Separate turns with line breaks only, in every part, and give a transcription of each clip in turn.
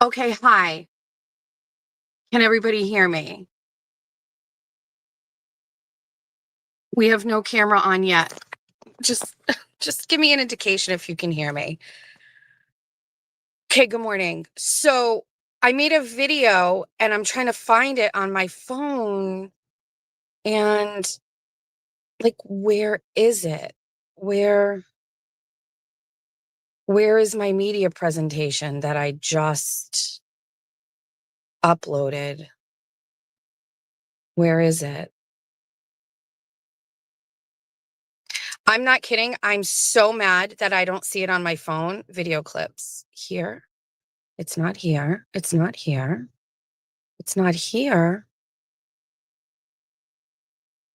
Okay, hi. Can everybody hear me? We have no camera on yet. Just just give me an indication if you can hear me. Okay, good morning. So, I made a video and I'm trying to find it on my phone and where is it? Where where is my media presentation that I just uploaded? Where is it? I'm not kidding. I'm so mad that I don't see it on my phone. Video clips. Here. It's not here. It's not here. It's not here.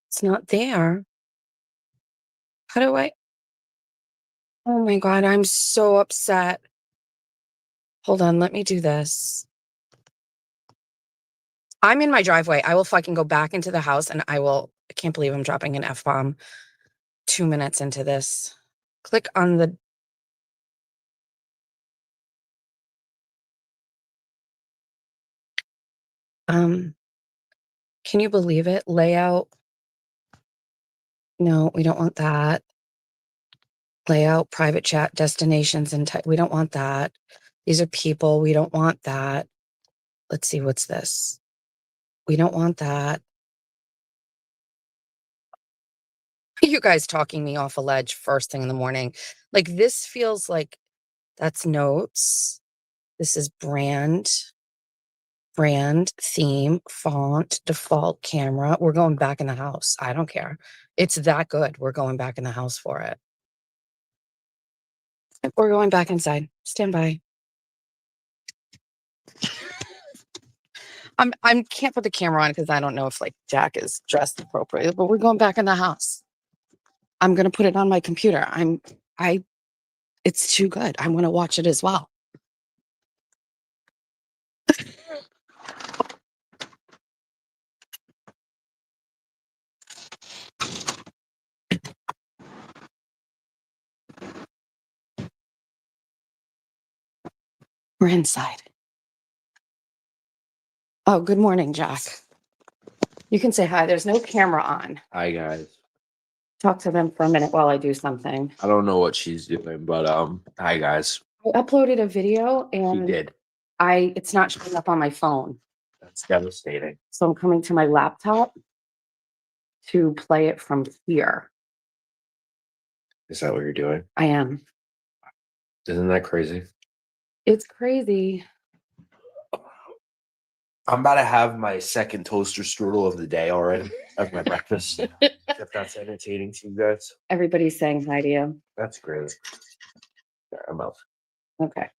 It's not there. How do I? Oh my God, I'm so upset. Hold on, let me do this. I'm in my driveway. I will fucking go back into the house and I can't believe I'm dropping an F-bomb 2 minutes into this. Click on the can you believe it? Layout. No, we don't want that. Layout, private chat, destinations, and we don't want that. These are people. We don't want that. Let's see, what's this? We don't want that. You guys talking me off a ledge first thing in the morning. This feels like that's notes. This is brand, theme, font, default, camera. We're going back in the house. I don't care. It's that good. We're going back in the house for it. We're going back inside. Stand by. I can't put the camera on because I don't know if Jack is dressed appropriately, but we're going back in the house. I'm gonna put it on my computer. It's too good. I want to watch it as well. We're inside. Oh, good morning, Jack. You can say hi. There's no camera on.
Hi, guys.
Talk to them for a minute while I do something.
I don't know what she's doing, but hi, guys.
I uploaded a video
She
and
did.
it's not showing up on my phone.
That's devastating.
So I'm coming to my laptop to play it from here.
Is that what you're doing?
I am.
Isn't that crazy?
It's crazy.
I'm about to have my second toaster strudel of the day already as my breakfast. If that's entertaining to you guys.
Everybody's saying hi to you.
That's great. Yeah, I'm out.
Okay.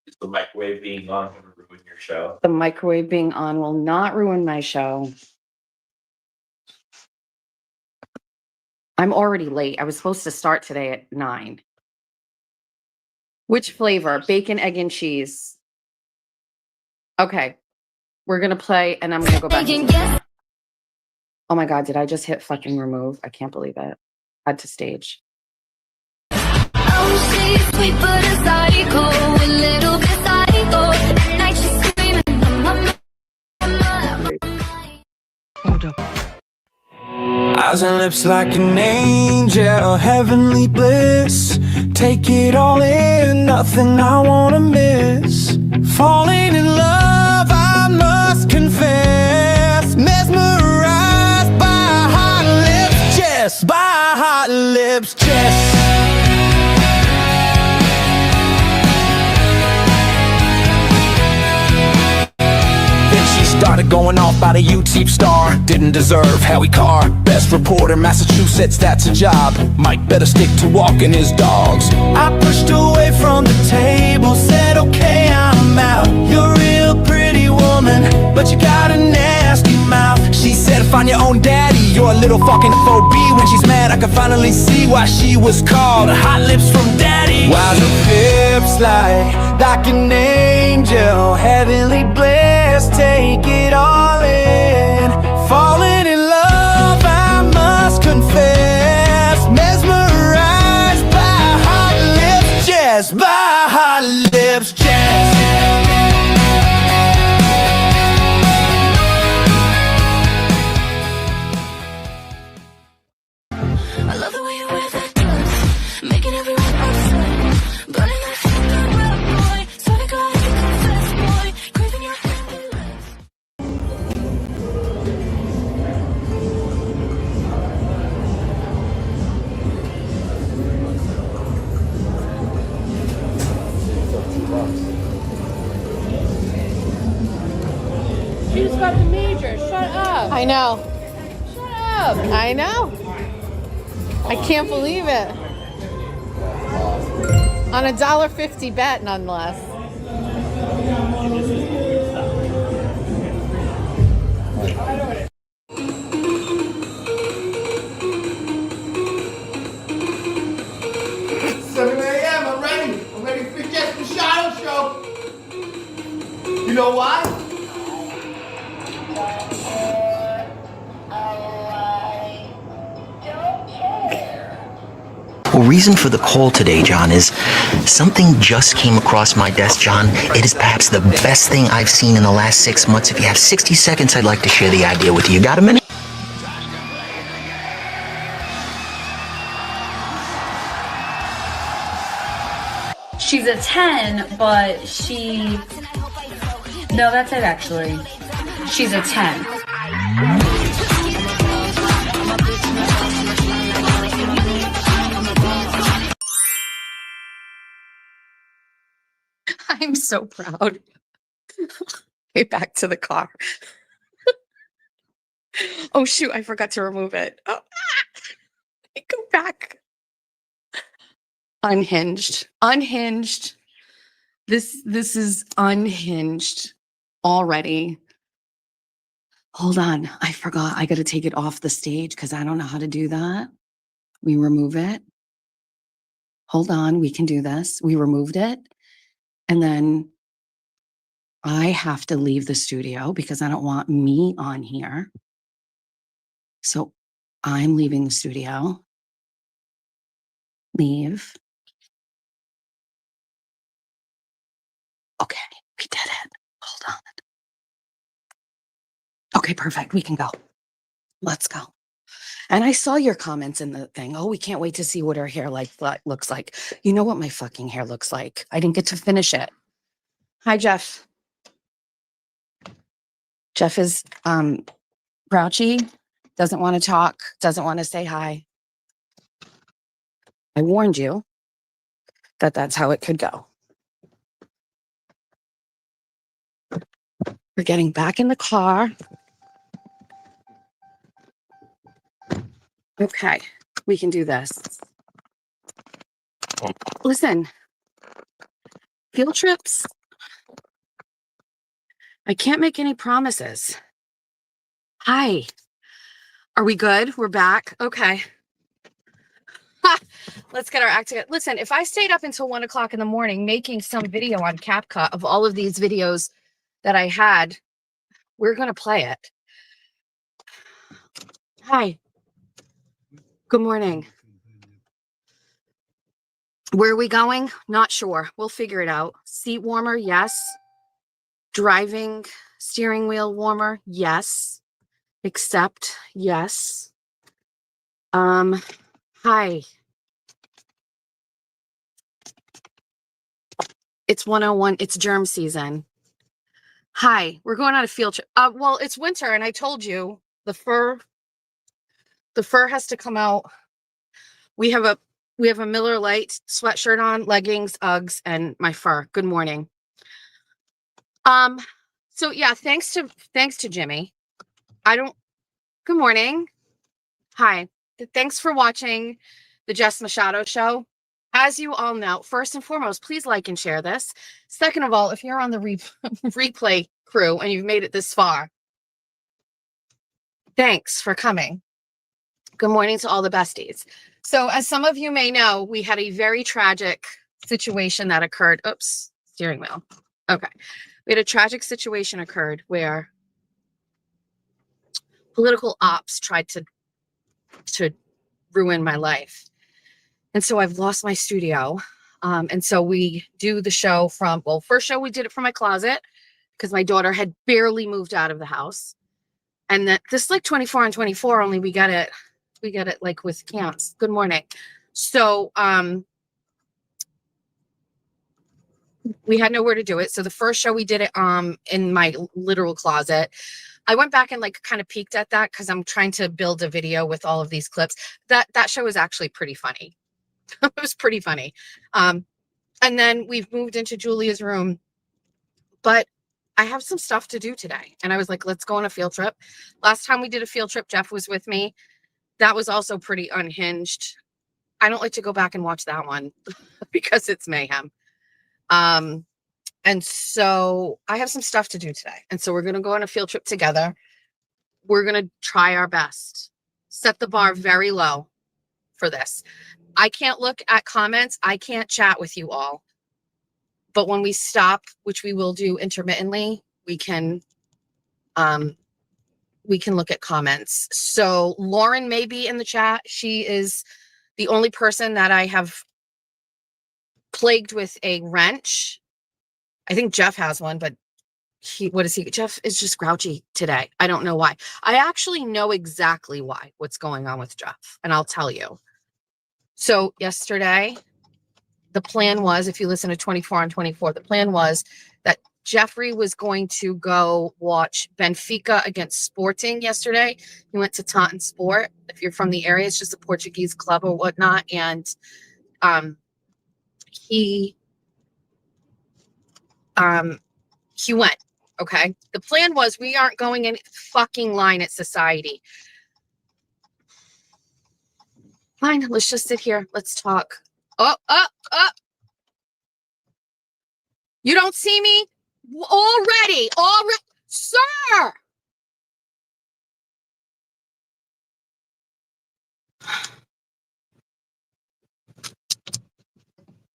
Is the microwave being on going to ruin your show?
The microwave being on will not ruin my show. I'm already late. I was supposed to start today at 9. Which flavor? Bacon, egg, and cheese. Okay. We're going to play and I'm going to go back. Oh my God, did I just hit fucking remove? I can't believe it. Add to stage.
Oh, she's sweet but a psycho, a little bit psycho. At night she's screaming,
Hold up.
Eyes and lips like an angel, heavenly bliss. Take it all in, nothing I wanna miss. Falling in love, I must confess. Mesmerized by hot lips, Jess. By hot lips, Jess. Started going off about a YouTube star. Didn't deserve Howie Carr. Best reporter, Massachusetts, that's a job. Mike better stick to walking his dogs. I pushed away from the table, said okay, I'm out. You're a real pretty woman, but you got a nasty mouth. She said find your own daddy, you're a little fucking FOB. When she's mad I can finally see why she was called Hot Lips from Daddy. Why her lips like an angel, angel, heavenly bliss, take it all in. Falling in love, I must confess. Mesmerized by hot lips, Jess, by hot lips, Jess.
I love the way you wear that dress, making everyone upset. Burning that shit down, rap boy. Swear to God, you confess, boy. Craving your hand and lips.
She just got the major. Shut up.
I know.
Shut up.
I know. I can't believe it. On a $1.50 bet, nonetheless.
I'm ready. I'm ready for the Jess Machado show. You know why?
Well, reason for the call today, John, is something just came across my desk, John. It is perhaps the best thing I've seen in the last 6 months. If you have 60 seconds, I'd like to share the idea with you. You got a minute?
She's a 10, but no, that's it actually. She's a 10.
I'm so proud. Okay, back to the car. Oh shoot, I forgot to remove it. Oh, go back. Unhinged. Unhinged. This is unhinged already. Hold on. I forgot. I got to take it off the stage because I don't know how to do that. We remove it. Hold on. We can do this. We removed it. And then I have to leave the studio because I don't want me on here. So I'm leaving the studio. Leave. Okay, we did it. Hold on. Okay, perfect. We can go. Let's go. And I saw your comments in the thing. Oh, we can't wait to see what her hair looks like. You know what my fucking hair looks like. I didn't get to finish it. Hi, Jeff. Jeff is grouchy, doesn't want to talk, doesn't want to say hi. I warned you that that's how it could go. We're getting back in the car. Okay, we can do this. Listen, field trips, I can't make any promises. Hi, are we good? We're back. Okay. Let's get our act together. Listen, if I stayed up until 1 o'clock in the morning making some video on CapCut of all of these videos that I had, we're going to play it. Hi. Good morning. Where are we going? Not sure. We'll figure it out. Seat warmer, yes. Driving steering wheel warmer, yes. Accept, yes. Hi. It's 101. It's germ season. Hi, we're going on a field trip. Well, it's winter, and I told you the fur has to come out. We have a Miller Lite sweatshirt on, leggings, Uggs, and my fur. Good morning. So yeah, thanks to Jimmy. Good morning. Hi. Thanks for watching the Jess Machado show. As you all know, first and foremost, please like and share this. Second of all, if you're on the replay crew and you've made it this far, thanks for coming. Good morning to all the besties. So as some of you may know, we had a very tragic situation that occurred. Oops, steering wheel. Okay. We had a tragic situation occurred where political ops tried to ruin my life. And so I've lost my studio. And so we do the show from, well, first show we did it from my closet because my daughter had barely moved out of the house. And that this like 24 on 24, only we got it like with cams. Good morning. So we had nowhere to do it. So the first show we did it in my literal closet. I went back and like kind of peeked at that because I'm trying to build a video with all of these clips. That show was actually pretty funny. It was pretty funny. And then we've moved into Julia's room, but I have some stuff to do today. And I was like, let's go on a field trip. Last time we did a field trip, Jeff was with me. That was also pretty unhinged. I don't like to go back and watch that one because it's mayhem. And so I have some stuff to do today. And so we're going to go on a field trip together. We're going to try our best, set the bar very low for this. I can't look at comments. I can't chat with you all. But when we stop, which we will do intermittently, we can look at comments. So Lauren may be in the chat. She is the only person that I have plagued with a wrench. I think Jeff has one, but Jeff is just grouchy today. I don't know why. I actually know exactly what's going on with Jeff, and I'll tell you. So yesterday, the plan was, if you listen to 24 on 24, the plan was that Jeffrey was going to go watch Benfica against Sporting yesterday. He went to Taunton Sport. If you're from the area, it's just a Portuguese club or whatnot. And he went. Okay. The plan was we aren't going in fucking line at society. Fine. Let's just sit here. Let's talk. Oh. You don't see me already, sir.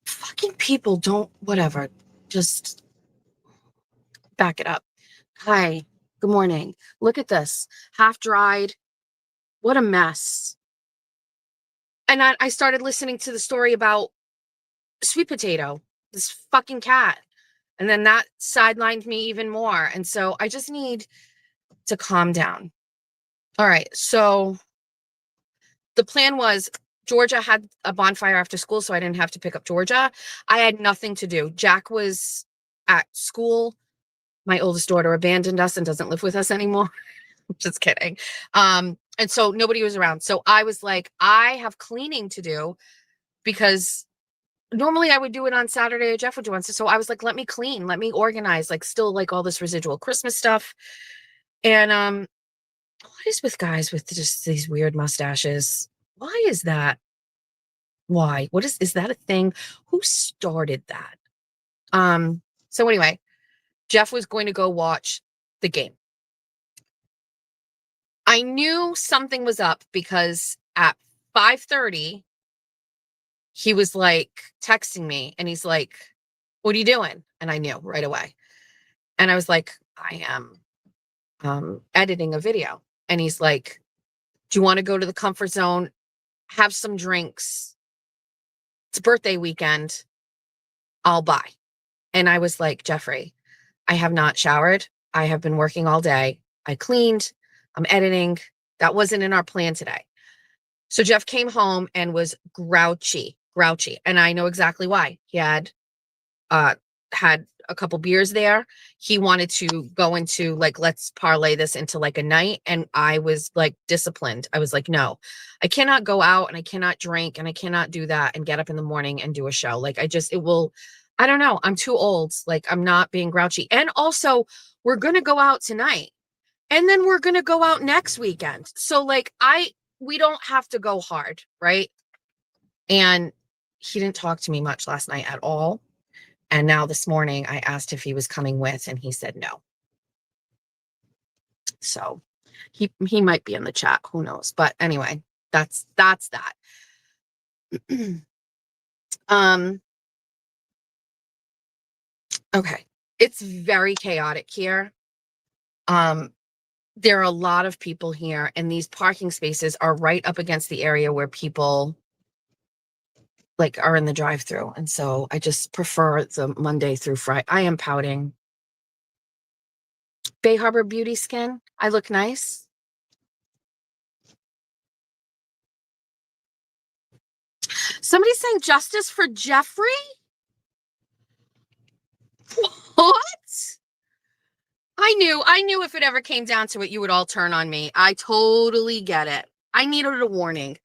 Fucking people don't, whatever. Just back it up. Hi, good morning. Look at this. Half dried. What a mess. And I started listening to the story about Sweet Potato, this fucking cat. And then that sidelined me even more. And so I just need to calm down. All right. So the plan was Georgia had a bonfire after school, so I didn't have to pick up Georgia. I had nothing to do. Jack was at school. My oldest daughter abandoned us and doesn't live with us anymore. Just kidding. And so nobody was around. So I was like, I have cleaning to do because normally I would do it on Saturday or Jeff would do it. So I was like, let me clean, let me organize, like still like all this residual Christmas stuff. And what is with guys with just these weird mustaches? Why is that? Why? What is that a thing? Who started that? So anyway, Jeff was going to go watch the game. I knew something was up because at 5:30, he was like texting me and he's like, what are you doing? And I knew right away. And I was like, I am editing a video. And he's like, do you want to go to the comfort zone? Have some drinks. It's birthday weekend. I'll buy. And I was like, Jeffrey, I have not showered. I have been working all day. I cleaned. I'm editing. That wasn't in our plan today. So Jeff came home and was grouchy. And I know exactly why. He had a couple beers there. He wanted to go into like, let's parlay this into like a night. And I was like disciplined. I was like, no, I cannot go out and I cannot drink and I cannot do that and get up in the morning and do a show. Like I don't know. I'm too old. Like I'm not being grouchy. And also we're going to go out tonight and then we're going to go out next weekend. So like we don't have to go hard. Right. And he didn't talk to me much last night at all. And now this morning I asked if he was coming with and he said no. So he might be in the chat. Who knows? But anyway, that's that. Okay. It's very chaotic here. There are a lot of people here, and these parking spaces are right up against the area where people like are in the drive-through. And so I just prefer the Monday through Friday. I am pouting. Bay Harbor Beauty Skin. I look nice. Somebody's saying justice for Jeffrey? What? I knew if it ever came down to it, you would all turn on me. I totally get it. I needed a warning.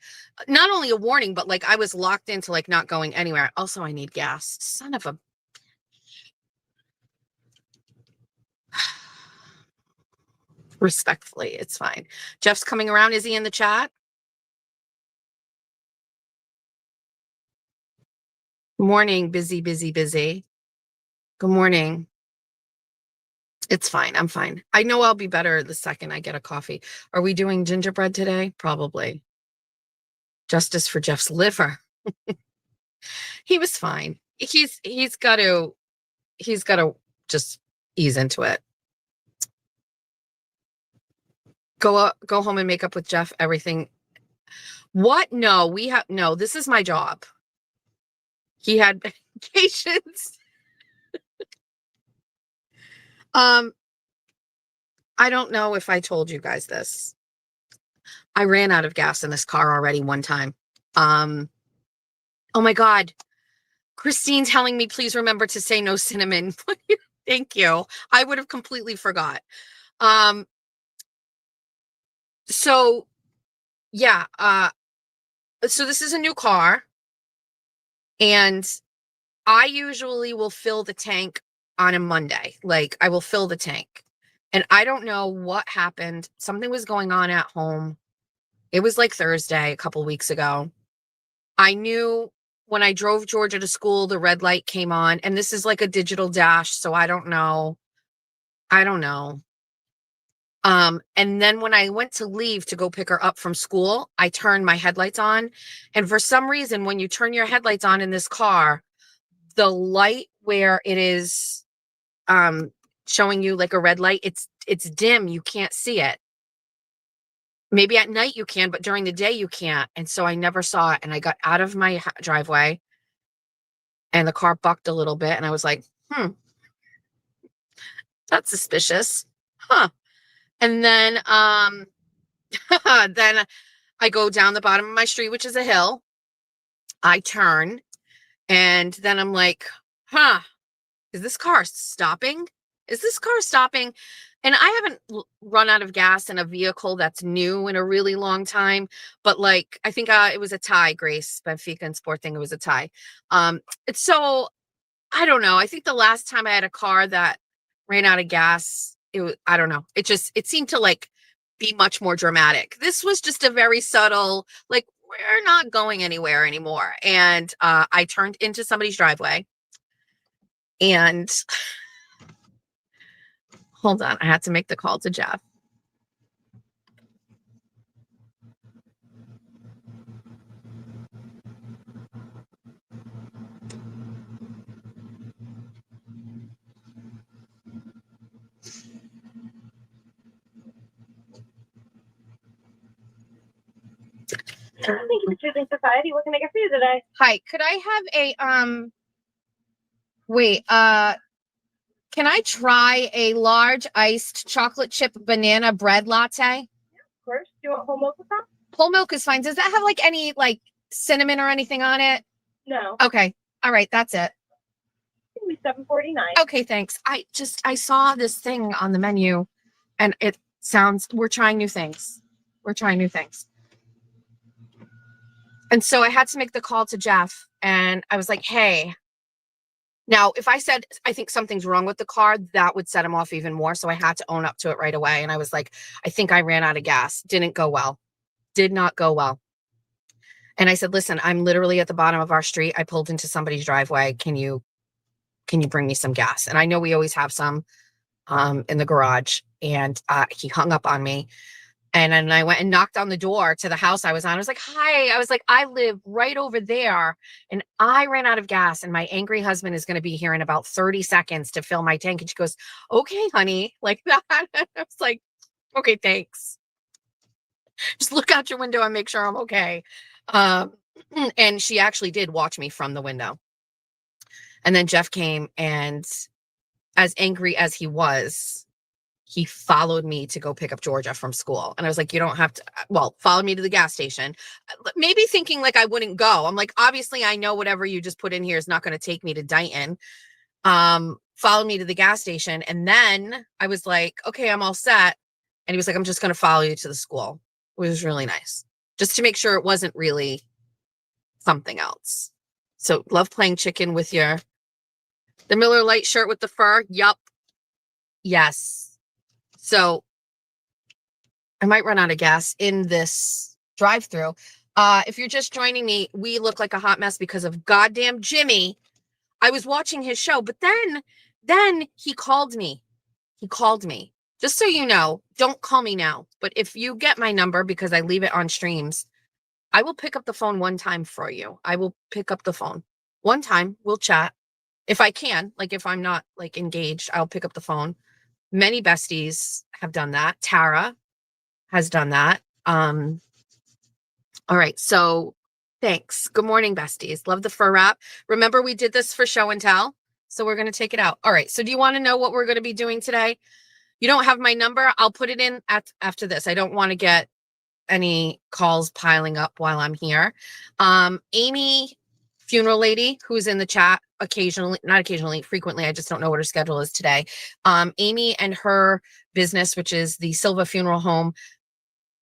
Not only a warning, but like I was locked into like not going anywhere. Also, I need gas. Son of a. Respectfully, it's fine. Jeff's coming around. Is he in the chat? Morning, busy, busy, busy. Good morning. It's fine. I'm fine. I know I'll be better the second I get a coffee. Are we doing gingerbread today? Probably. Justice for Jeff's liver. He was fine. He's got to just ease into it. Go home and make up with Jeff. Everything. What? No, this is my job. He had vacations. I don't know if I told you guys this. I ran out of gas in this car already one time. Oh my God. Christine telling me, please remember to say no cinnamon. Thank you. I would have completely forgot. So yeah, so this is a new car, and I usually will fill the tank on a Monday. Like I will fill the tank, and I don't know what happened. Something was going on at home. It was like Thursday, a couple weeks ago. I knew when I drove Georgia to school, the red light came on, and this is like a digital dash. So I don't know. And then when I went to leave to go pick her up from school, I turned my headlights on. And for some reason, when you turn your headlights on in this car, the light where it is showing you like a red light, it's dim. You can't see it. Maybe at night you can, but during the day you can't. And so I never saw it. And I got out of my driveway and the car bucked a little bit. And I was like, that's suspicious. Huh. And then then I go down the bottom of my street, which is a hill. I turn, and then I'm like, is this car stopping? Is this car stopping? And I haven't run out of gas in a vehicle that's new in a really long time. But like, I think it was a tie, Grace, Benfica and Sport thing. It was a tie. So I don't know. I think the last time I had a car that ran out of gas, I don't know. It seemed to like be much more dramatic. This was just a very subtle, like, we're not going anywhere anymore. And I turned into somebody's driveway, and hold on, I had to make the call to Jeff.
Thank you for choosing Society. What can I get for you today?
Hi, could I have a wait, can I try a large iced chocolate chip banana bread latte?
Of course. Do you want whole milk with that?
Whole milk is fine. Does that have like any like cinnamon or anything on it?
No.
Okay. All right, that's it.
It'll be $7.49.
Okay, thanks. I saw this thing on the menu, and it sounds, we're trying new things. And so I had to make the call to Jeff, and I was like, hey, now if I said, I think something's wrong with the car, that would set him off even more. So I had to own up to it right away. And I was like, I think I ran out of gas. Did not go well. And I said, listen, I'm literally at the bottom of our street. I pulled into somebody's driveway. Can you bring me some gas? And I know we always have some in the garage. And he hung up on me.
And then I went and knocked on the door to the house I was on. I was like, hi. I was like, I live right over there. And I ran out of gas. And my angry husband is going to be here in about 30 seconds to fill my tank. And she goes, okay, honey. Like that. I was like, okay, thanks. Just look out your window and make sure I'm okay. And she actually did watch me from the window. And then Jeff came, and as angry as he was, he followed me to go pick up Georgia from school. And I was like, you don't have to, well, follow me to the gas station. Maybe thinking like I wouldn't go. I'm like, obviously I know whatever you just put in here is not going to take me to Dighton. Follow me to the gas station. And then I was like, okay, I'm all set. And he was like, I'm just going to follow you to the school. It was really nice. Just to make sure it wasn't really something else. So love playing chicken with the Miller Lite shirt with the fur. Yup. Yes. So I might run out of gas in this drive-through. If you're just joining me, we look like a hot mess because of goddamn Jimmy. I was watching his show, but then he called me. He called me. Just so you know, don't call me now. But if you get my number, because I leave it on streams, I will pick up the phone one time for you. I will pick up the phone one time. We'll chat. If I can, like if I'm not like engaged, I'll pick up the phone. Many besties have done that. Tara has done that. All right. So thanks. Good morning, besties. Love the fur wrap. Remember, we did this for show and tell. So we're going to take it out. All right. So do you want to know what we're going to be doing today? You don't have my number. I'll put it in after this. I don't want to get any calls piling up while I'm here. Amy, funeral lady, who's in the chat occasionally, not occasionally, frequently. I just don't know what her schedule is today. Amy and her business, which is the Silva Funeral Home,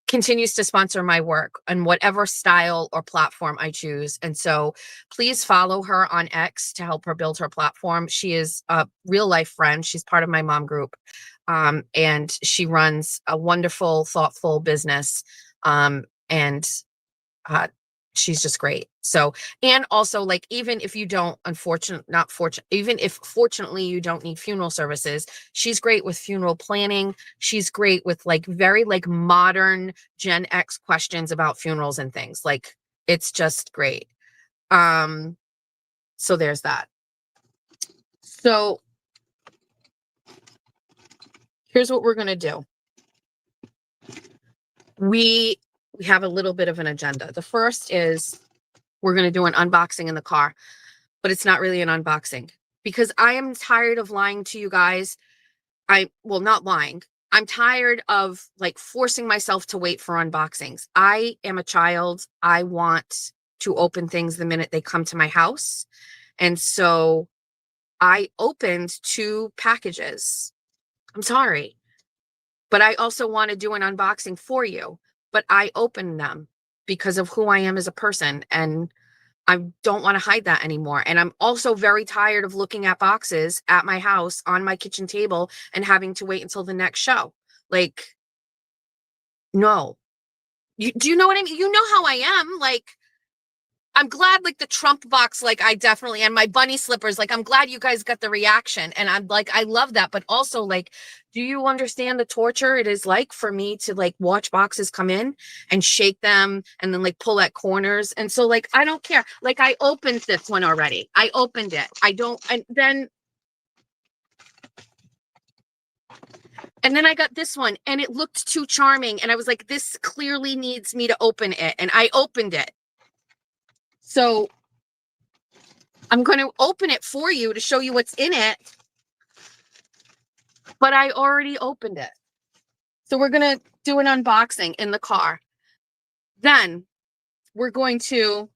continues to sponsor my work on whatever style or platform I choose. And so please follow her on X to help her build her platform. She is a real life friend. She's part of my mom group. And she runs a wonderful, thoughtful business. And she's just great. So, and also like, even if you don't, even if fortunately you don't need funeral services, she's great with funeral planning. She's great with like very like modern Gen X questions about funerals and things. Like, it's just great. So there's that. So here's what we're going to do. We have a little bit of an agenda. The first is we're going to do an unboxing in the car, but it's not really an unboxing because I am tired of lying to you guys. Well, not lying. I'm tired of like forcing myself to wait for unboxings. I am a child. I want to open things the minute they come to my house. And so I opened 2 packages. I'm sorry, but I also want to do an unboxing for you. But I opened them because of who I am as a person. And I don't want to hide that anymore. And I'm also very tired of looking at boxes at my house on my kitchen table and having to wait until the next show. Like, no. Do you know what I mean? You know how I am. Like, I'm glad like the Trump box, like I definitely, and my bunny slippers, like I'm glad you guys got the reaction. And I'm like, I love that. But also like, do you understand the torture it is like for me to like watch boxes come in and shake them and then like pull at corners? And so like, I don't care. Like I opened this one already. I opened it. And then I got this one and it looked too charming. And I was like, this clearly needs me to open it. And I opened it. So I'm going to open it for you to show you what's in it, but I already opened it. So we're going to do an unboxing in the car. Then we're going to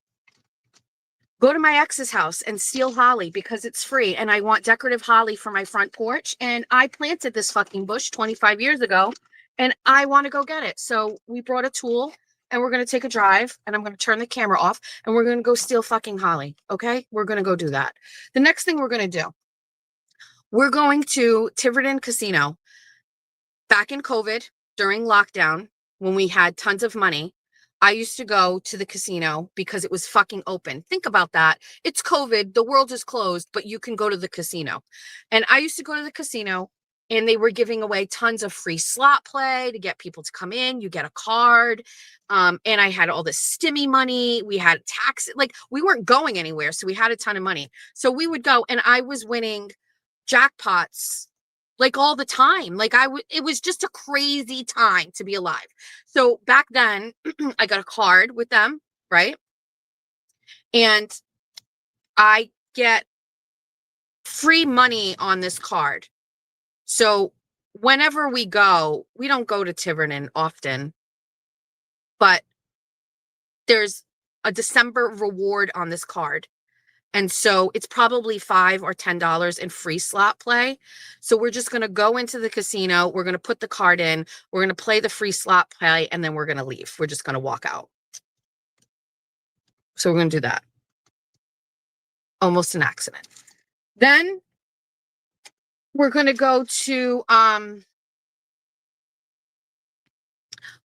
go to my ex's house and steal holly because it's free. And I want decorative holly for my front porch. And I planted this fucking bush 25 years ago and I want to go get it. So we brought a tool. And we're going to take a drive and I'm going to turn the camera off and we're going to go steal fucking holly. Okay. We're going to go do that. The next thing we're going to do, we're going to Tiverton Casino. Back in COVID during lockdown, when we had tons of money, I used to go to the casino because it was fucking open. Think about that. It's COVID. The world is closed, but you can go to the casino. And I used to go to the casino and they were giving away tons of free slot play to get people to come in. You get a card. And I had all this stimmy money. We had tax, like we weren't going anywhere. So we had a ton of money. So we would go, and I was winning jackpots like all the time. Like it was just a crazy time to be alive. So back then I got a card with them, right? And I get free money on this card. So whenever we go, we don't go to Tiverton often, but there's a December reward on this card. And so it's probably $5 or $10 in free slot play. So we're just going to go into the casino. We're going to put the card in. We're going to play the free slot play, and then we're going to leave. We're just going to walk out. So we're going to do that. Almost an accident. Then we're going to go to,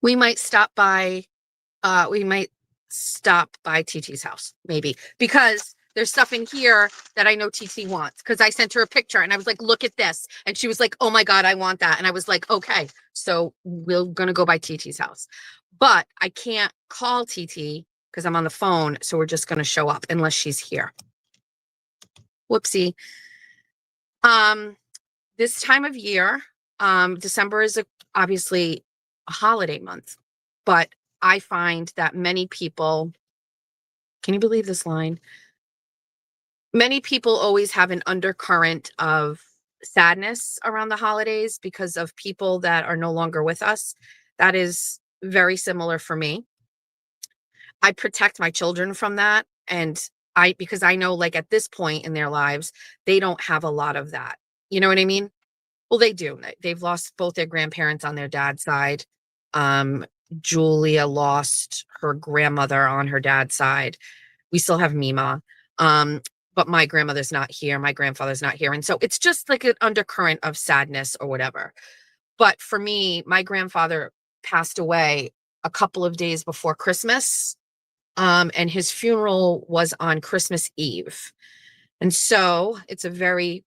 we might stop by TT's house, maybe, because there's stuff in here that I know TT wants, because I sent her a picture and I was like, look at this. And she was like, oh my God, I want that. And I was like, okay, so we're going to go by TT's house. But I can't call TT because I'm on the phone. So we're just going to show up unless she's here. Whoopsie. This time of year, December is obviously a holiday month, but I find that many people, can you believe this line? Many people always have an undercurrent of sadness around the holidays because of people that are no longer with us. That is very similar for me. I protect my children from that. And because I know, like, at this point in their lives, they don't have a lot of that. You know what I mean? Well, they do. They've lost both their grandparents on their dad's side. Julia lost her grandmother on her dad's side. We still have Mima. But my grandmother's not here. My grandfather's not here. And so it's just like an undercurrent of sadness or whatever. But for me, my grandfather passed away a couple of days before Christmas. And his funeral was on Christmas Eve. And so it's a very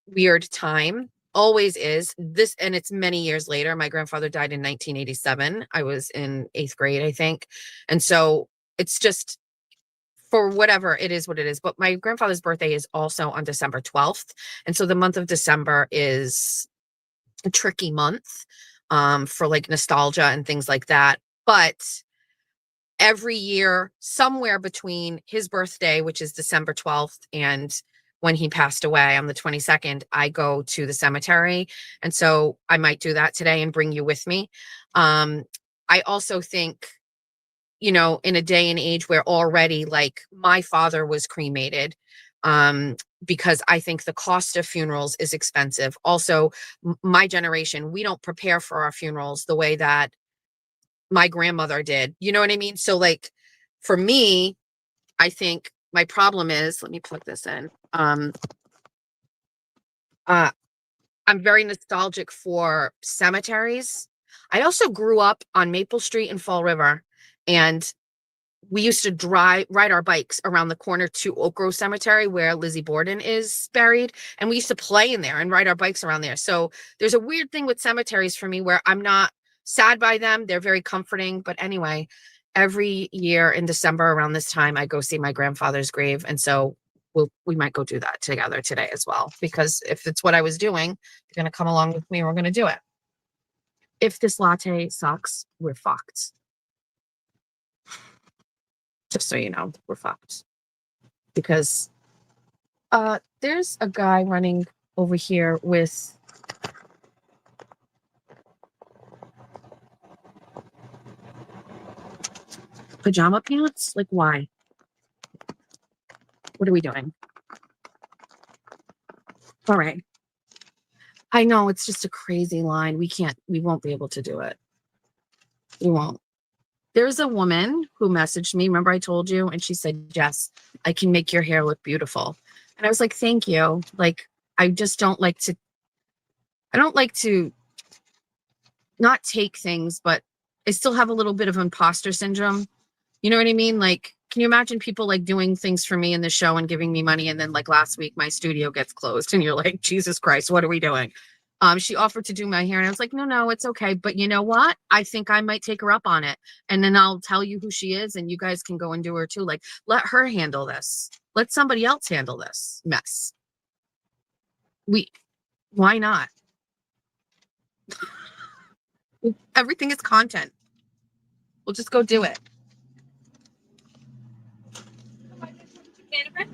weird time. Always is this. And it's many years later. My grandfather died in 1987. I was in 8th grade, I think. And so it's just, for whatever, it is what it is. But my grandfather's birthday is also on December 12th. And so the month of December is a tricky month for like nostalgia and things like that. But every year, somewhere between his birthday, which is December 12th, and when he passed away on the 22nd, I go to the cemetery. And so I might do that today and bring you with me. I also think, you know, in a day and age where already, like, my father was cremated, because I think the cost of funerals is expensive. Also, my generation, we don't prepare for our funerals the way that my grandmother did. You know what I mean? So, like, for me, I think my problem is, let me plug this in. I'm very nostalgic for cemeteries. I also grew up on Maple Street in Fall River, and we used to ride our bikes around the corner to Oak Grove Cemetery where Lizzie Borden is buried. And we used to play in there and ride our bikes around there. So there's a weird thing with cemeteries for me where I'm not sad by them. They're very comforting. But anyway, every year in December around this time, I go see my grandfather's grave. And so we might go do that together today as well, because if it's what I was doing, you're going to come along with me and we're going to do it. If this latte sucks, we're fucked. Just so you know, we're fucked. Because there's a guy running over here with pajama pants. Like, why? What are we doing? All right. I know it's just a crazy line. We won't be able to do it. We won't. There's a woman who messaged me. Remember I told you? And she said, Jess, I can make your hair look beautiful. And I was like, thank you. Like, I don't like to not take things, but I still have a little bit of imposter syndrome. You know what I mean? Like, can you imagine people like doing things for me in the show and giving me money, and then like last week my studio gets closed, and you're like, Jesus Christ, what are we doing? She offered to do my hair, and I was like, no, it's okay. But you know what? I think I might take her up on it, and then I'll tell you who she is, and you guys can go and do her too. Like, let her handle this. Let somebody else handle this mess. Why not? Everything is content. We'll just go do it.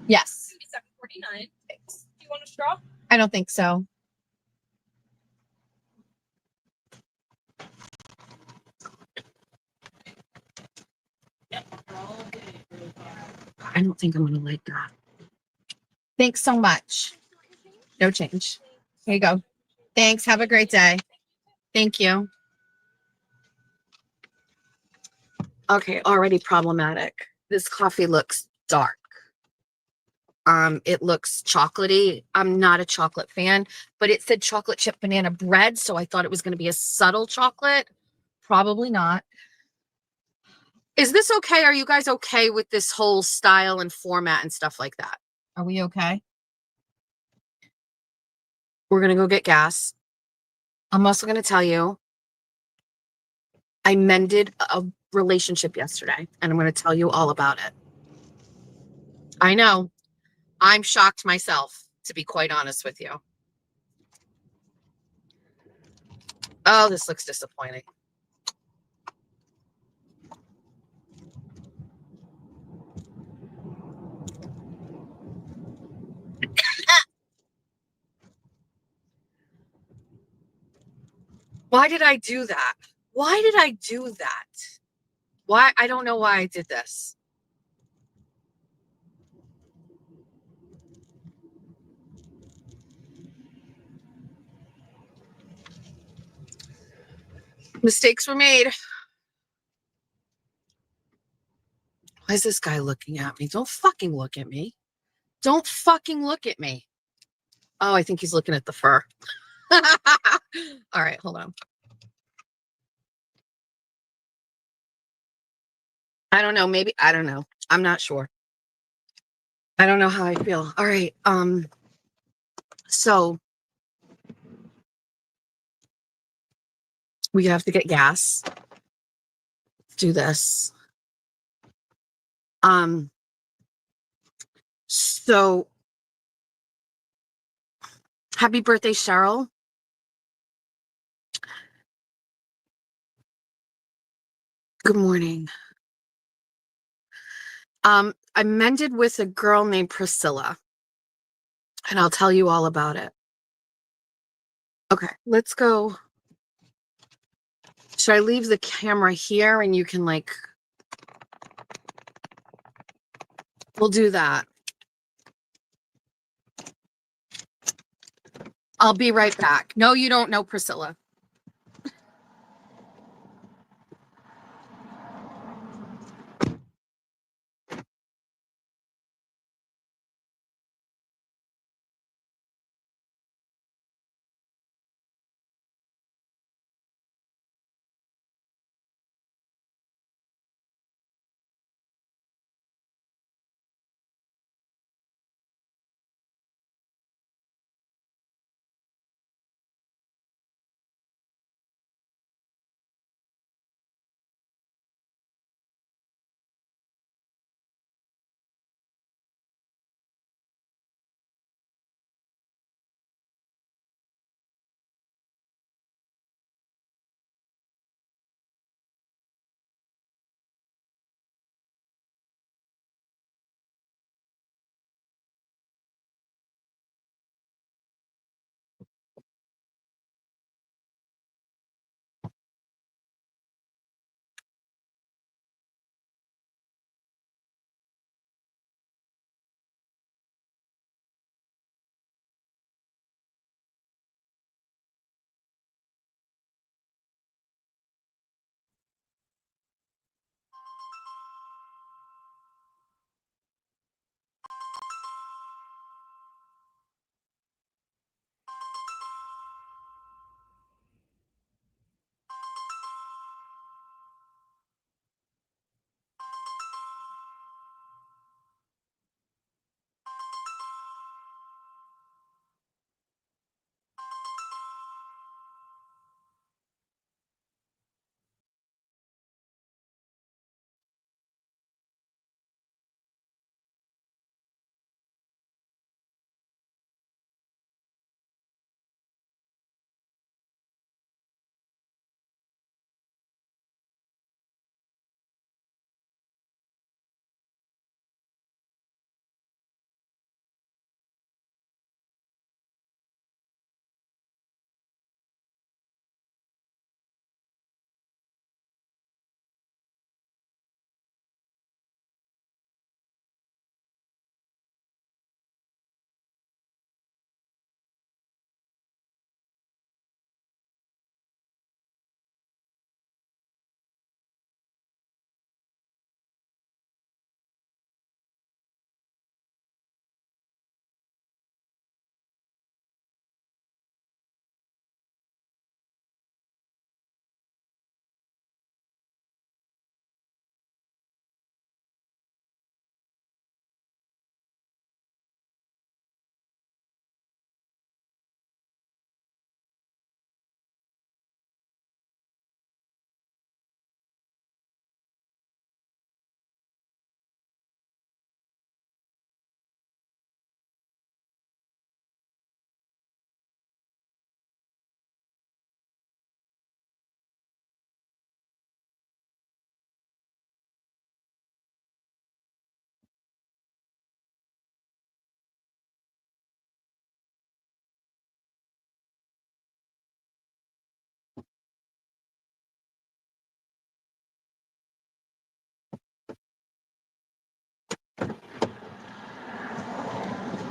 Yes. $7.49. Thanks. Do you want a straw? I don't think so. I don't think I'm gonna like that. Thanks so much. No change. Here you go. Thanks. Have a great day. Thank you. Okay, already problematic. This coffee looks dark. It looks chocolatey. I'm not a chocolate fan, but it said chocolate chip banana bread, so I thought it was going to be a subtle chocolate. Probably not. Is this okay? Are you guys okay with this whole style and format and stuff like that? Are we okay? We're going to go get gas. I'm also going to tell you, I mended a relationship yesterday, and I'm going to tell you all about it. I know. I'm shocked myself, to be quite honest with you. Oh, this looks disappointing. Why did I do that? Why did I do that? Why? I don't know why I did this. Mistakes were made. Why is this guy looking at me? Don't fucking look at me. Don't fucking look at me. Oh, I think he's looking at the fur. All right, hold on. I don't know. Maybe, I don't know. I'm not sure. I don't know how I feel. All right. So we have to get gas. Let's do this. So happy birthday, Cheryl. Good morning. I mended with a girl named Priscilla, and I'll tell you all about it. Okay, let's go. Should I leave the camera here and you can like, we'll do that. I'll be right back. No, you don't know Priscilla.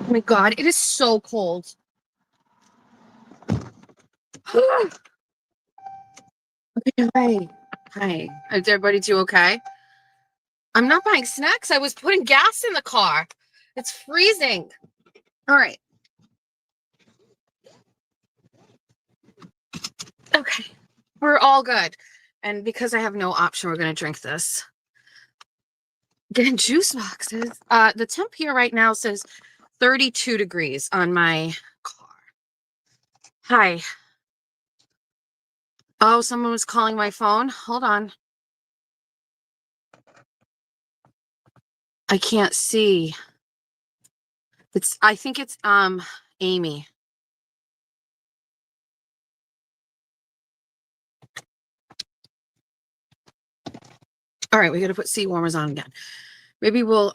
Oh my God, it is so cold. Okay, hi. Hi. Is everybody too okay? I'm not buying snacks. I was putting gas in the car. It's freezing. All right. Okay. We're all good. And because I have no option, we're going to drink this. Getting juice boxes. The temp here right now says 32 degrees on my car. Hi. Oh, someone was calling my phone. Hold on. I can't see. I think it's Amy. All right, we got to put seat warmers on again. Maybe we'll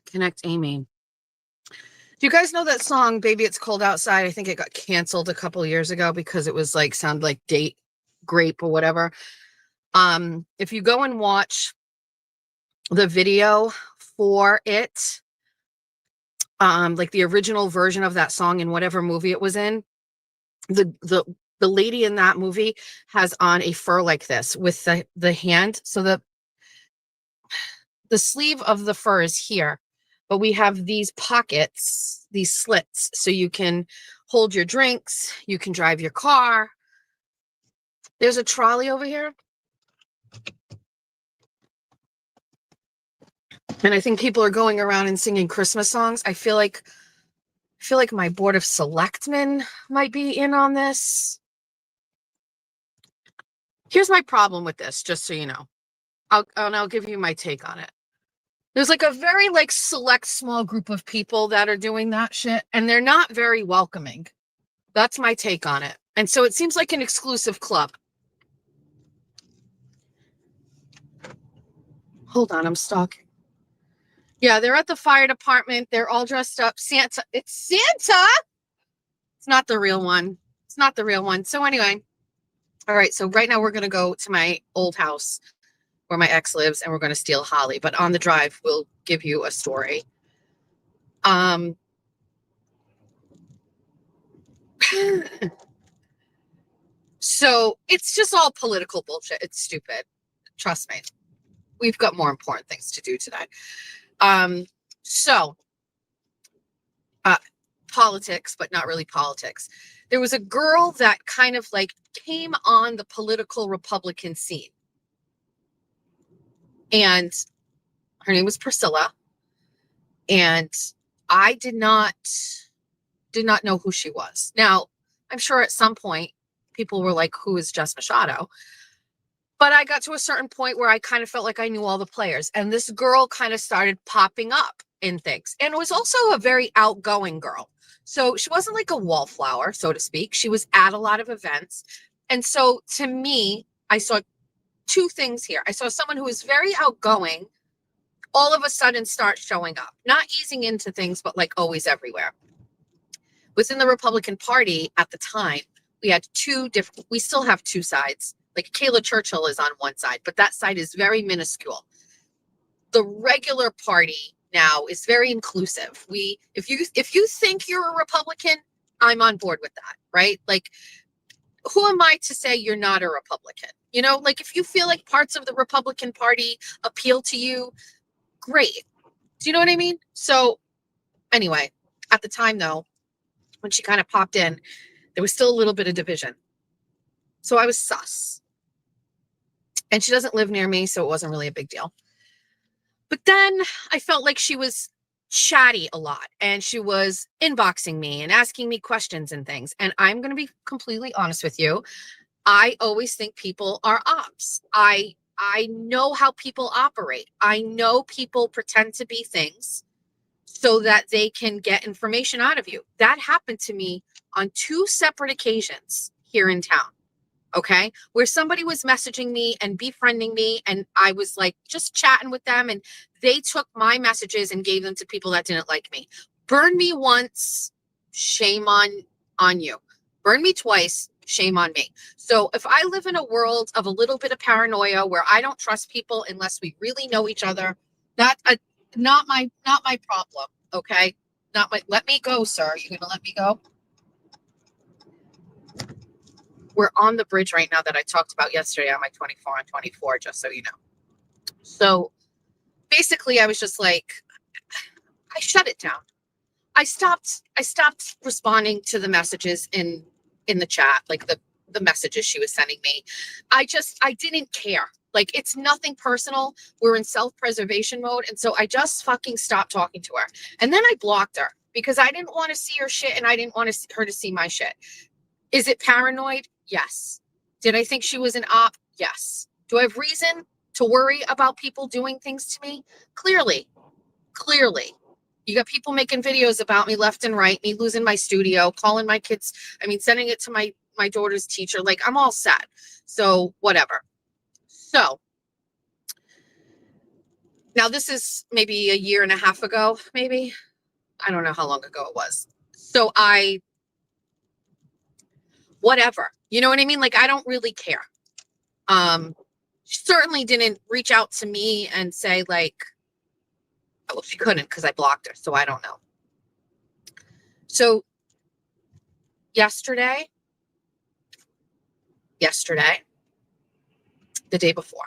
connect Amy. Do you guys know that song Baby It's Cold Outside? I think it got canceled a couple years ago because it was like sound like date grape or whatever. If you go and watch the video for it, like the original version of that song in whatever movie it was in, the lady in that movie has on a fur like this with the hand. So the sleeve of the fur is here, but we have these pockets, these slits, so you can hold your drinks, you can drive your car. There's a trolley over here. And I think people are going around and singing Christmas songs. I feel like my board of selectmen might be in on this. Here's my problem with this, just so you know. I'll give you my take on it. There's like a very like select small group of people that are doing that shit, and they're not very welcoming. That's my take on it. And so it seems like an exclusive club. Hold on, I'm stalking. Yeah, they're at the fire department. They're all dressed up. Santa. It's Santa. It's not the real one. It's not the real one. So anyway, all right. So right now we're going to go to my old house where my ex lives, and we're going to steal Holly. But on the drive, we'll give you a story. So it's just all political bullshit. It's stupid. Trust me. We've got more important things to do today. Politics, but not really politics. There was a girl that kind of like came on the political Republican scene. And her name was Priscilla. And I did not know who she was. Now, I'm sure at some point people were like, who is Jess Machado? But I got to a certain point where I kind of felt like I knew all the players. And this girl kind of started popping up in things. And it was also a very outgoing girl. So she wasn't like a wallflower, so to speak. She was at a lot of events. And so to me, I saw two things here. I saw someone who was very outgoing all of a sudden start showing up, not easing into things, but like always everywhere. Within the Republican Party at the time, we had we still have two sides. Like Kayla Churchill is on one side, but that side is very minuscule. The regular party now is very inclusive. If you think you're a Republican, I'm on board with that, right? Like, who am I to say you're not a Republican? You know, like if you feel like parts of the Republican Party appeal to you, great. Do you know what I mean? So anyway, at the time though, when she kind of popped in, there was still a little bit of division. So I was sus. And she doesn't live near me, so it wasn't really a big deal. But then I felt like she was chatty a lot, and she was inboxing me and asking me questions and things. And I'm going to be completely honest with you. I always think people are ops. I know how people operate. I know people pretend to be things so that they can get information out of you. That happened to me on 2 separate occasions here in town. Okay, where somebody was messaging me and befriending me, and I was like just chatting with them, and they took my messages and gave them to people that didn't like me. Burn me once, shame on you. Burn me twice, shame on me. So if I live in a world of a little bit of paranoia where I don't trust people unless we really know each other, that's not my problem. Okay, not my, let me go, sir. You're going to let me go? We're on the bridge right now that I talked about yesterday on my 24 on 24, just so you know. So basically I was just like, I shut it down. I stopped responding to the messages in the chat, like the messages she was sending me. I didn't care. Like, it's nothing personal. We're in self-preservation mode. And so I just fucking stopped talking to her. And then I blocked her because I didn't want to see her shit and I didn't want her to see my shit. Is it paranoid? Yes. Did I think she was an op? Yes. Do I have reason to worry about people doing things to me? Clearly. You got people making videos about me left and right, me losing my studio, calling my kids, sending it to my daughter's teacher. Like, I'm all set. So whatever. So now this is maybe a year and a half ago, maybe. I don't know how long ago it was. So whatever, you know what I mean? Like, I don't really care. She certainly didn't reach out to me and say like, well, she couldn't because I blocked her. So I don't know. So yesterday, the day before,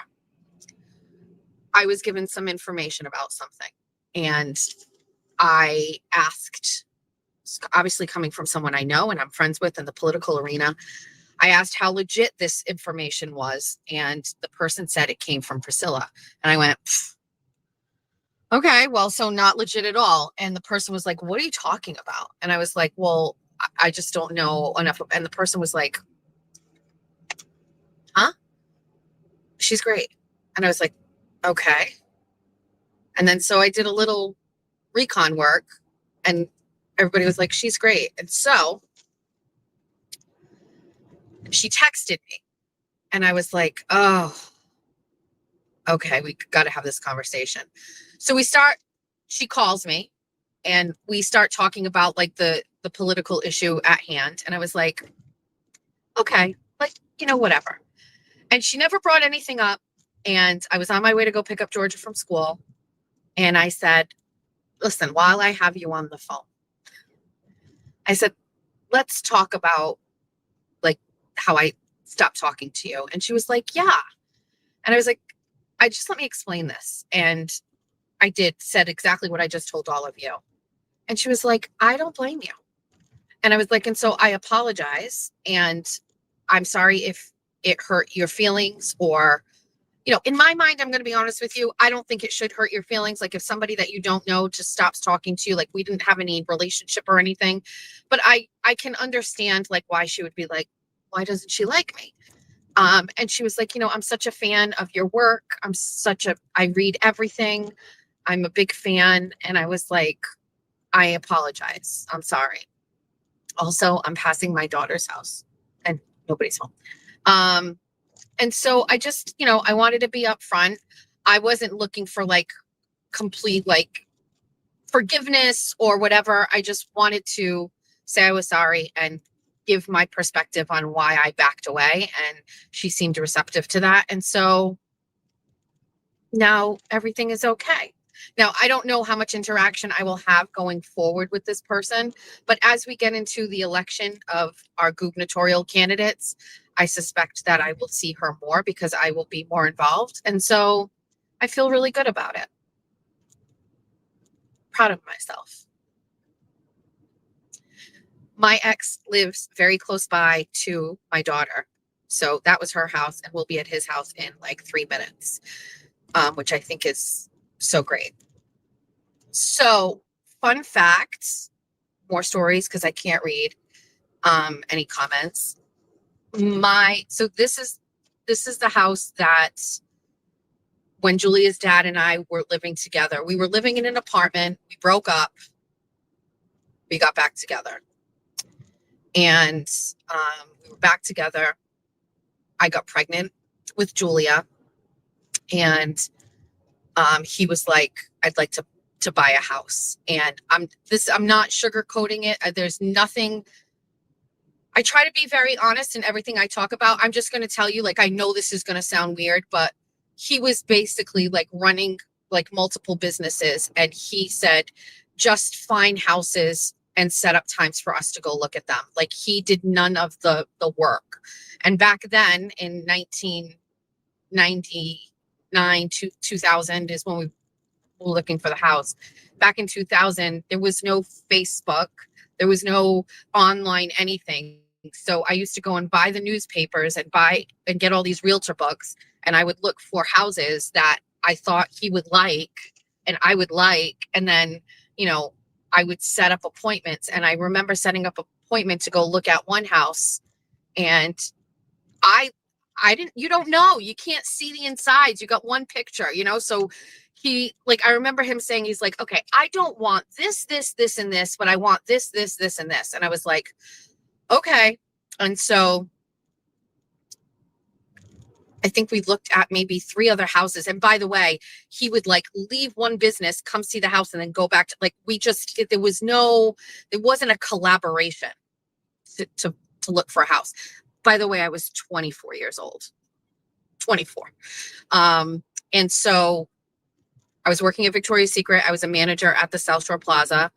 I was given some information about something. And I asked, obviously coming from someone I know and I'm friends with in the political arena, I asked how legit this information was. And the person said it came from Priscilla. And I went, okay, well, so not legit at all. And the person was like, what are you talking about? And I was like, well, I just don't know enough. And the person was like, huh? She's great. And I was like, okay. And then so I did a little recon work and everybody was like, she's great. And so she texted me and I was like, oh, okay, we got to have this conversation. So she calls me and we start talking about like the political issue at hand. And I was like, okay, like, whatever. And she never brought anything up. And I was on my way to go pick up Georgia from school. And I said, listen, while I have you on the phone, I said, let's talk about like how I stopped talking to you. And she was like, yeah. And I was like, let me explain this. And I said exactly what I just told all of you. And she was like, I don't blame you. And I was like, and so I apologize. And I'm sorry if it hurt your feelings or, in my mind, I'm going to be honest with you. I don't think it should hurt your feelings. Like if somebody that you don't know just stops talking to you, like we didn't have any relationship or anything, but I can understand like why she would be like, why doesn't she like me? And she was like, I'm such a fan of your work. I read everything. I'm a big fan. And I was like, I apologize. I'm sorry. Also, I'm passing my daughter's house and nobody's home. And so I just, I wanted to be upfront. I wasn't looking for like complete like forgiveness or whatever. I just wanted to say I was sorry and give my perspective on why I backed away. And she seemed receptive to that. And so now everything is okay. Now, I don't know how much interaction I will have going forward with this person, but as we get into the election of our gubernatorial candidates, I suspect that I will see her more because I will be more involved. And so I feel really good about it. Proud of myself. My ex lives very close by to my daughter. So that was her house and we'll be at his house in like 3 minutes, which I think is so great. So fun facts, more stories because I can't read any comments. So this is the house that when Julia's dad and I were living together, we were living in an apartment. We broke up. We got back together. And we were back together. I got pregnant with Julia. And he was like, I'd like to buy a house. And I'm not sugarcoating it. There's nothing. I try to be very honest in everything I talk about. I'm just going to tell you, like, I know this is going to sound weird, but he was basically like running like multiple businesses. And he said, just find houses and set up times for us to go look at them. Like he did none of the work. And back then in 1999 to 2000 is when we were looking for the house. Back in 2000, there was no Facebook. There was no online anything. So I used to go and buy the newspapers and get all these realtor books. And I would look for houses that I thought he would like and I would like. And then, you know, I would set up appointments. And I remember setting up an appointment to go look at one house. And I didn't, you don't know, you can't see the insides. You got one picture, you know? So I remember him saying, he's like, okay, I don't want this, and this, but I want this, and this. And I was like, okay. And so I think we looked at maybe 3 other houses. And by the way, he would like leave one business, come see the house, and then go back to there wasn't a collaboration to look for a house. By the way, I was 24 years old, 24. And so I was working at Victoria's Secret. I was a manager at the South Shore Plaza.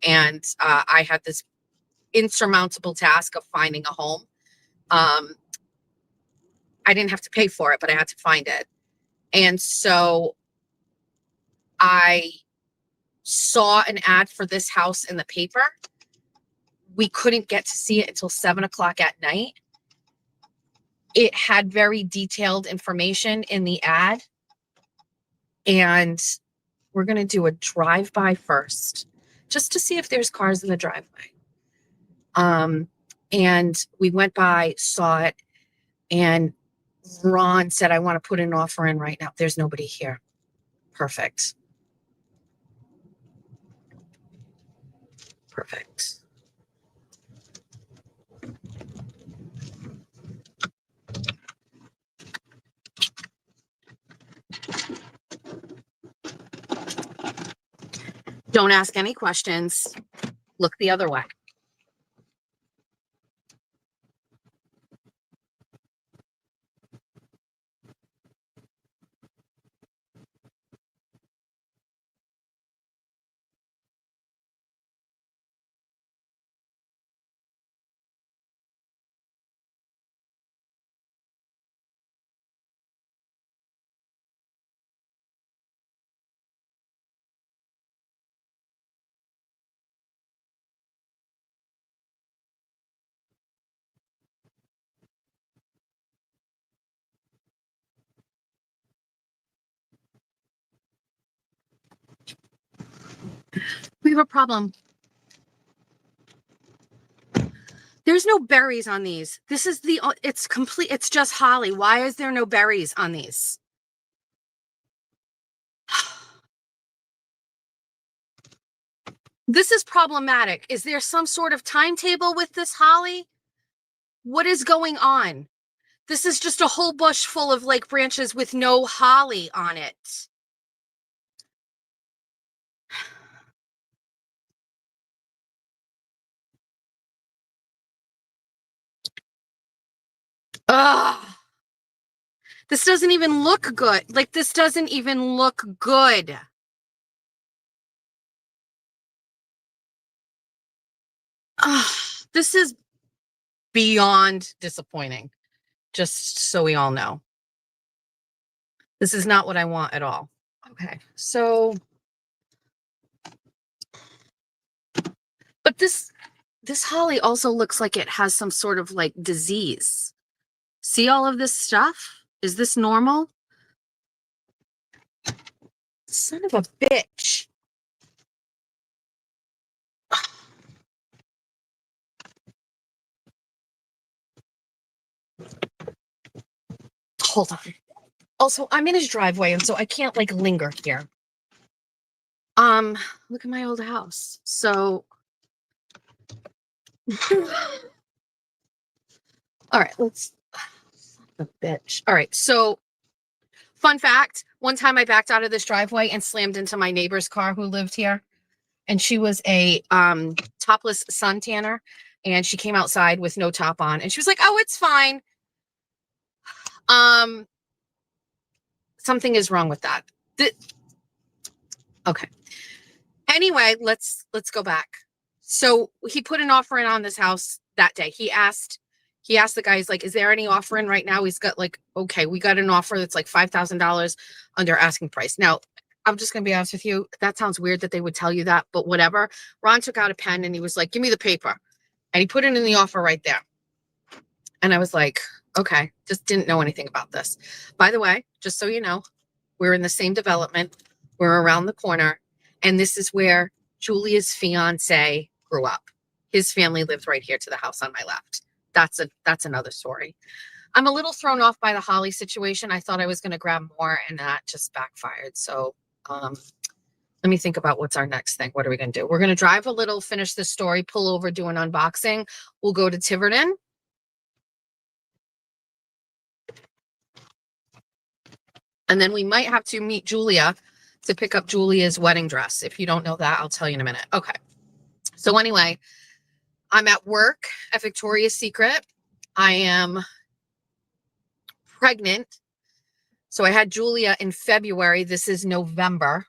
And I had this insurmountable task of finding a home. I didn't have to pay for it, but I had to find it. And so I saw an ad for this house in the paper. We couldn't get to see it until 7:00 at night. It had very detailed information in the ad. And we're going to do a drive-by first, just to see if there's cars in the driveway. And we went by, saw it, and Ron said, I want to put an offer in right now. There's nobody here. Perfect. Perfect. Don't ask any questions. Look the other way. We have a problem. There's no berries on these. It's complete. It's just holly. Why is there no berries on these? This is problematic. Is there some sort of timetable with this holly? What is going on? This is just a whole bush full of like branches with no holly on it. Ugh. This doesn't even look good. Like, this doesn't even look good. Ugh. This is beyond disappointing. Just so we all know. This is not what I want at all. Okay, so. But this holly also looks like it has some sort of like disease. See all of this stuff? Is this normal? Son of a bitch. Hold on. Also, I'm in his driveway, and so I can't like linger here. Look at my old house. So all right, let's the bitch. All right, so fun fact, one time I backed out of this driveway and slammed into my neighbor's car who lived here. And she was a topless sun tanner, and she came outside with no top on, and she was like, "Oh, it's fine." Something is wrong with that. Okay. Anyway, let's go back. So he put an offer in on this house that day. He asked the guy, he's like, is there any offer in right now? He's got like, okay, we got an offer that's like $5,000 under asking price. Now, I'm just going to be honest with you. That sounds weird that they would tell you that, but whatever. Ron took out a pen and he was like, give me the paper. And he put it in the offer right there. And I was like, okay, just didn't know anything about this. By the way, just so you know, we're in the same development. We're around the corner. And this is where Julia's fiance grew up. His family lived right here to the house on my left. That's another story. I'm a little thrown off by the Holly situation. I thought I was going to grab more and that just backfired. So let me think about what's our next thing. What are we going to do? We're going to drive a little, finish this story, pull over, do an unboxing. We'll go to Tiverton. And then we might have to meet Julia to pick up Julia's wedding dress. If you don't know that, I'll tell you in a minute. Okay. So anyway, I'm at work at Victoria's Secret. I am pregnant. So I had Julia in February. This is November.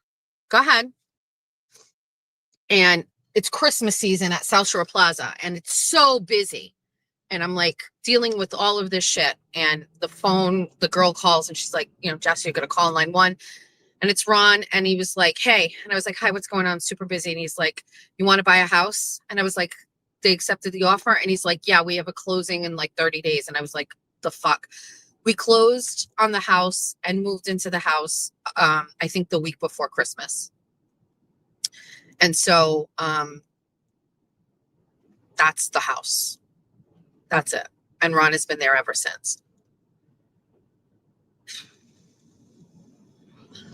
Go ahead. And it's Christmas season at South Shore Plaza. And it's so busy. And I'm like dealing with all of this shit. And the phone, the girl calls and she's like, you know, Jess, you're going to call line 1. And it's Ron. And he was like, hey. And I was like, hi, what's going on? Super busy. And he's like, you want to buy a house? And I was like, they accepted the offer. And he's like, yeah, we have a closing in like 30 days. And I was like, the fuck? We closed on the house and moved into the house, I think the week before Christmas. And so that's the house. That's it. And Ron has been there ever since.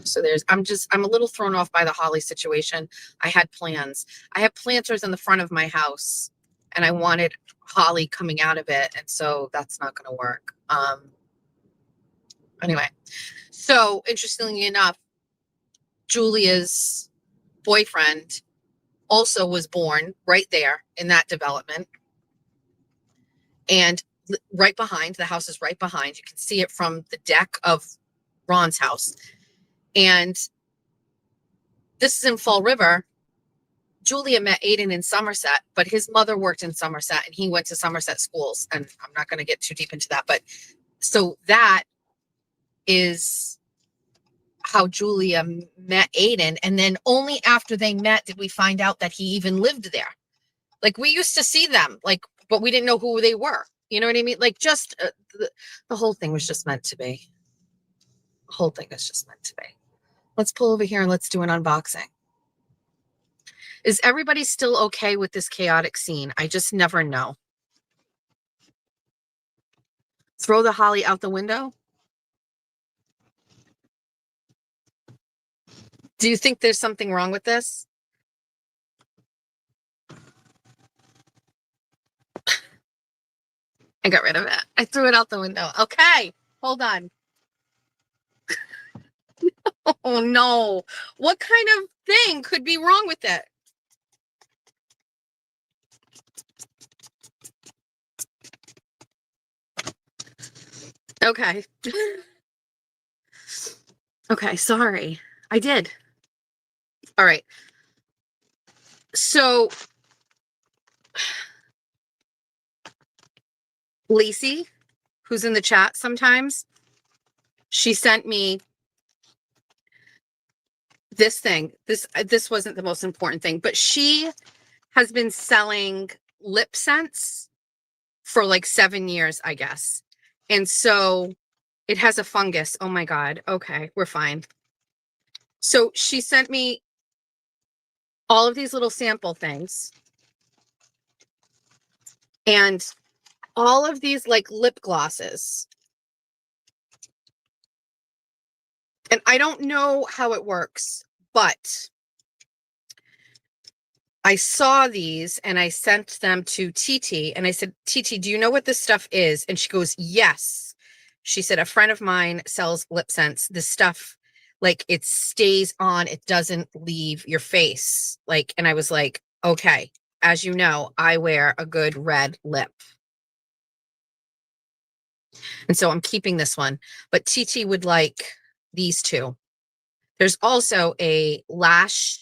So I'm a little thrown off by the Holly situation. I had plans. I have planters in the front of my house and I wanted Holly coming out of it. And so that's not going to work. Anyway, so interestingly enough, Julia's boyfriend also was born right there in that development. And right behind, the house is right behind. You can see it from the deck of Ron's house. And this is in Fall River. Julia met Aiden in Somerset, but his mother worked in Somerset and he went to Somerset schools. And I'm not going to get too deep into that. But so that is how Julia met Aiden. And then only after they met did we find out that he even lived there. Like we used to see them, like, but we didn't know who they were. You know what I mean? Like just the whole thing was just meant to be. The whole thing is just meant to be. Let's pull over here and let's do an unboxing. Is everybody still okay with this chaotic scene? I just never know. Throw the Holly out the window? Do you think there's something wrong with this? I got rid of it. I threw it out the window. Okay, hold on. Oh no. What kind of thing could be wrong with it? Okay. Okay, sorry. I did. All right. So Lacey, who's in the chat sometimes, she sent me this thing. This wasn't the most important thing, but she has been selling lip scents for like 7 years, I guess. And so it has a fungus. Oh my God. Okay, we're fine. So she sent me all of these little sample things and all of these like lip glosses. And I don't know how it works, but I saw these and I sent them to TT and I said, TT, do you know what this stuff is? And she goes, yes. She said, a friend of mine sells lip scents. This stuff, like it stays on, it doesn't leave your face. Like, and I was like, okay, as you know, I wear a good red lip. And so I'm keeping this one, but TT would like these two. There's also a lash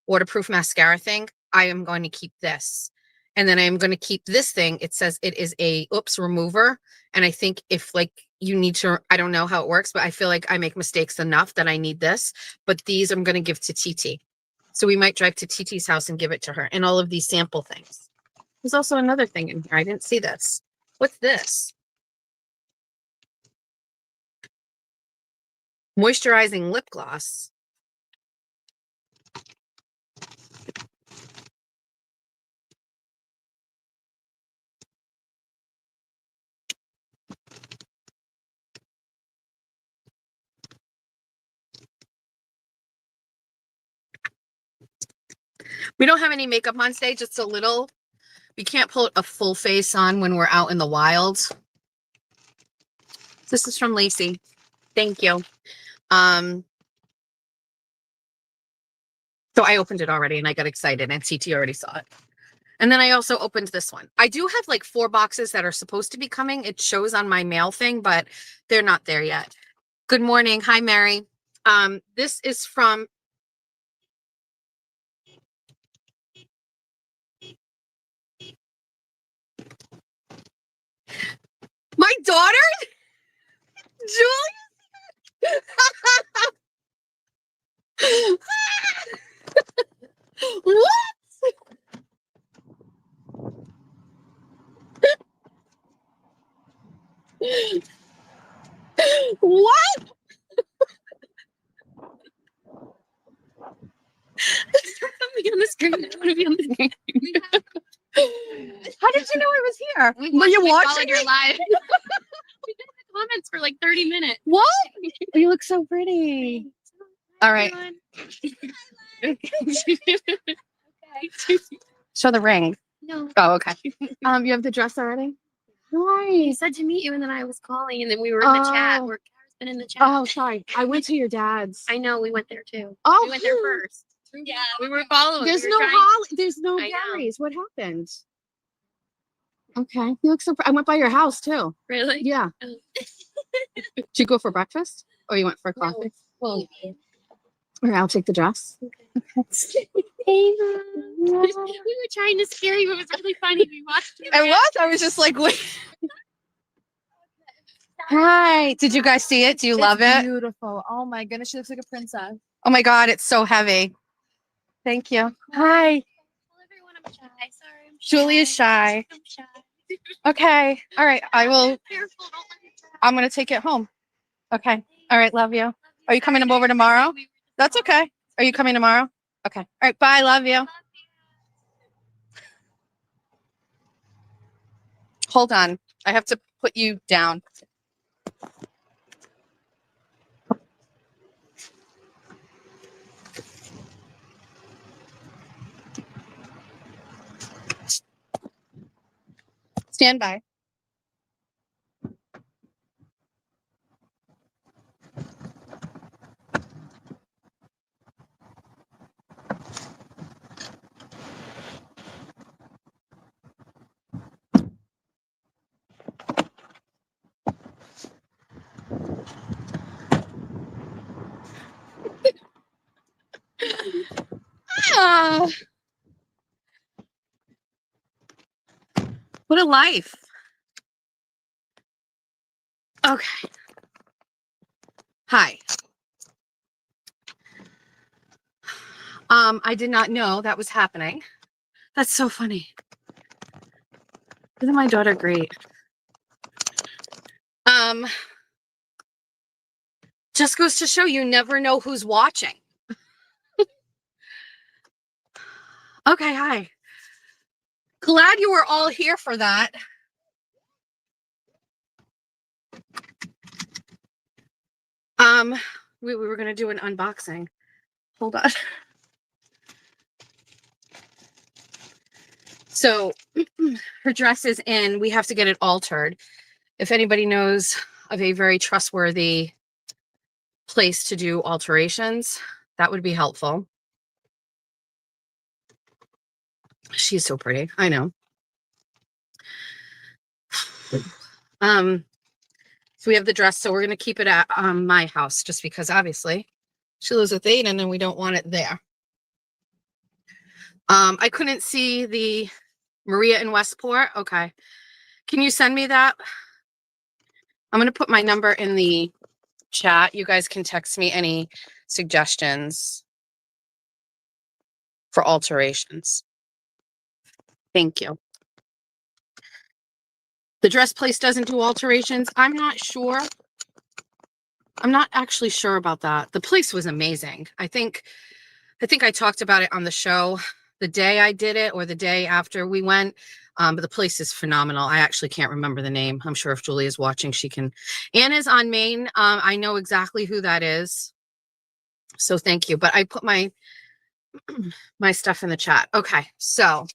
waterproof mascara thing. I am going to keep this. And then I am going to keep this thing. It says it is a oops remover. And I think if like you need to, I don't know how it works, but I feel like I make mistakes enough that I need this. But these I'm going to give to TT. So we might drive to TT's house and give it to her. And all of these sample things. There's also another thing in here. I didn't see this. What's this? Moisturizing lip gloss. We don't have any makeup on stage. It's a little, we can't put a full face on when we're out in the wild. This is from Lacey. Thank you. So I opened it already and I got excited and TT already saw it. And then I also opened this one. I do have like 4 boxes that are supposed to be coming. It shows on my mail thing, but they're not there yet. Good morning. Hi, Mary. This is from my daughter, Julia. What? What? Be on the screen. I want to be on the screen. How did you know I was here? Were you watching your live? We did the comments for like 30 minutes. What? You look so pretty. All right. Show the ring.
No.
Oh, okay. You have the dress already?
He
Nice.
said to meet you, and then I was calling, and then we were in the chat.
Oh.
Kara's been in the chat.
Oh, sorry. I went to your dad's.
I know, we went there too.
Oh,
We went there first. Yeah, we were following.
There's
we
no
were trying-
Holly. There's no
I know.
Gary's. What happened? Okay. You look so. I went by your house too.
Really?
Yeah.
Oh.
Did you go for breakfast, or you went for coffee?
Well,
Or I'll take the dress.
we were trying to scare you. It was really funny. We watched you.
I was. I was just like, wait. Hi. Did you guys see it? Do you love it?
Beautiful. Oh my goodness, she looks like a princess.
Oh my God, it's so heavy. Thank you. Hi.
Tell everyone I'm shy. Sorry, I'm shy.
Julia's shy.
I'm shy.
Okay. All right. I will.
Careful, don't let me try.
I'm going to take it home. Okay. All right. Love you. Are you coming over tomorrow? That's okay. Are you coming tomorrow? Okay. All right. Bye. Love you. Hold on. I have to put you down. Stand by. Ah. What a life. Okay. Hi. I did not know that was happening. That's so funny. Isn't my daughter great? Just goes to show you never know who's watching. Okay, hi. Glad you were all here for that. We were gonna do an unboxing. Hold on. So her dress is in. We have to get it altered. If anybody knows of a very trustworthy place to do alterations, that would be helpful. She's so pretty. I know. So we have the dress. So we're going to keep it at my house just because obviously she lives with Aiden and we don't want it there. I couldn't see the Maria in Westport. Okay. Can you send me that? I'm going to put my number in the chat. You guys can text me any suggestions for alterations. Thank you. The dress place doesn't do alterations. I'm not sure. I'm not actually sure about that. The place was amazing. I think I talked about it on the show the day I did it or the day after we went. But the place is phenomenal. I actually can't remember the name. I'm sure if Julie is watching, she can. Anna's on Main. I know exactly who that is. So thank you. But I put my my stuff in the chat. Okay, so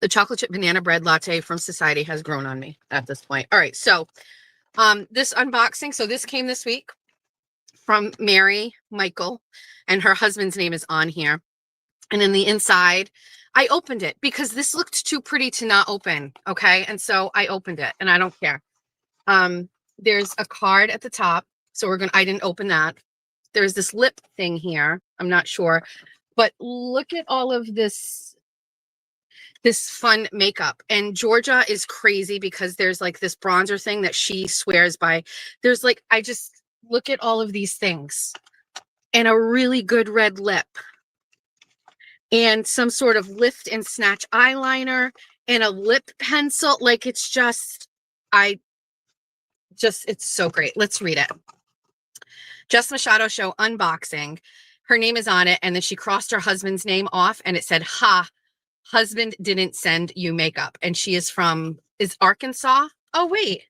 the chocolate chip banana bread latte from Society has grown on me at this point. All right, so this unboxing. So this came this week from Mary Michael, and her husband's name is on here. And in the inside, I opened it because this looked too pretty to not open. Okay, and so I opened it, and I don't care. There's a card at the top, so I didn't open that. There's this lip thing here. I'm not sure, but look at all of this fun makeup. And Georgia is crazy because there's like this bronzer thing that she swears by. There's like, I just look at all of these things, and a really good red lip, and some sort of lift and snatch eyeliner, and a lip pencil. Like, it's just, it's so great. Let's read it. Jess Machado Show unboxing. Her name is on it, and then she crossed her husband's name off, and it said, "Ha, husband didn't send you makeup." And she is from, Arkansas? Oh, wait.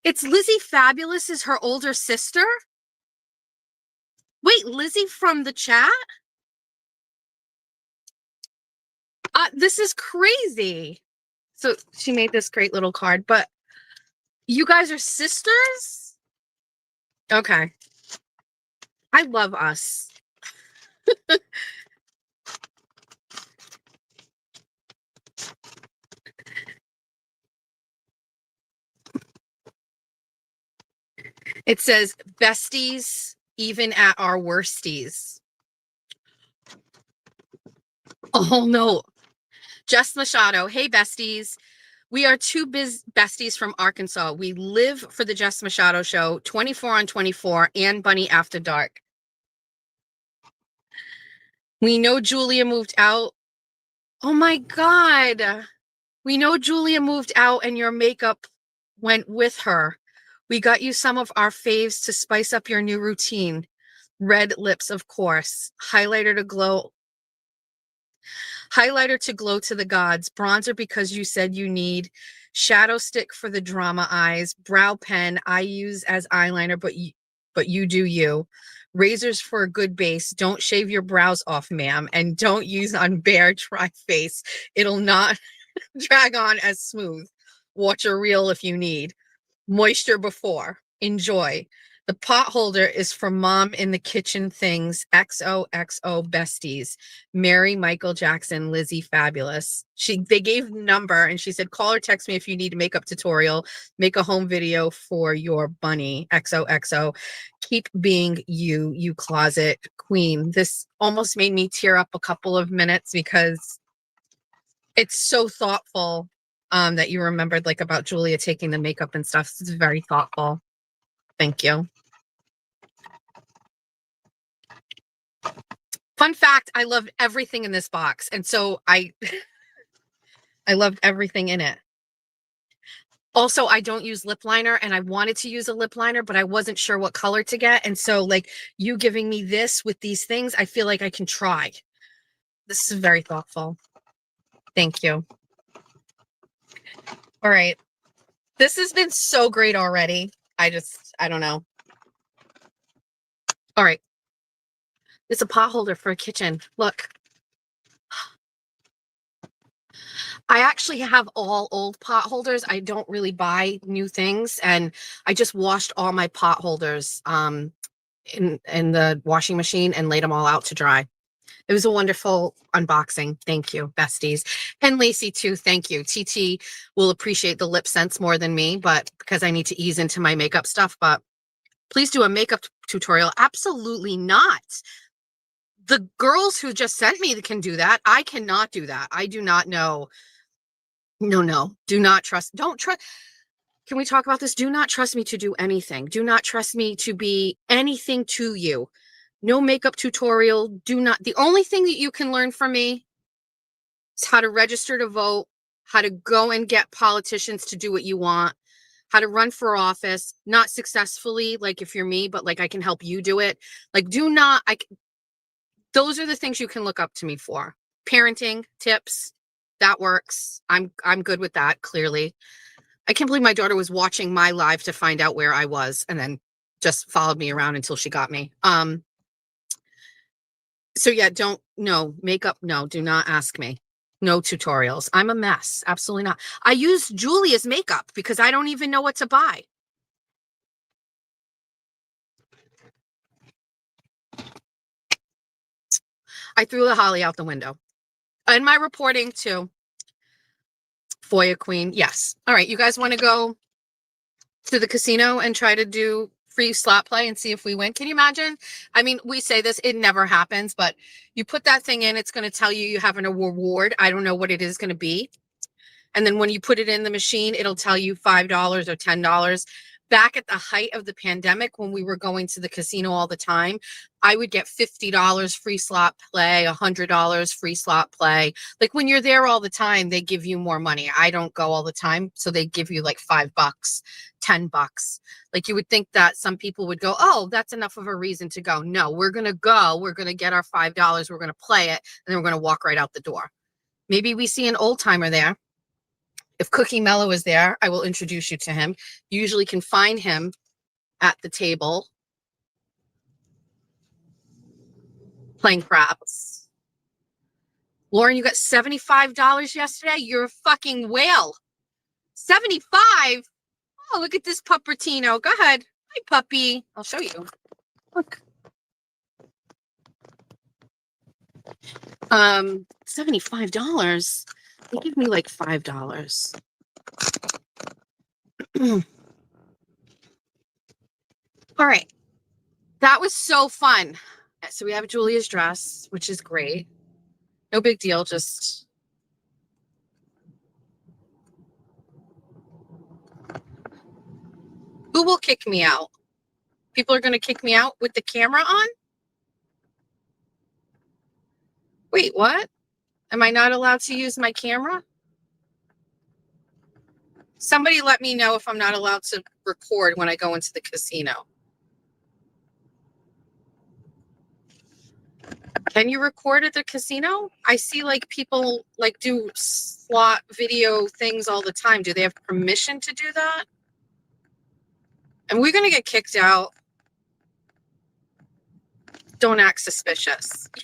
It's Lizzie Fabulous is her older sister? Wait, Lizzie from the chat? This is crazy. So she made this great little card, but you guys are sisters? Okay. I love us. It says, besties, even at our worsties. Oh, no. Jess Machado. Hey, besties. We are two besties from Arkansas. We live for the Jess Machado Show, 24 on 24, and Bunny After Dark. We know Julia moved out. Oh, my God. We know Julia moved out and your makeup went with her. We got you some of our faves to spice up your new routine. Red lips, of course. Highlighter to glow to the gods. Bronzer because you said you need. Shadow stick for the drama eyes. Brow pen I use as eyeliner, but you do you. Razors for a good base. Don't shave your brows off, ma'am. And don't use on bare, dry face. It'll not drag on as smooth. Watch a reel if you need. Moisture before. Enjoy. The pot holder is for Mom in the Kitchen Things. XOXO besties. Mary Michael Jackson, Lizzie Fabulous. They gave number, and she said, call or text me if you need a makeup tutorial. Make a home video for your bunny. XOXO. Keep being you, you closet queen. This almost made me tear up a couple of minutes because it's so thoughtful. That you remembered, like, about Julia taking the makeup and stuff. It's very thoughtful. Thank you. Fun fact, I loved everything in this box. And so I loved everything in it. Also, I don't use lip liner, and I wanted to use a lip liner, but I wasn't sure what color to get. And so, like, you giving me this with these things, I feel like I can try. This is very thoughtful. Thank you. All right. This has been so great already. I don't know. All right. It's a pot holder for a kitchen. Look. I actually have all old pot holders. I don't really buy new things. And I just washed all my pot holders in the washing machine and laid them all out to dry. It was a wonderful unboxing. Thank you, besties. And Lacey too. Thank you. TT will appreciate the lip sense more than me, but because I need to ease into my makeup stuff, but please do a makeup tutorial. Absolutely not. The girls who just sent me can do that. I cannot do that. I do not know. No. Do not trust. Don't trust. Can we talk about this? Do not trust me to do anything. Do not trust me to be anything to you. No makeup tutorial. Do not. The only thing that you can learn from me is how to register to vote, how to go and get politicians to do what you want, how to run for office, not successfully, like if you're me, but like I can help you do it. Like, those are the things you can look up to me for. Parenting tips, that works. I'm good with that, clearly. I can't believe my daughter was watching my live to find out where I was and then just followed me around until she got me. So yeah, makeup, no, do not ask me. No tutorials. I'm a mess. Absolutely not. I use Julia's makeup because I don't even know what to buy. I threw the holly out the window. And my reporting too. FOIA queen. Yes. All right. You guys want to go to the casino and try to do free slot play and see if we win? Can you imagine? I mean, we say this, it never happens, but you put that thing in, it's going to tell you have an reward. I don't know what it is going to be. And then when you put it in the machine, it'll tell you $5 or $10. Back at the height of the pandemic, when we were going to the casino all the time, I would get $50 free slot play, $100 free slot play. Like when you're there all the time, they give you more money. I don't go all the time, so they give you like $5, $10. Like you would think that some people would go, oh, that's enough of a reason to go. No, we're going to go. We're going to get our $5. We're going to play it, and then we're going to walk right out the door. Maybe we see an old timer there. If Cookie Mellow is there, I will introduce you to him. You usually can find him at the table playing craps. Lauren, you got $75 yesterday? You're a fucking whale. 75? Oh, look at this puppertino. Go ahead. Hi, puppy. I'll show you. Look. $75. They give me like $5. All right. That was so fun. So we have Julia's dress, which is great. No big deal. Just who will kick me out? People are going to kick me out with the camera on? Wait, what? Am I not allowed to use my camera? Somebody let me know if I'm not allowed to record when I go into the casino. Can you record at the casino? I see like people like do slot video things all the time. Do they have permission to do that? And we're going to get kicked out. Don't act suspicious. Yeah.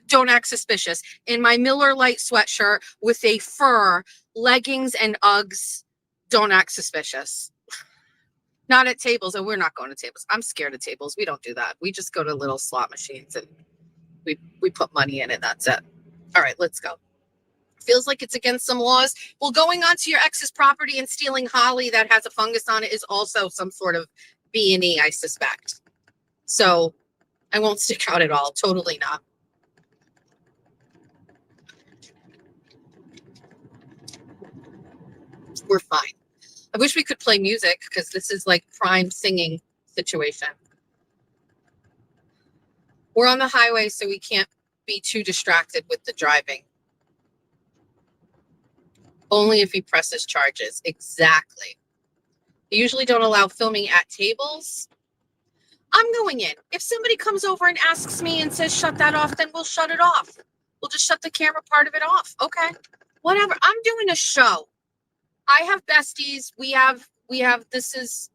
Don't act suspicious. In my Miller Lite sweatshirt with a fur, leggings, and Uggs, don't act suspicious. Not at tables. Oh, we're not going to tables. I'm scared of tables. We don't do that. We just go to little slot machines and we put money in it. That's it. All right, let's go. Feels like it's against some laws. Well, going onto your ex's property and stealing holly that has a fungus on it is also some sort of B&E, I suspect. So I won't stick out at all. Totally not. We're fine. I wish we could play music because this is like prime singing situation. We're on the highway, so we can't be too distracted with the driving. Only if he presses charges. Exactly. They usually don't allow filming at tables. I'm going in. If somebody comes over and asks me and says, shut that off, then we'll shut it off. We'll just shut the camera part of it off. Okay. Whatever. I'm doing a show. I have besties. We have, this is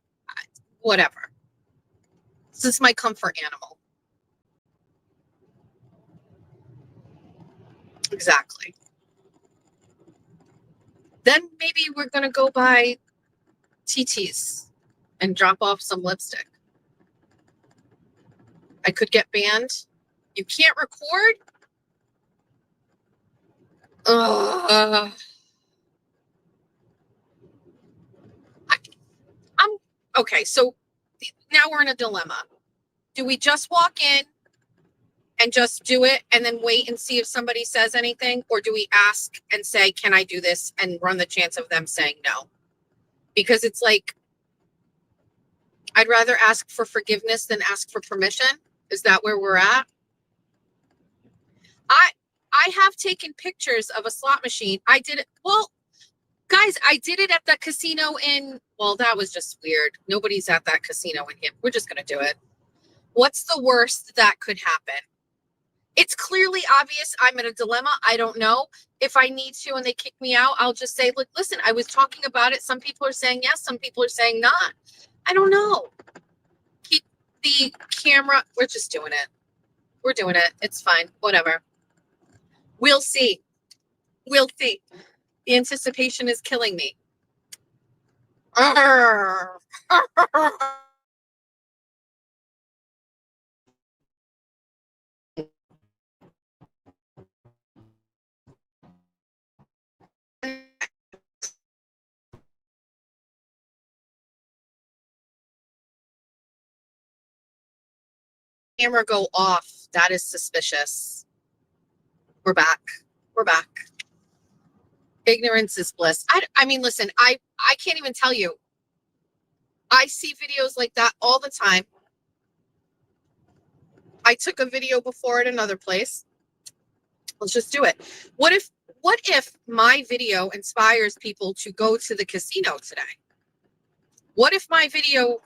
whatever. This is my comfort animal. Exactly. Then maybe we're going to go buy TTs and drop off some lipstick. I could get banned. You can't record? Ugh. I'm okay. So now we're in a dilemma. Do we just walk in and just do it and then wait and see if somebody says anything? Or do we ask and say, can I do this, and run the chance of them saying no? Because it's like, I'd rather ask for forgiveness than ask for permission. Is that where we're at? I have taken pictures of a slot machine. I did it. Well, guys, I did it at the casino in, well, that was just weird. Nobody's at that casino in here. We're just going to do it. What's the worst that could happen? It's clearly obvious I'm in a dilemma. I don't know. If I need to and they kick me out, I'll just say, look, listen, I was talking about it. Some people are saying yes. Some people are saying not. I don't know. Keep the camera. We're just doing it. We're doing it. It's fine. Whatever. We'll see. We'll see. The anticipation is killing me. Camera go off. That is suspicious. We're back. We're back. Ignorance is bliss. I mean, listen, I can't even tell you. I see videos like that all the time. I took a video before at another place. Let's just do it. What if my video inspires people to go to the casino today? What if my video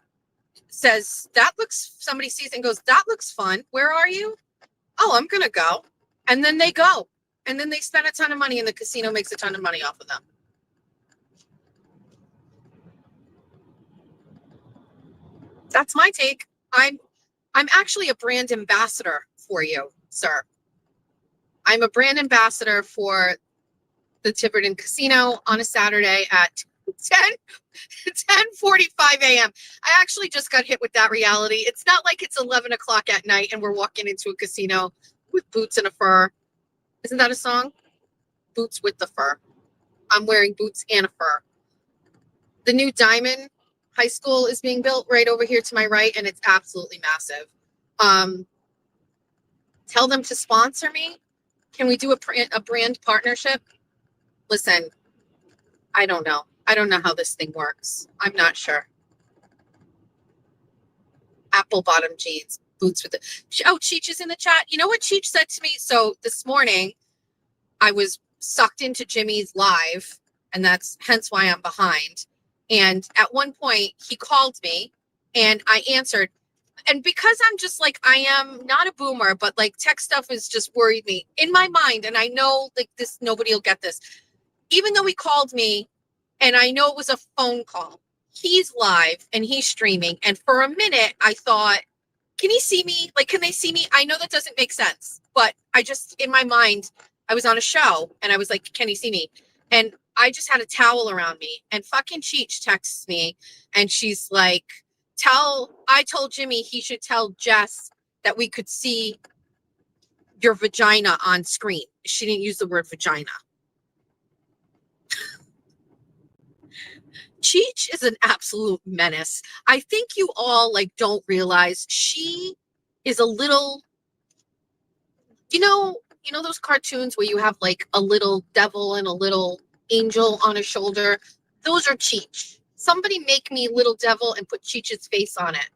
says, that looks, somebody sees it and goes, that looks fun. Where are you? Oh, I'm going to go. And then they go. And then they spend a ton of money and the casino makes a ton of money off of them. That's my take. I'm actually a brand ambassador for you, sir. I'm a brand ambassador for the Tiverton Casino on a Saturday at 10:45 a.m. I actually just got hit with that reality. It's not like it's 11 o'clock at night and we're walking into a casino with boots and a fur. Isn't that a song? Boots with the fur. I'm wearing boots and a fur. The new Diamond High School is being built right over here to my right, and it's absolutely massive. Tell them to sponsor me. Can we do a brand partnership? Listen, I don't know. I don't know how this thing works. I'm not sure. Apple bottom jeans, boots with the, oh, Cheech is in the chat. You know what Cheech said to me? So this morning I was sucked into Jimmy's live, and that's hence why I'm behind. And at one point he called me and I answered. And because I'm just like, I am not a boomer, but like tech stuff has just worried me in my mind. And I know like this, nobody will get this. Even though he called me and I know it was a phone call, he's live and he's streaming. And for a minute I thought, can he see me? Like, can they see me? I know that doesn't make sense, but I just, in my mind, I was on a show and I was like, can he see me? And I just had a towel around me, and fucking Cheech texts me and she's like, I told Jimmy he should tell Jess that we could see your vagina on screen. She didn't use the word vagina. Cheech is an absolute menace. I think you all like don't realize she is a little, you know those cartoons where you have like a little devil and a little angel on a shoulder? Those are Cheech. Somebody make me little devil and put Cheech's face on it.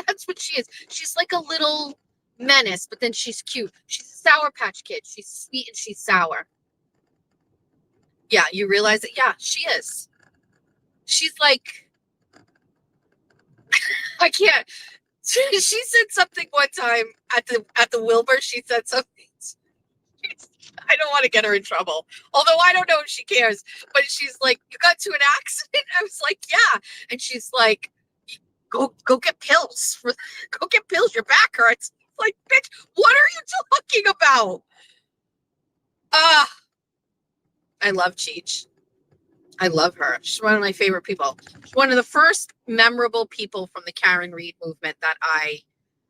That's what she is. She's like a little menace, but then she's cute. She's a Sour Patch Kid. She's sweet and she's sour. Yeah, you realize it? Yeah, she is. She's like, I can't. She said something one time at the Wilbur. She said something. I don't want to get her in trouble. Although I don't know if she cares. But she's like, you got to an accident? I was like, yeah. And she's like, go get pills. Go get pills. Your back hurts. Like, bitch, what are you talking about? I love Cheech. I love her. She's one of my favorite people. She's one of the first memorable people from the Karen Reed movement that I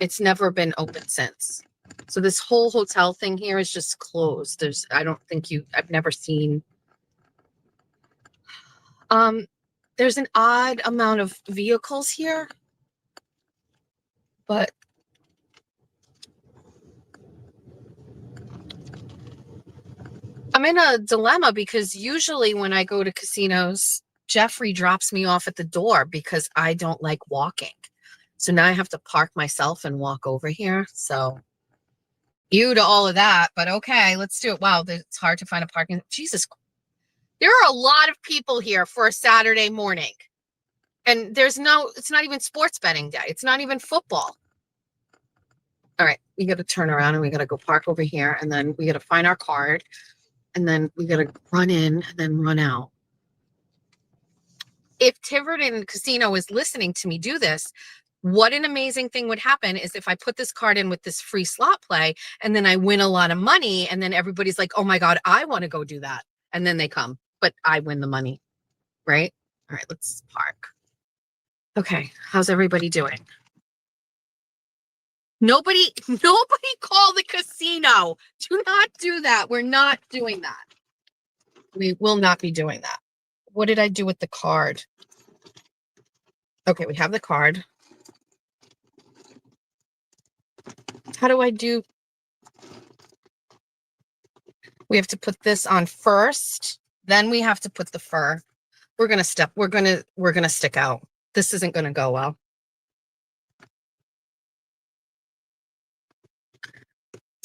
It's never been open since. So this whole hotel thing here is just closed. I've never seen. There's an odd amount of vehicles here, but I'm in a dilemma because usually when I go to casinos, Jeffrey drops me off at the door because I don't like walking. So now I have to park myself and walk over here. So you to all of that, but okay, let's do it. Wow, it's hard to find a parking. Jesus, there are a lot of people here for a Saturday morning. And it's not even sports betting day. It's not even football. All right, we got to turn around and we got to go park over here. And then we got to find our card. And then we got to run in and then run out. If Tiverton Casino is listening to me do this, what an amazing thing would happen is if I put this card in with this free slot play and then I win a lot of money and then everybody's like, oh my God, I want to go do that. And then they come, but I win the money, right? All right, let's park. Okay, how's everybody doing? Nobody call the casino. Do not do that. We're not doing that. We will not be doing that. What did I do with the card? Okay, we have the card. How do I do? We have to put this on first. Then we have to put the fur. We're going to stick out. This isn't going to go well.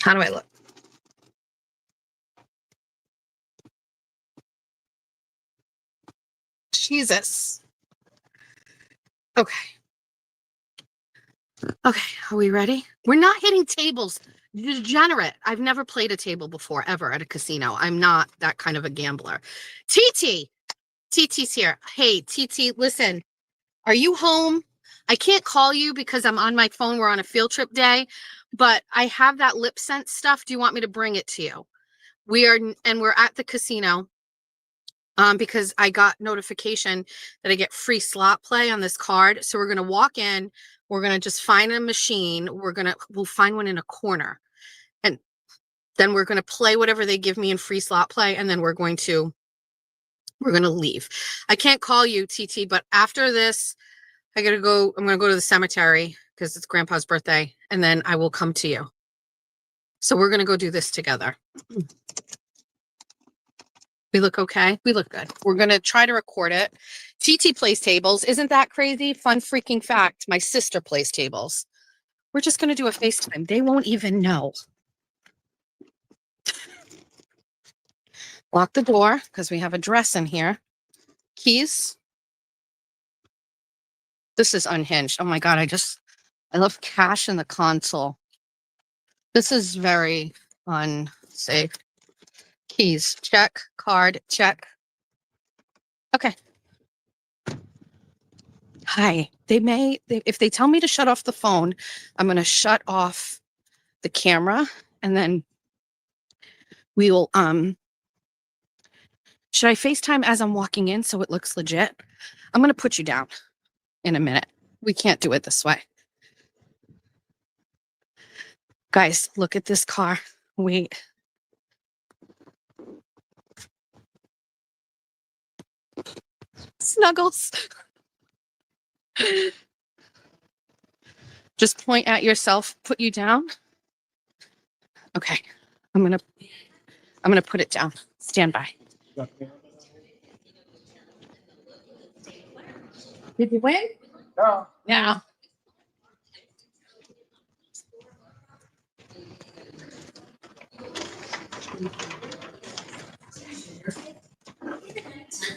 How do I look? Jesus. Okay. Okay, are we ready? We're not hitting tables. Degenerate. I've never played a table before, ever, at a casino. I'm not that kind of a gambler. TT's here. Hey, TT, listen. Are you home? I can't call you because I'm on my phone. We're on a field trip day, but I have that lip sense stuff. Do you want me to bring it to you? We're at the casino. Because I got notification that I get free slot play on this card. So we're going to walk in, we're going to just find a machine. We'll find one in a corner and then we're going to play whatever they give me in free slot play. And then we're going to leave. I can't call you, TT, but after this, I'm going to go to the cemetery because it's Grandpa's birthday and then I will come to you. So we're going to go do this together. We look okay. We look good. We're going to try to record it. TT plays tables. Isn't that crazy? Fun freaking fact. My sister plays tables. We're just going to do a FaceTime. They won't even know. Lock the door because we have a dress in here. Keys. This is unhinged. Oh my God. I love cash in the console. This is very unsafe. Keys, check. Card, check. Okay. Hi. If they tell me to shut off the phone, I'm going to shut off the camera and then we will, should I FaceTime as I'm walking in so it looks legit? I'm going to put you down in a minute. We can't do it this way. Guys, look at this car. Wait. Snuggles. Just point at yourself, put you down. Okay. I'm going to put it down. Stand by. Did you win? No. Yeah.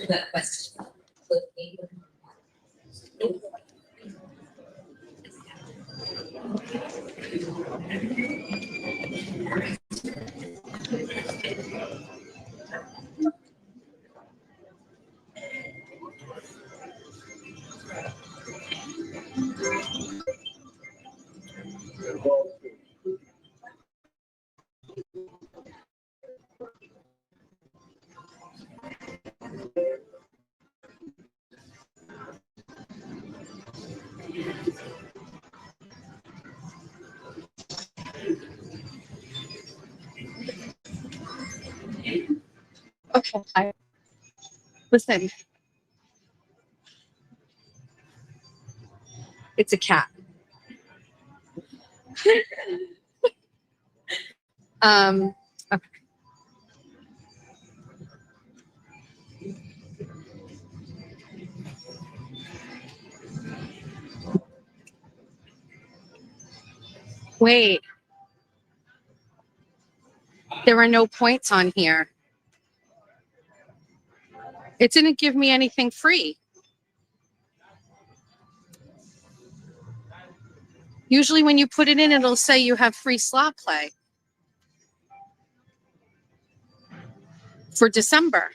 That question.
Okay. Listen. It's a cat. Okay. Wait. There are no points on here. It didn't give me anything free. Usually when you put it in, it'll say you have free slot play for December.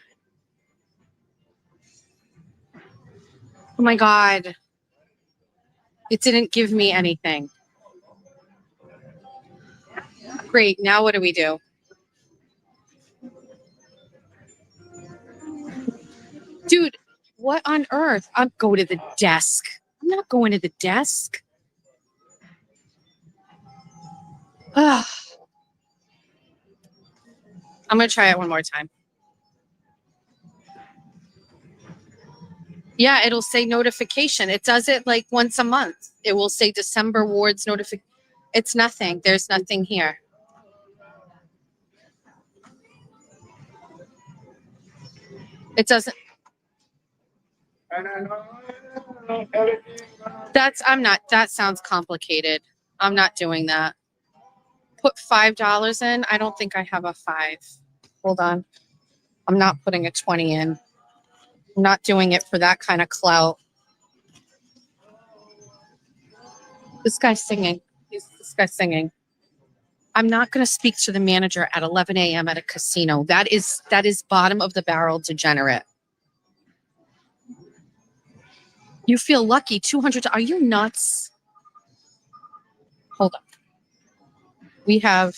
Oh my God. It didn't give me anything. Great. Now what do we do? Dude, what on earth? I'll go to the desk. I'm not going to the desk. Ugh. I'm going to try it one more time. Yeah, it'll say notification. It does it like once a month. It will say December wards notification. It's nothing. There's nothing here. It doesn't. That sounds complicated. I'm not doing that. Put $5 in. I don't think I have a 5. Hold on. I'm not putting a 20 in. I'm not doing it for that kind of clout. This guy's singing. This guy's singing. I'm not going to speak to the manager at 11 a.m. at a casino. That is bottom of the barrel degenerate. You feel lucky. 200. Are you nuts? Hold on. We have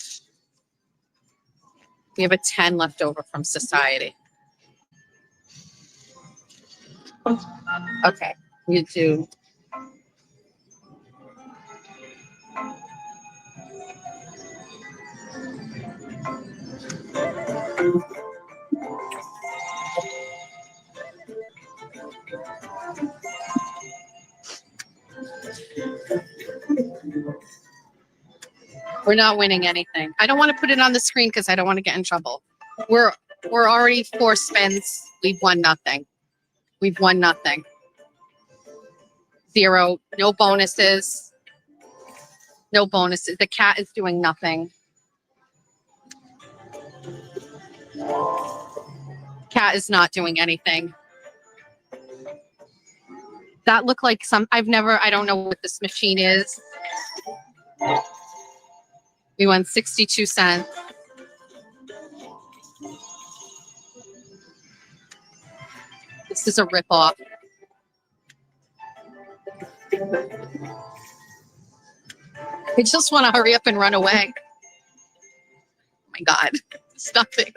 a 10 left over from society. Okay. You do. We're not winning anything. I don't want to put it on the screen because I don't want to get in trouble. We're already 4 spins. We've won nothing. We've won nothing. 0. No bonuses. No bonuses. The cat is doing nothing. Cat is not doing anything. That looked like I don't know what this machine is. We won 62 cents. This is a ripoff. I just want to hurry up and run away. Oh my God. It's nothing.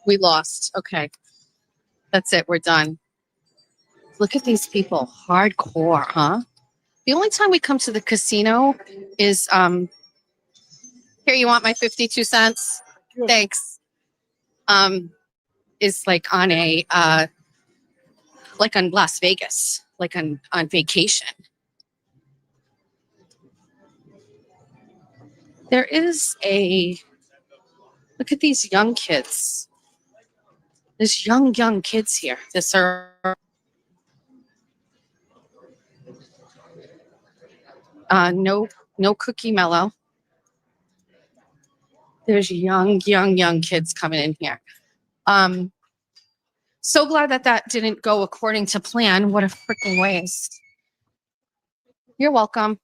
We lost. Okay. That's it. We're done. Look at these people. Hardcore, huh? The only time we come to the casino is, here, you want my 52 cents? Thanks. Is like on like on Las Vegas, like on vacation. There is look at these young kids. There's young kids here. This are no cookie mellow. There's young kids coming in here. So glad that didn't go according to plan. What a freaking waste. You're welcome.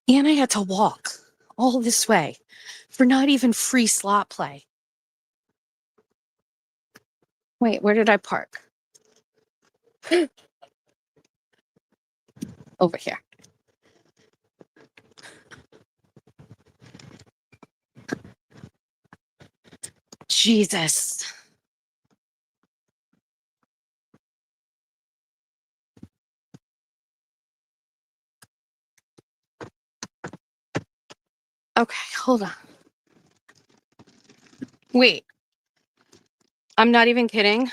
And I had to walk all this way for not even free slot play. Wait, where did I park? over here. Jesus. Okay, hold on. Wait. I'm not even kidding.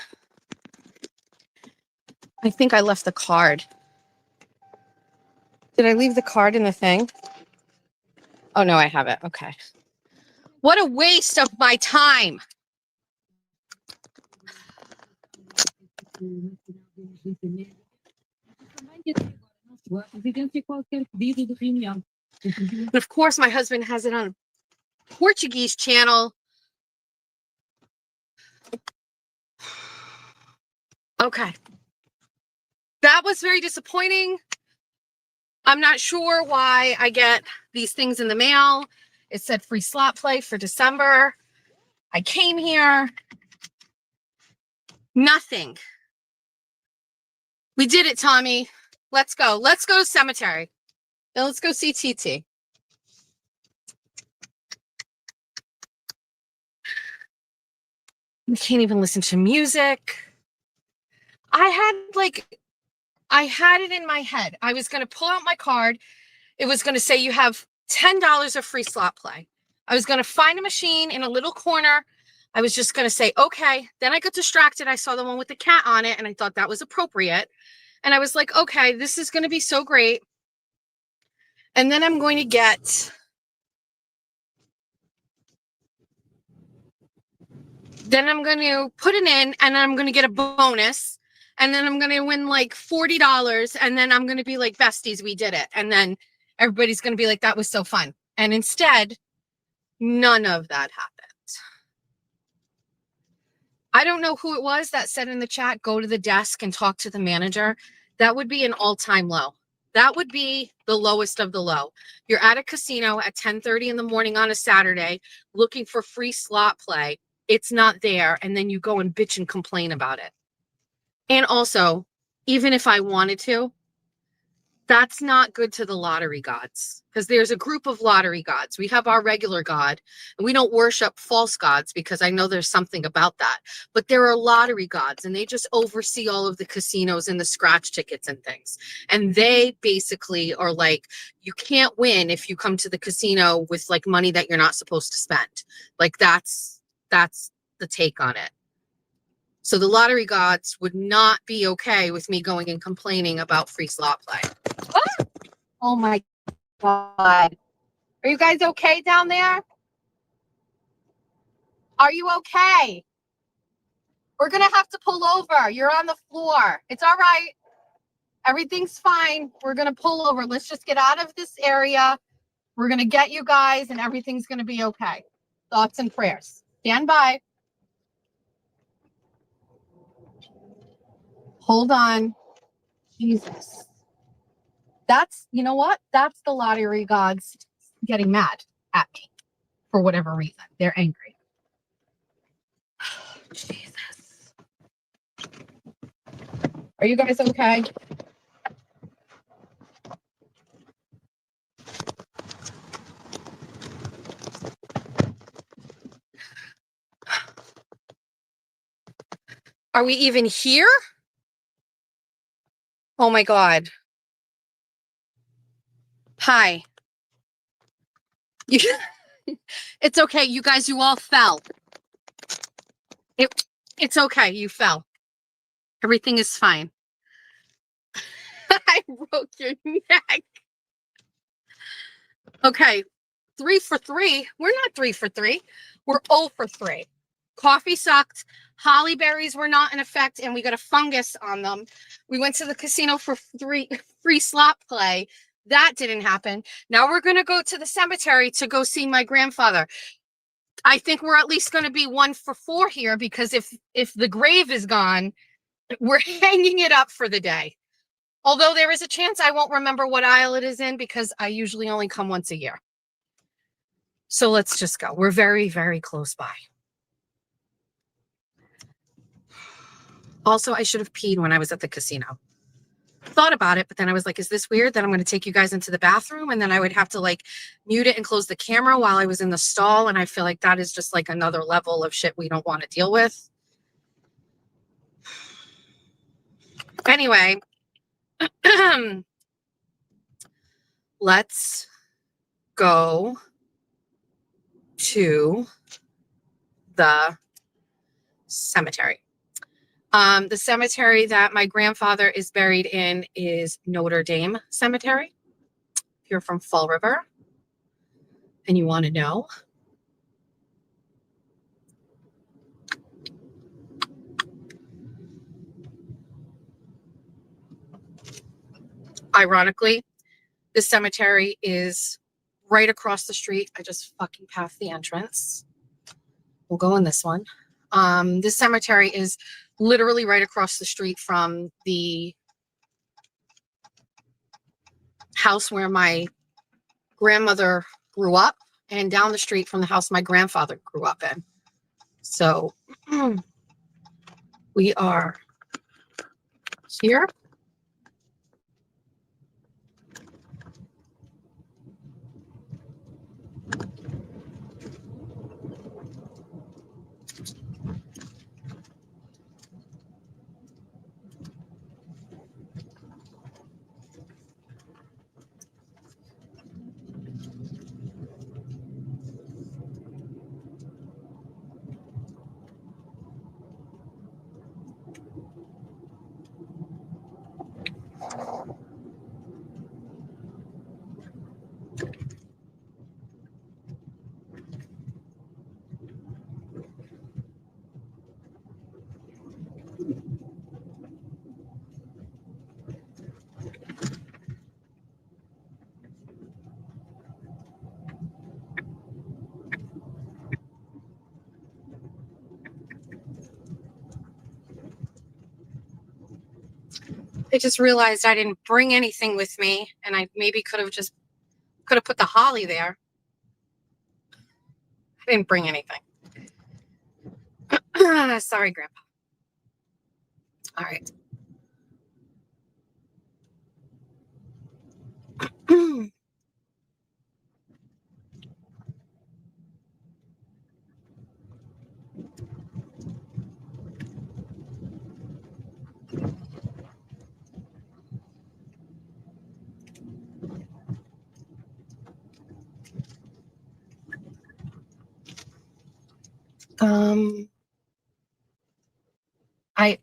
I think I left the card. Did I leave the card in the thing? Oh, no, I have it. Okay. What a waste of my time. And of course, my husband has it on a Portuguese channel. Okay. That was very disappointing. I'm not sure why I get these things in the mail. It said free slot play for December. I came here. Nothing. We did it, Tommy. Let's go. Let's go to cemetery. Now let's go see TT. We can't even listen to music. I had it in my head. I was going to pull out my card. It was going to say you have $10 of free slot play. I was going to find a machine in a little corner. I was just going to say, okay. Then I got distracted. I saw the one with the cat on it and I thought that was appropriate. And I was like, okay, this is going to be so great. And then I'm going to get then I'm going to put it in and I'm going to get a bonus. And then I'm going to win like $40. And then I'm going to be like, besties, we did it. And then everybody's going to be like, that was so fun. And instead, none of that happened. I don't know who it was that said in the chat, go to the desk and talk to the manager. That would be an all-time low. That would be the lowest of the low. You're at a casino at 10:30 in the morning on a Saturday looking for free slot play. It's not there. And then you go and bitch and complain about it. And also, even if I wanted to, that's not good to the lottery gods because there's a group of lottery gods. We have our regular god and we don't worship false gods because I know there's something about that. But there are lottery gods and they just oversee all of the casinos and the scratch tickets and things. And they basically are like, you can't win if you come to the casino with like money that you're not supposed to spend. Like that's the take on it. So the lottery gods would not be okay with me going and complaining about free slot play. Ah! Oh my God. Are you guys okay down there? Are you okay? We're going to have to pull over. You're on the floor. It's all right. Everything's fine. We're going to pull over. Let's just get out of this area. We're going to get you guys and everything's going to be okay. Thoughts and prayers. Stand by. Hold on. Jesus. That's, you know what? That's the lottery gods getting mad at me for whatever reason. They're angry. Jesus. Are you guys okay? Are we even here? Oh my God. Hi. It's okay. You guys, you all fell. It's okay. You fell. Everything is fine. I broke your neck. Okay. 3 for 3. We're not 3 for 3. We're 0 for 3. Coffee sucked. Holly berries were not in effect, and we got a fungus on them. We went to the casino for free slot play. That didn't happen. Now we're going to go to the cemetery to go see my grandfather. I think we're at least going to be 1 for 4 here because if the grave is gone, we're hanging it up for the day. Although there is a chance I won't remember what aisle it is in because I usually only come once a year. So let's just go. We're very, very close by. Also, I should have peed when I was at the casino. thought about it, but then I was like, is this weird that I'm going to take you guys into the bathroom? And then I would have to like mute it and close the camera while I was in the stall. And I feel like that is just like another level of shit we don't want to deal with. Anyway, let's go to the cemetery. The cemetery that my grandfather is buried in is Notre Dame Cemetery. If you're from Fall River and you want to know. Ironically, this cemetery is right across the street. I just fucking passed the entrance. We'll go in this one. This cemetery is literally right across the street from the house where my grandmother grew up and down the street from the house my grandfather grew up in. So we are here. I just realized I didn't bring anything with me, and I maybe could have put the holly there. I didn't bring anything. Sorry, Grandpa. All right. I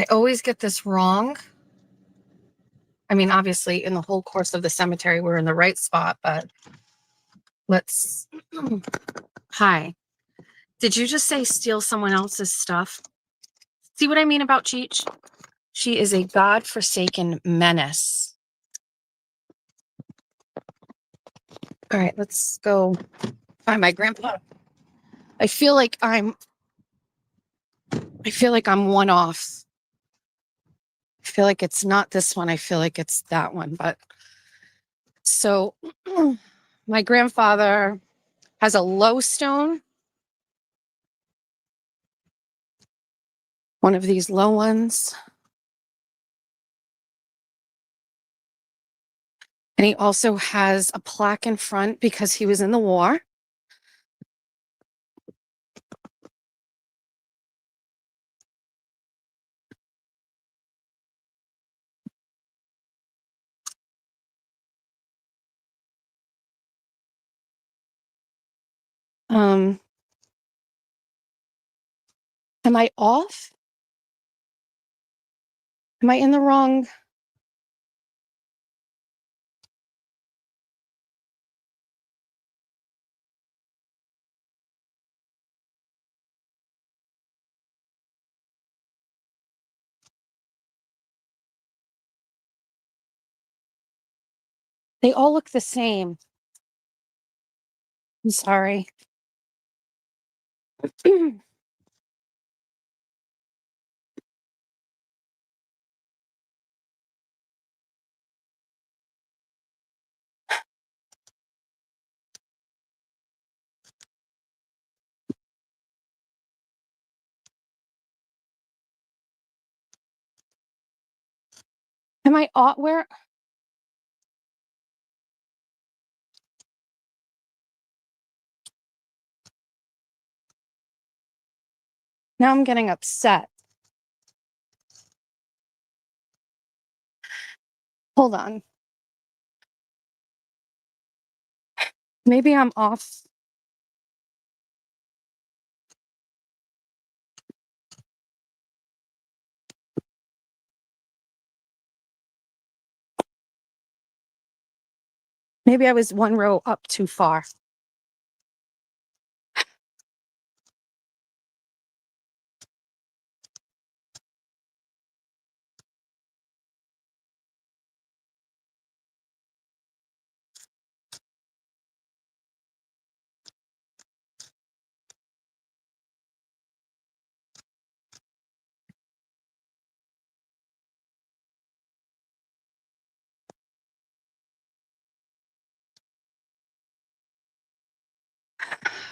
always get this wrong. I mean, obviously, in the whole course of the cemetery, we're in the right spot, but let's. Hi. Did you just say steal someone else's stuff? See what I mean about Cheech? She is a godforsaken menace. All right, let's go find my grandpa. I feel like I'm one off. I feel like it's not this one. I feel like it's that one. But so my grandfather has a low stone. One of these low ones. And he also has a plaque in front because he was in the war. Am I off? Am I in the wrong? They all look the same. I'm sorry.
Am I where? Now I'm getting upset. Hold on. Maybe I'm off. Maybe I was one row up too far.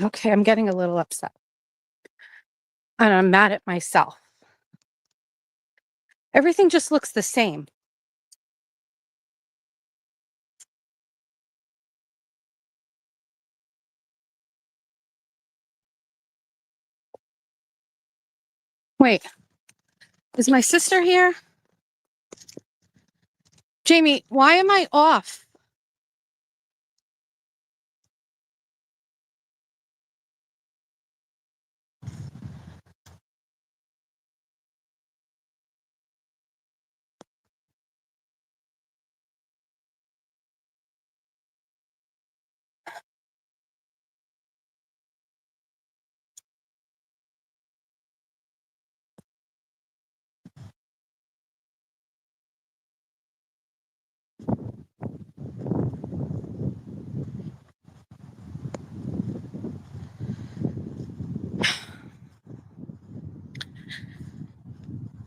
Okay, I'm getting a little upset. And I'm mad at myself. Everything just looks the same. Wait, is my sister here? Jamie, why am I off?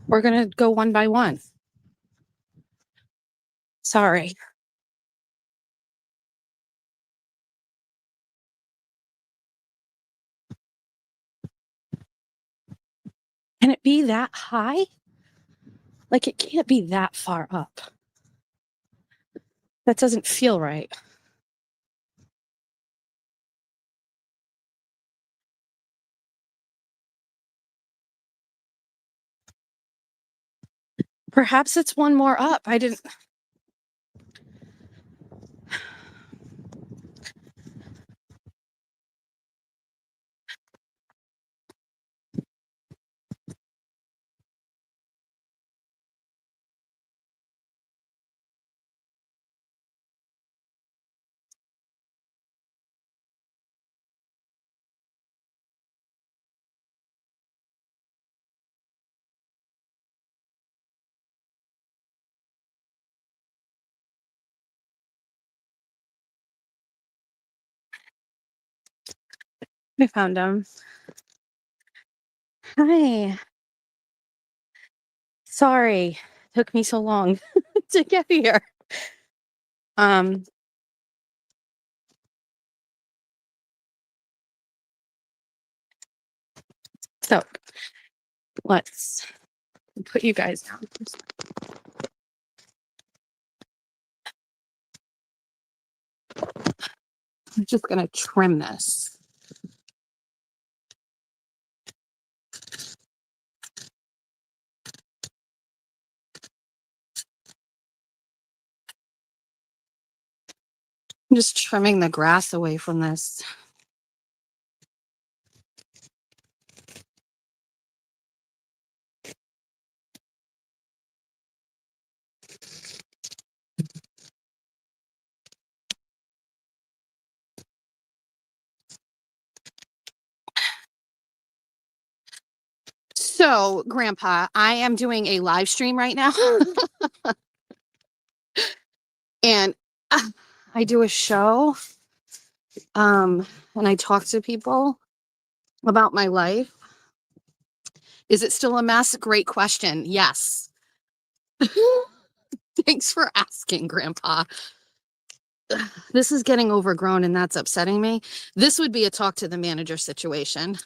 We're going to go one by one. Sorry. Can it be that high? Like, it can't be that far up. That doesn't feel right. Perhaps it's one more up. I didn't. I found him. Hi. Sorry. Took me so long to get here. Um, so let's put you guys down. I'm just gonna trim this. I'm just trimming the grass away from this. So, Grandpa, I am doing a live stream right now. And I do a show. And I talk to people about my life. Is it still a mess? Great question. Yes. Thanks for asking, Grandpa. This is getting overgrown and that's upsetting me. This would be a talk to the manager situation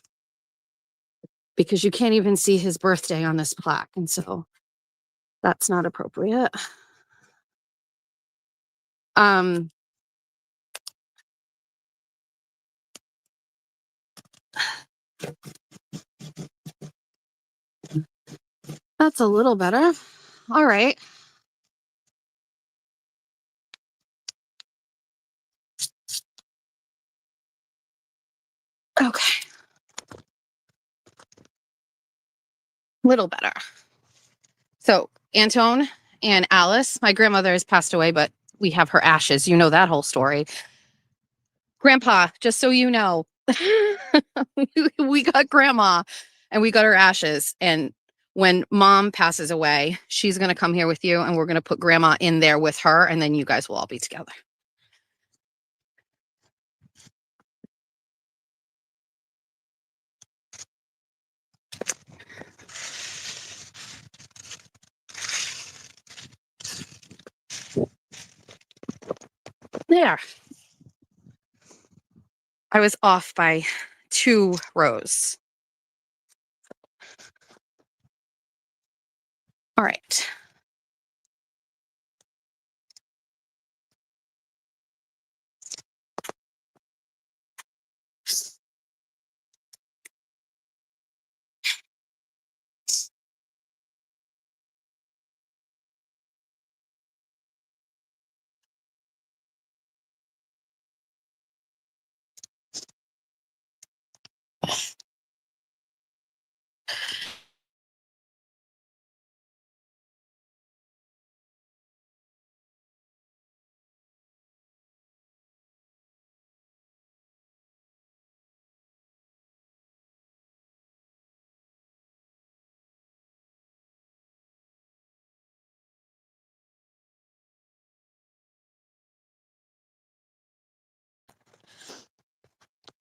because you can't even see his birthday on this plaque. And so that's not appropriate.
That's a little better. All right. Okay. Little better. So Antone and Alice, my grandmother has passed away, but we have her ashes. You know that whole story. Grandpa, just so you know, we got grandma and we got her ashes. And when mom passes away, she's going to come here with you and we're going to put grandma in there with her. And then you guys will all be together. There. I was off by 2 rows. All right.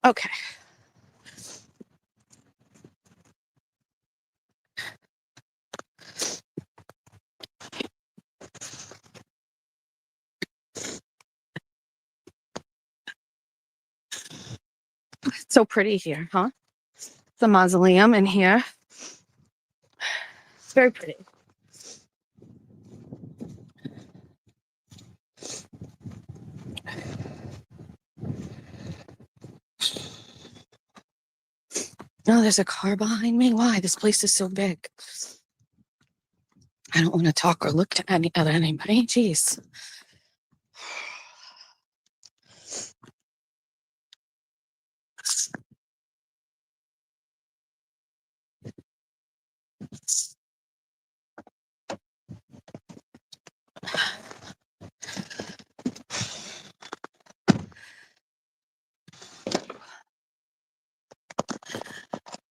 Okay. It's so pretty here, huh? The mausoleum in here. It's very pretty. Oh, there's a car behind me. Why? This place is so big. I don't want to talk or look at anybody. Jeez.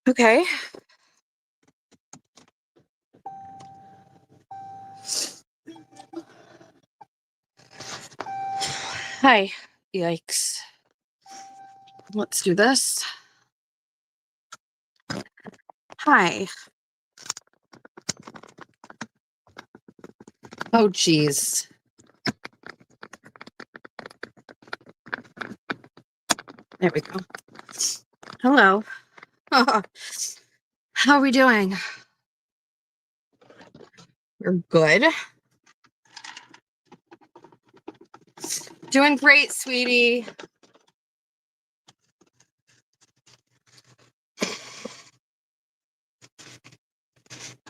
Okay. Hi. Yikes. Let's do this. Hi. Oh, geez. There we go. Hello. How are we doing? We're good. Doing great, sweetie.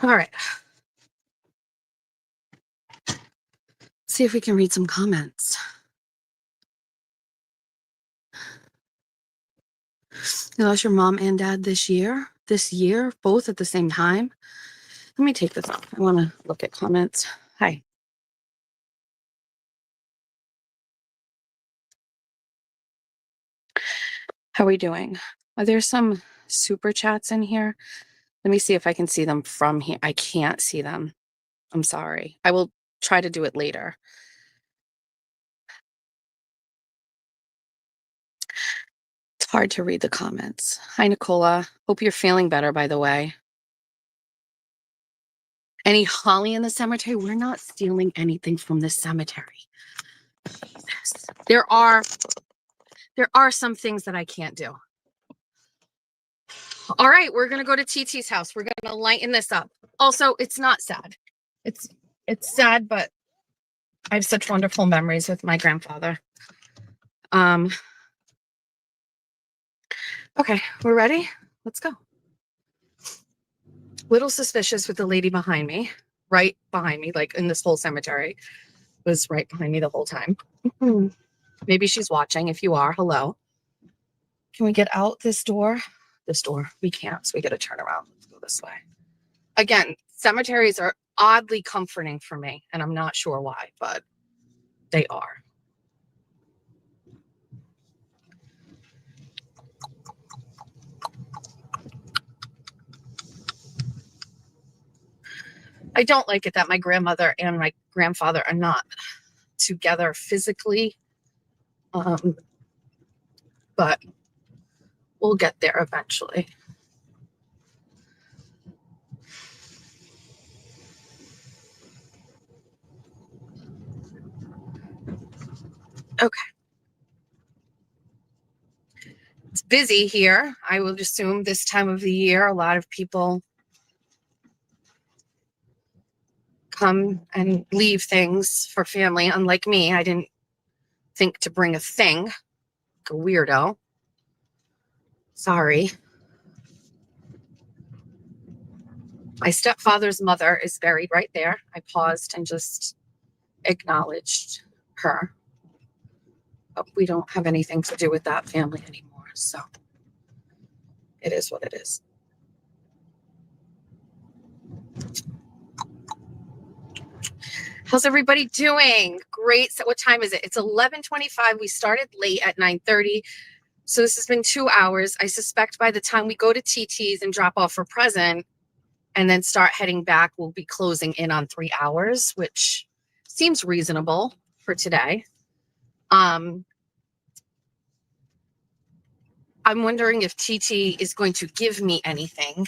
All right. See if we can read some comments. You lost your mom and dad this year, both at the same time. Let me take this off. I want to look at comments. Hi. How are we doing? Are there some super chats in here? Let me see if I can see them from here. I can't see them. I'm sorry. I will try to do it later. It's hard to read the comments. Hi, Nicola. Hope you're feeling better, by the way. Any holly in the cemetery? We're not stealing anything from the cemetery. Jesus. There are some things that I can't do. All right, we're gonna go to TT's house. We're gonna lighten this up. Also, it's not sad. It's sad, but I have such wonderful memories with my grandfather. Okay, we're ready. Let's go. Little suspicious with the lady behind me, right behind me, like in this whole cemetery, was right behind me the whole time. Maybe she's watching. If you are, hello. Can we get out this door? This door. We can't, so we got to turn around. Let's go this way. Again, cemeteries are oddly comforting for me, and I'm not sure why, but they are. I don't like it that my grandmother and my grandfather are not together physically, but we'll get there eventually. Okay. It's busy here. I will assume this time of the year, a lot of people come and leave things for family. Unlike me, I didn't think to bring a thing. Like a weirdo. Sorry. My stepfather's mother is buried right there. I paused and just acknowledged her. But we don't have anything to do with that family anymore. So it is what it is. How's everybody doing? Great. So what time is it? It's 11:25. We started late at 9:30. So this has been 2 hours. I suspect by the time we go to TT's and drop off her present and then start heading back, we'll be closing in on 3 hours, which seems reasonable for today. I'm wondering if TT is going to give me anything.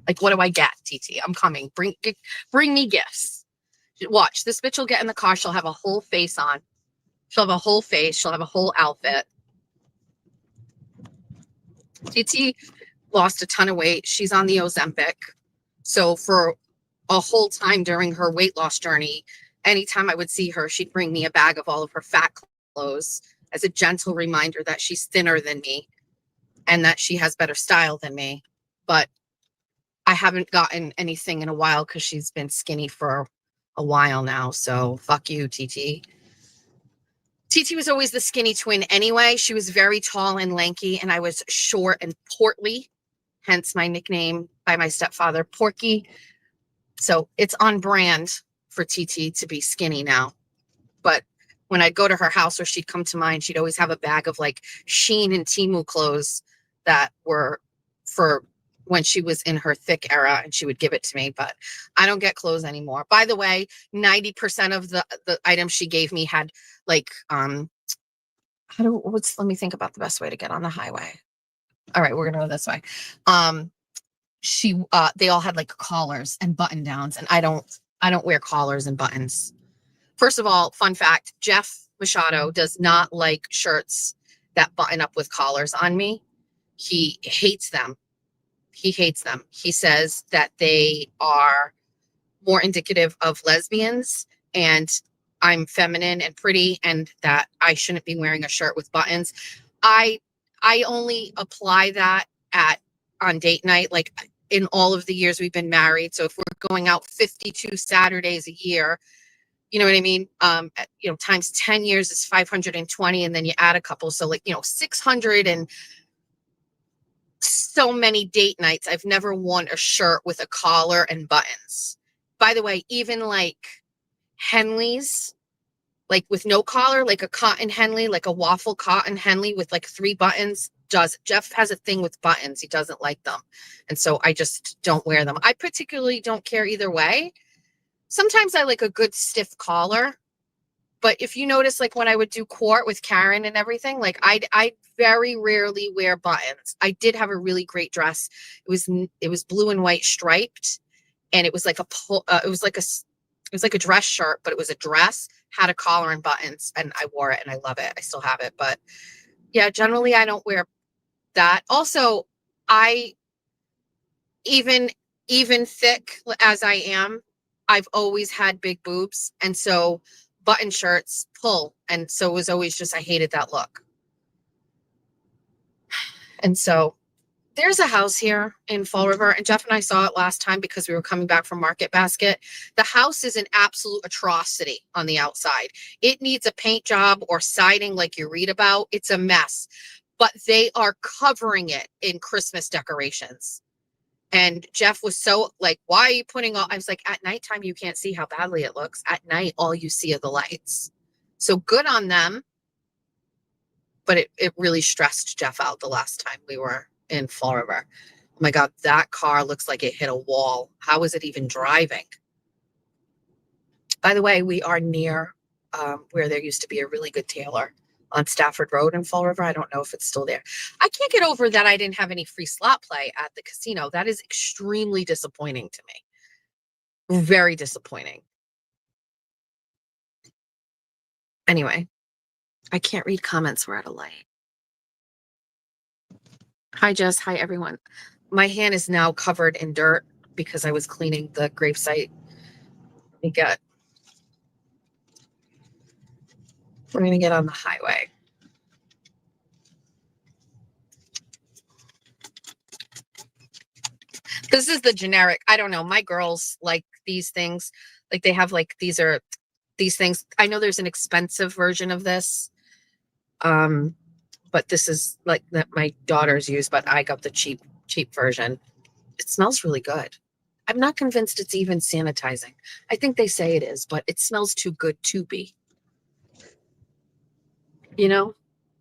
Like, what do I get, TT? I'm coming. Bring me gifts. Watch, this bitch will get in the car. She'll have a whole face on. She'll have a whole face. She'll have a whole outfit. TT lost a ton of weight. She's on the Ozempic. So for a whole time during her weight loss journey, anytime I would see her, she'd bring me a bag of all of her fat clothes as a gentle reminder that she's thinner than me and that she has better style than me. But I haven't gotten anything in a while because she's been skinny for a while now. So fuck you, TT. TT was always the skinny twin anyway. She was very tall and lanky, and I was short and portly, hence my nickname by my stepfather, Porky. So it's on brand for TT to be skinny now. But when I'd go to her house or she'd come to mine, she'd always have a bag of like Shein and Temu clothes that were for when she was in her thick era, and she would give it to me. But I don't get clothes anymore. By the way, 90% of the items she gave me had like let me think about the best way to get on the highway. All right, we're gonna go this way. They all had like collars and button downs, and I don't wear collars and buttons. First of all, fun fact, Jess Machado does not like shirts that button up with collars on me. He hates them. He hates them. He says that they are more indicative of lesbians, and I'm feminine and pretty, and that I shouldn't be wearing a shirt with buttons. I only apply that on date night, like in all of the years we've been married. So if we're going out 52 Saturdays a year, you know what I mean? Times 10 years is 520, and then you add a couple. So 600 and so many date nights. I've never worn a shirt with a collar and buttons. By the way, even like Henleys, like with no collar, like a cotton Henley, like a waffle cotton Henley with like 3 buttons. Jeff has a thing with buttons. He doesn't like them. And so I just don't wear them. I particularly don't care either way. Sometimes I like a good stiff collar. But if you notice, like when I would do court with Karen and everything, like I very rarely wear buttons. I did have a really great dress. It was blue and white striped, and it was like it was like a dress shirt, but it was a dress, had a collar and buttons, and I wore it and I love it. I still have it. But yeah, generally I don't wear that. Also, I even thick as I am, I've always had big boobs. And so button shirts pull. And so it was always just, I hated that look. And so there's a house here in Fall River, and Jeff and I saw it last time because we were coming back from Market Basket. The house is an absolute atrocity on the outside. It needs a paint job or siding like you read about. It's a mess, but they are covering it in Christmas decorations. And Jeff was so like, why are you putting all, I was like, at nighttime, you can't see how badly it looks. At night, all you see are the lights. So good on them. But it really stressed Jeff out the last time we were in Fall River. Oh my God, that car looks like it hit a wall. How is it even driving? By the way, we are near where there used to be a really good tailor on Stafford Road in Fall River. I don't know if it's still there. I can't get over that I didn't have any free slot play at the casino. That is extremely disappointing to me. Very disappointing. Anyway, I can't read comments. We're at a light. Hi, Jess. Hi, everyone. My hand is now covered in dirt because I was cleaning the gravesite. We're going to get on the highway. This is the generic. I don't know. My girls like these things. Like they have like, these things. I know there's an expensive version of this. But this is like that my daughters use, but I got the cheap version. It smells really good. I'm not convinced it's even sanitizing. I think they say it is, but it smells too good to be. You know?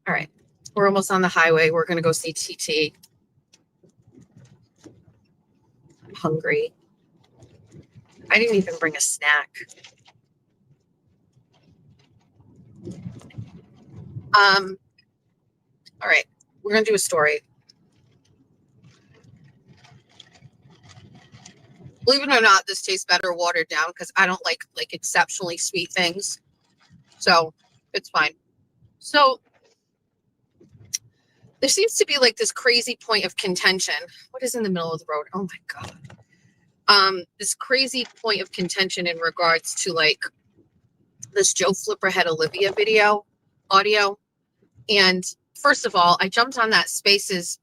All right. We're almost on the highway. We're going to go see TT. I'm hungry. I didn't even bring a snack. All right. We're going to do a story. Believe it or not, this tastes better watered down because I don't like exceptionally sweet things. So it's fine. So there seems to be like this crazy point of contention. What is in the middle of the road? Oh my God. This crazy point of contention in regards to like this Joe Flipperhead Olivia audio. And first of all, I jumped on that Spaces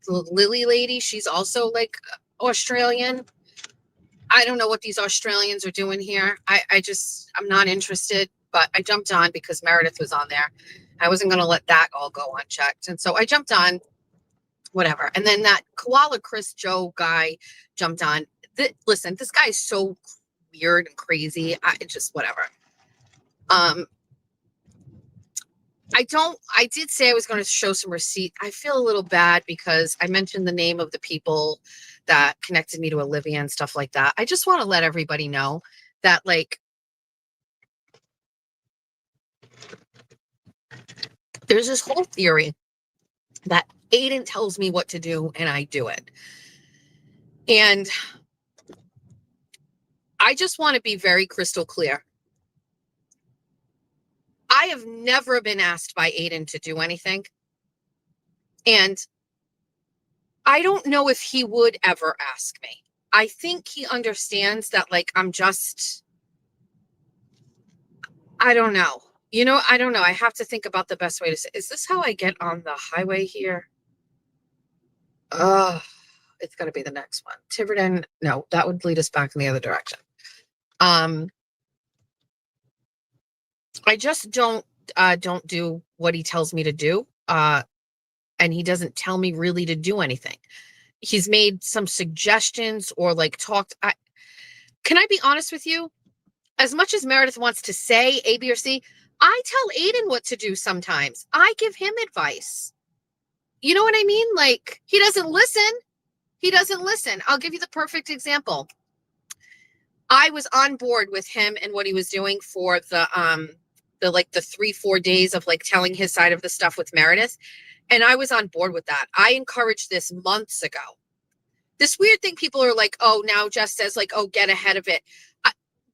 Lily lady. She's also like Australian. I don't know what these Australians are doing here. I'm not interested, but I jumped on because Meredith was on there. I wasn't going to let that all go unchecked. And so I jumped on, whatever. And then that Koala Chris Joe guy jumped on. Listen, this guy is so weird and crazy. Whatever. I did say I was going to show some receipt. I feel a little bad because I mentioned the name of the people that connected me to Olivia and stuff like that. I just want to let everybody know that like, there's this whole theory that Aiden tells me what to do and I do it. And I just want to be very crystal clear. I have never been asked by Aiden to do anything. And I don't know if he would ever ask me. I think he understands that, like, I don't know. I don't know. I have to think about the best way to say, is this how I get on the highway here? It's going to be the next one. Tiverton. No, that would lead us back in the other direction. I just don't do what he tells me to do. And he doesn't tell me really to do anything. He's made some suggestions or like talked. Can I be honest with you? As much as Meredith wants to say A, B, or C, I tell Aiden what to do sometimes. I give him advice. You know what I mean? Like, he doesn't listen. He doesn't listen. I'll give you the perfect example. I was on board with him and what he was doing for the 3-4 days of like telling his side of the stuff with Meredith. And I was on board with that. I encouraged this months ago. This weird thing, people are like, oh, now Jess says like, oh, get ahead of it.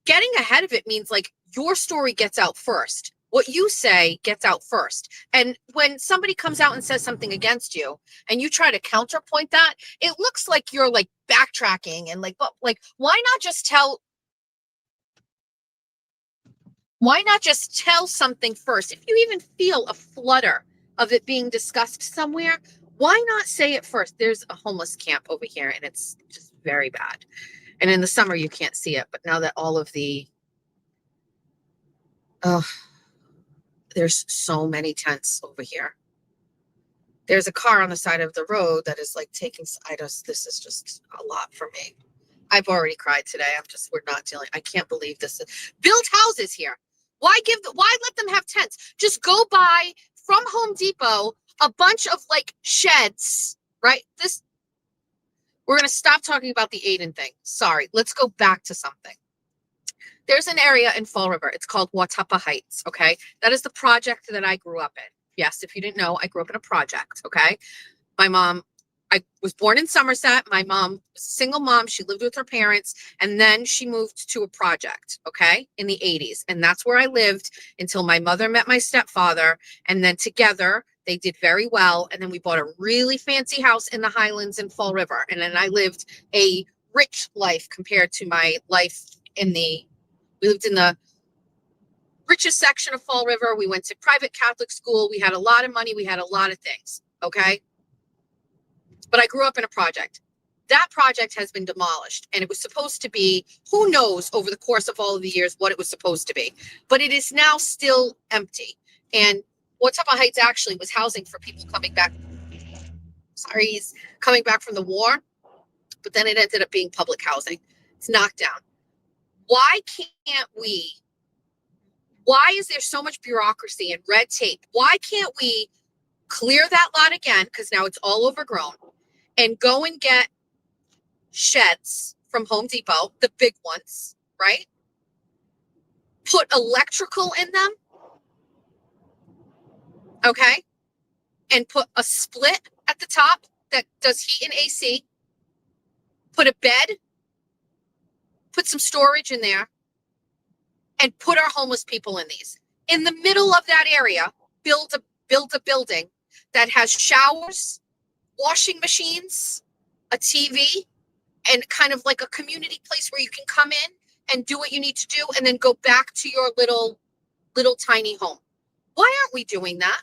Getting ahead of it means like your story gets out first. What you say gets out first. And when somebody comes out and says something against you and you try to counterpoint that, it looks like you're like backtracking and like, but like, why not just tell Why not just tell something first? If you even feel a flutter of it being discussed somewhere, why not say it first? There's a homeless camp over here and it's just very bad. And in the summer, you can't see it. But now that all of the, there's so many tents over here. There's a car on the side of the road that is like taking, this is just a lot for me. I've already cried today. We're not dealing. I can't believe this. Build houses here. Why let them have tents? Just go buy from Home Depot a bunch of like sheds, right? We're going to stop talking about the Aiden thing. Sorry. Let's go back to something. There's an area in Fall River. It's called Watapa Heights. Okay. That is the project that I grew up in. Yes. If you didn't know, I grew up in a project. Okay. I was born in Somerset. My mom was a single mom. She lived with her parents and then she moved to a project, okay, in the 80s. And that's where I lived until my mother met my stepfather. And then together they did very well. And then we bought a really fancy house in the Highlands in Fall River. And then I lived a rich life compared to my life we lived in the richest section of Fall River. We went to private Catholic school. We had a lot of money. We had a lot of things, okay? But I grew up in a project. That project has been demolished and it was supposed to be, who knows over the course of all of the years what it was supposed to be, but it is now still empty. And Watapa Heights actually was housing for people coming back from the war, but then it ended up being public housing. It's knocked down. Why is there so much bureaucracy and red tape? Why can't we clear that lot again? Because now it's all overgrown. And go and get sheds from Home Depot, the big ones, right? Put electrical in them, okay? And put a split at the top that does heat and AC. Put a bed, put some storage in there, and put our homeless people in these. In the middle of that area, build a building that has showers, washing machines, a TV, and kind of like a community place where you can come in and do what you need to do and then go back to your little tiny home. Why aren't we doing that?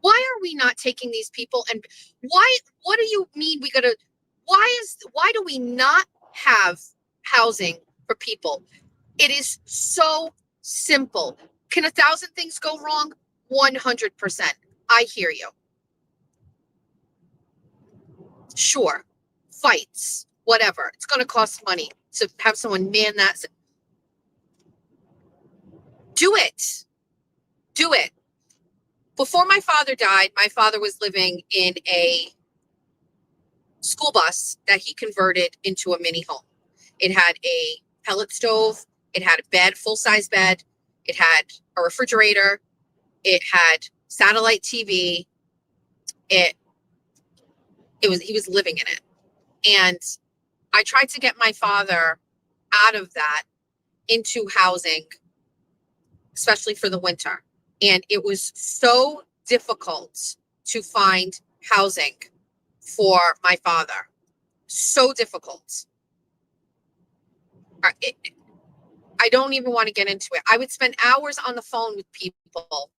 Why are we not taking these people and what do you mean why do we not have housing for people? It is so simple. Can 1,000 things go wrong? 100%. I hear you. Sure, fights, whatever. It's going to cost money to have someone man that. Do it. Do it. Before my father died, my father was living in a school bus that he converted into a mini home. It had a pellet stove. It had a bed, full-size bed. It had a refrigerator. It had satellite TV. He was living in it. And I tried to get my father out of that into housing, especially for the winter. And it was so difficult to find housing for my father. So difficult. I don't even want to get into it. I would spend hours on the phone with people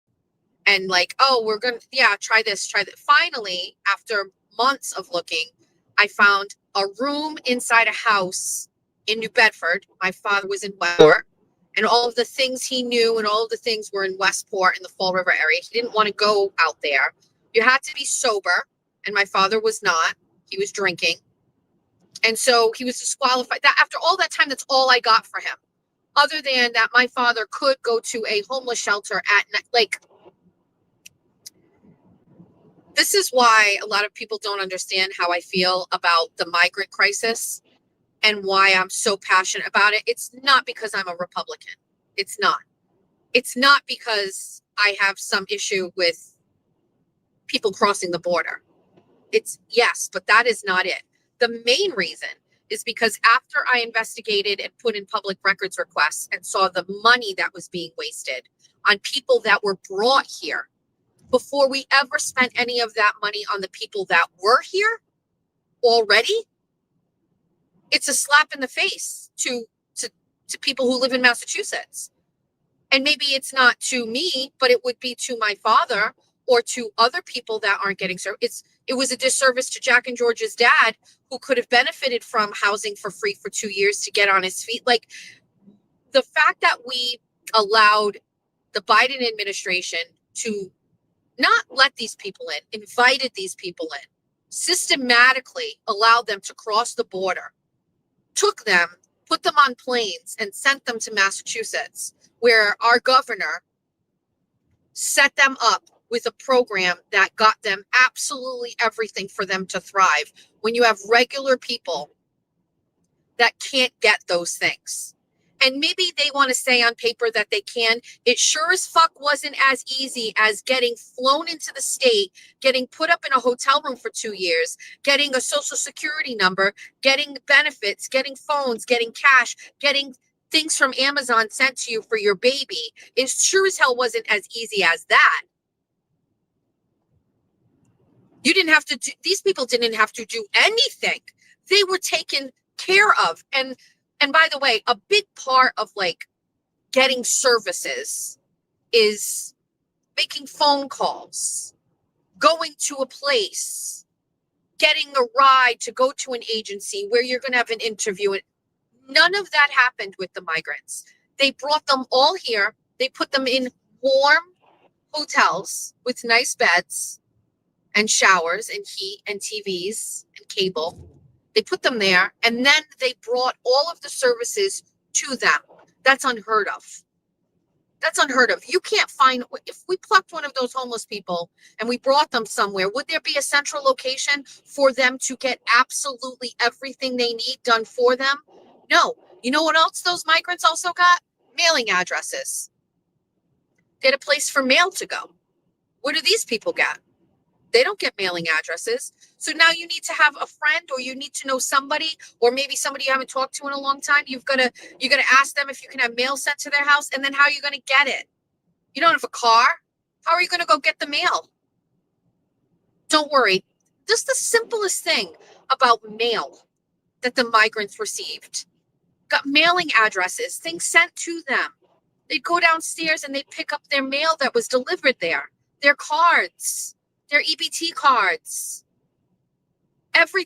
and like, oh, try this, try that. Finally, after months of looking, I found a room inside a house in New Bedford. My father was in Westport, and all of the things he knew and all of the things were in Westport in the Fall River area. He didn't want to go out there. You had to be sober, and my father was not. He was drinking. And so he was disqualified. That after all that time, that's all I got for him. Other than that, my father could go to a homeless shelter at night. Like, this is why a lot of people don't understand how I feel about the migrant crisis and why I'm so passionate about it. It's not because I'm a Republican. It's not. It's not because I have some issue with people crossing the border. Yes, but that is not it. The main reason is because after I investigated and put in public records requests and saw the money that was being wasted on people that were brought here, before we ever spent any of that money on the people that were here already, it's a slap in the face to people who live in Massachusetts. And maybe it's not to me, but it would be to my father or to other people that aren't getting service. It was a disservice to Jack and George's dad, who could have benefited from housing for free for 2 years to get on his feet. Like, the fact that we allowed the Biden administration to not let these people in, invited these people in, systematically allowed them to cross the border, took them, put them on planes, and sent them to Massachusetts, where our governor set them up with a program that got them absolutely everything for them to thrive. When you have regular people that can't get those things, and maybe they want to say on paper that they can, it sure as fuck wasn't as easy as getting flown into the state, getting put up in a hotel room for 2 years, getting a social security number, getting benefits, getting phones, getting cash, getting things from Amazon sent to you for your baby. It sure as hell wasn't as easy as that. You didn't have to do, these people didn't have to do anything. They were taken care of. And by the way, a big part of like getting services is making phone calls, going to a place, getting a ride to go to an agency where you're going to have an interview. None of that happened with the migrants. They brought them all here. They put them in warm hotels with nice beds and showers and heat and TVs and cable. They put them there, and then they brought all of the services to them. That's unheard of. That's unheard of. You can't find, if we plucked one of those homeless people and we brought them somewhere, would there be a central location for them to get absolutely everything they need done for them? No. You know what else those migrants also got? Mailing addresses. They had a place for mail to go. What do these people get? They don't get mailing addresses. So now you need to have a friend, or you need to know somebody, or maybe somebody you haven't talked to in a long time. You're gonna ask them if you can have mail sent to their house, and then how are you gonna get it? You don't have a car. How are you gonna go get the mail? Don't worry. Just the simplest thing about mail that the migrants received. Got mailing addresses, things sent to them. They'd go downstairs and they'd pick up their mail that was delivered there, their cards, their EBT cards,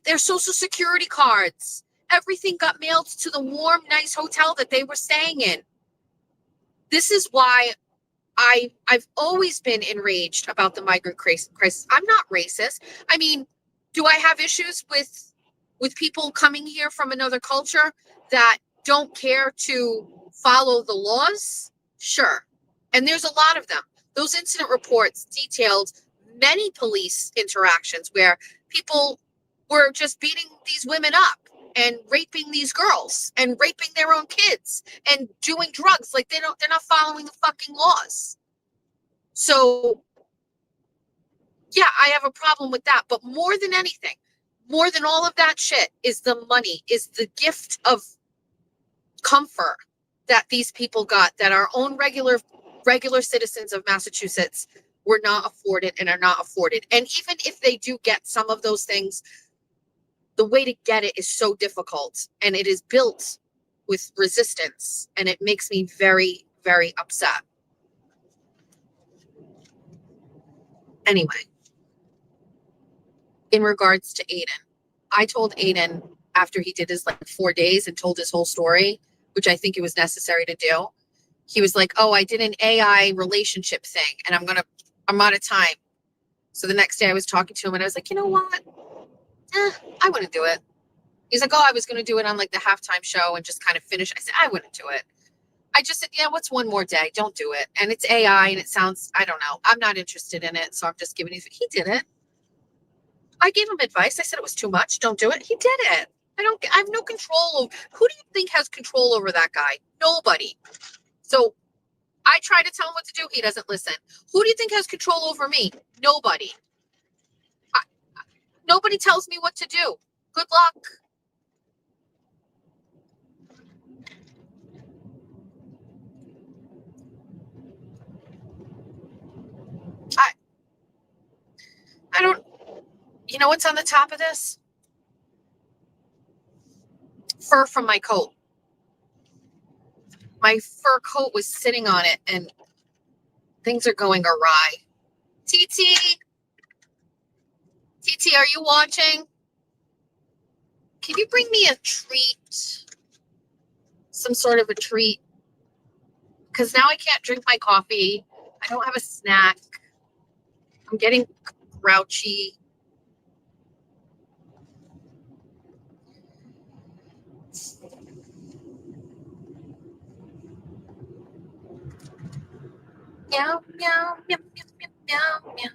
their social security cards. Everything got mailed to the warm, nice hotel that they were staying in. This is why I've always been enraged about the migrant crisis. I'm not racist. I mean, do I have issues with people coming here from another culture that don't care to follow the laws? Sure. And there's a lot of them. Those incident reports detailed many police interactions where people were just beating these women up and raping these girls and raping their own kids and doing drugs. Like they're not following the fucking laws. So yeah, I have a problem with that. But more than anything, more than all of that shit is the money, is the gift of comfort that these people got, that our own regular citizens of Massachusetts were not afforded and are not afforded. And even if they do get some of those things, the way to get it is so difficult, and it is built with resistance, and it makes me very, very upset. Anyway, in regards to Aiden, I told Aiden after he did his 4 days and told his whole story, which I think it was necessary to do. He was like, oh, I did an AI relationship thing and I'm out of time. So the next day I was talking to him and I was like, you know what? I wouldn't do it. He's like, oh, I was going to do it on the halftime show and just kind of finish. I said, I wouldn't do it. I just said, yeah, what's one more day? Don't do it. And it's AI and it sounds, I don't know. I'm not interested in it. So I'm just giving he did it. I gave him advice. I said it was too much. Don't do it. He did it. I have no control. Who do you think has control over that guy? Nobody. So I try to tell him what to do. He doesn't listen. Who do you think has control over me? Nobody. Nobody tells me what to do. Good luck. I don't, you know what's on the top of this? Fur from my coat. my fur coat was sitting on it and things are going awry. TT, are you watching? Can you bring me a treat? Some sort of a treat? Because now I can't drink my coffee. I don't have a snack. I'm getting grouchy. Meow, meow, meow, meow, meow, meow, meow,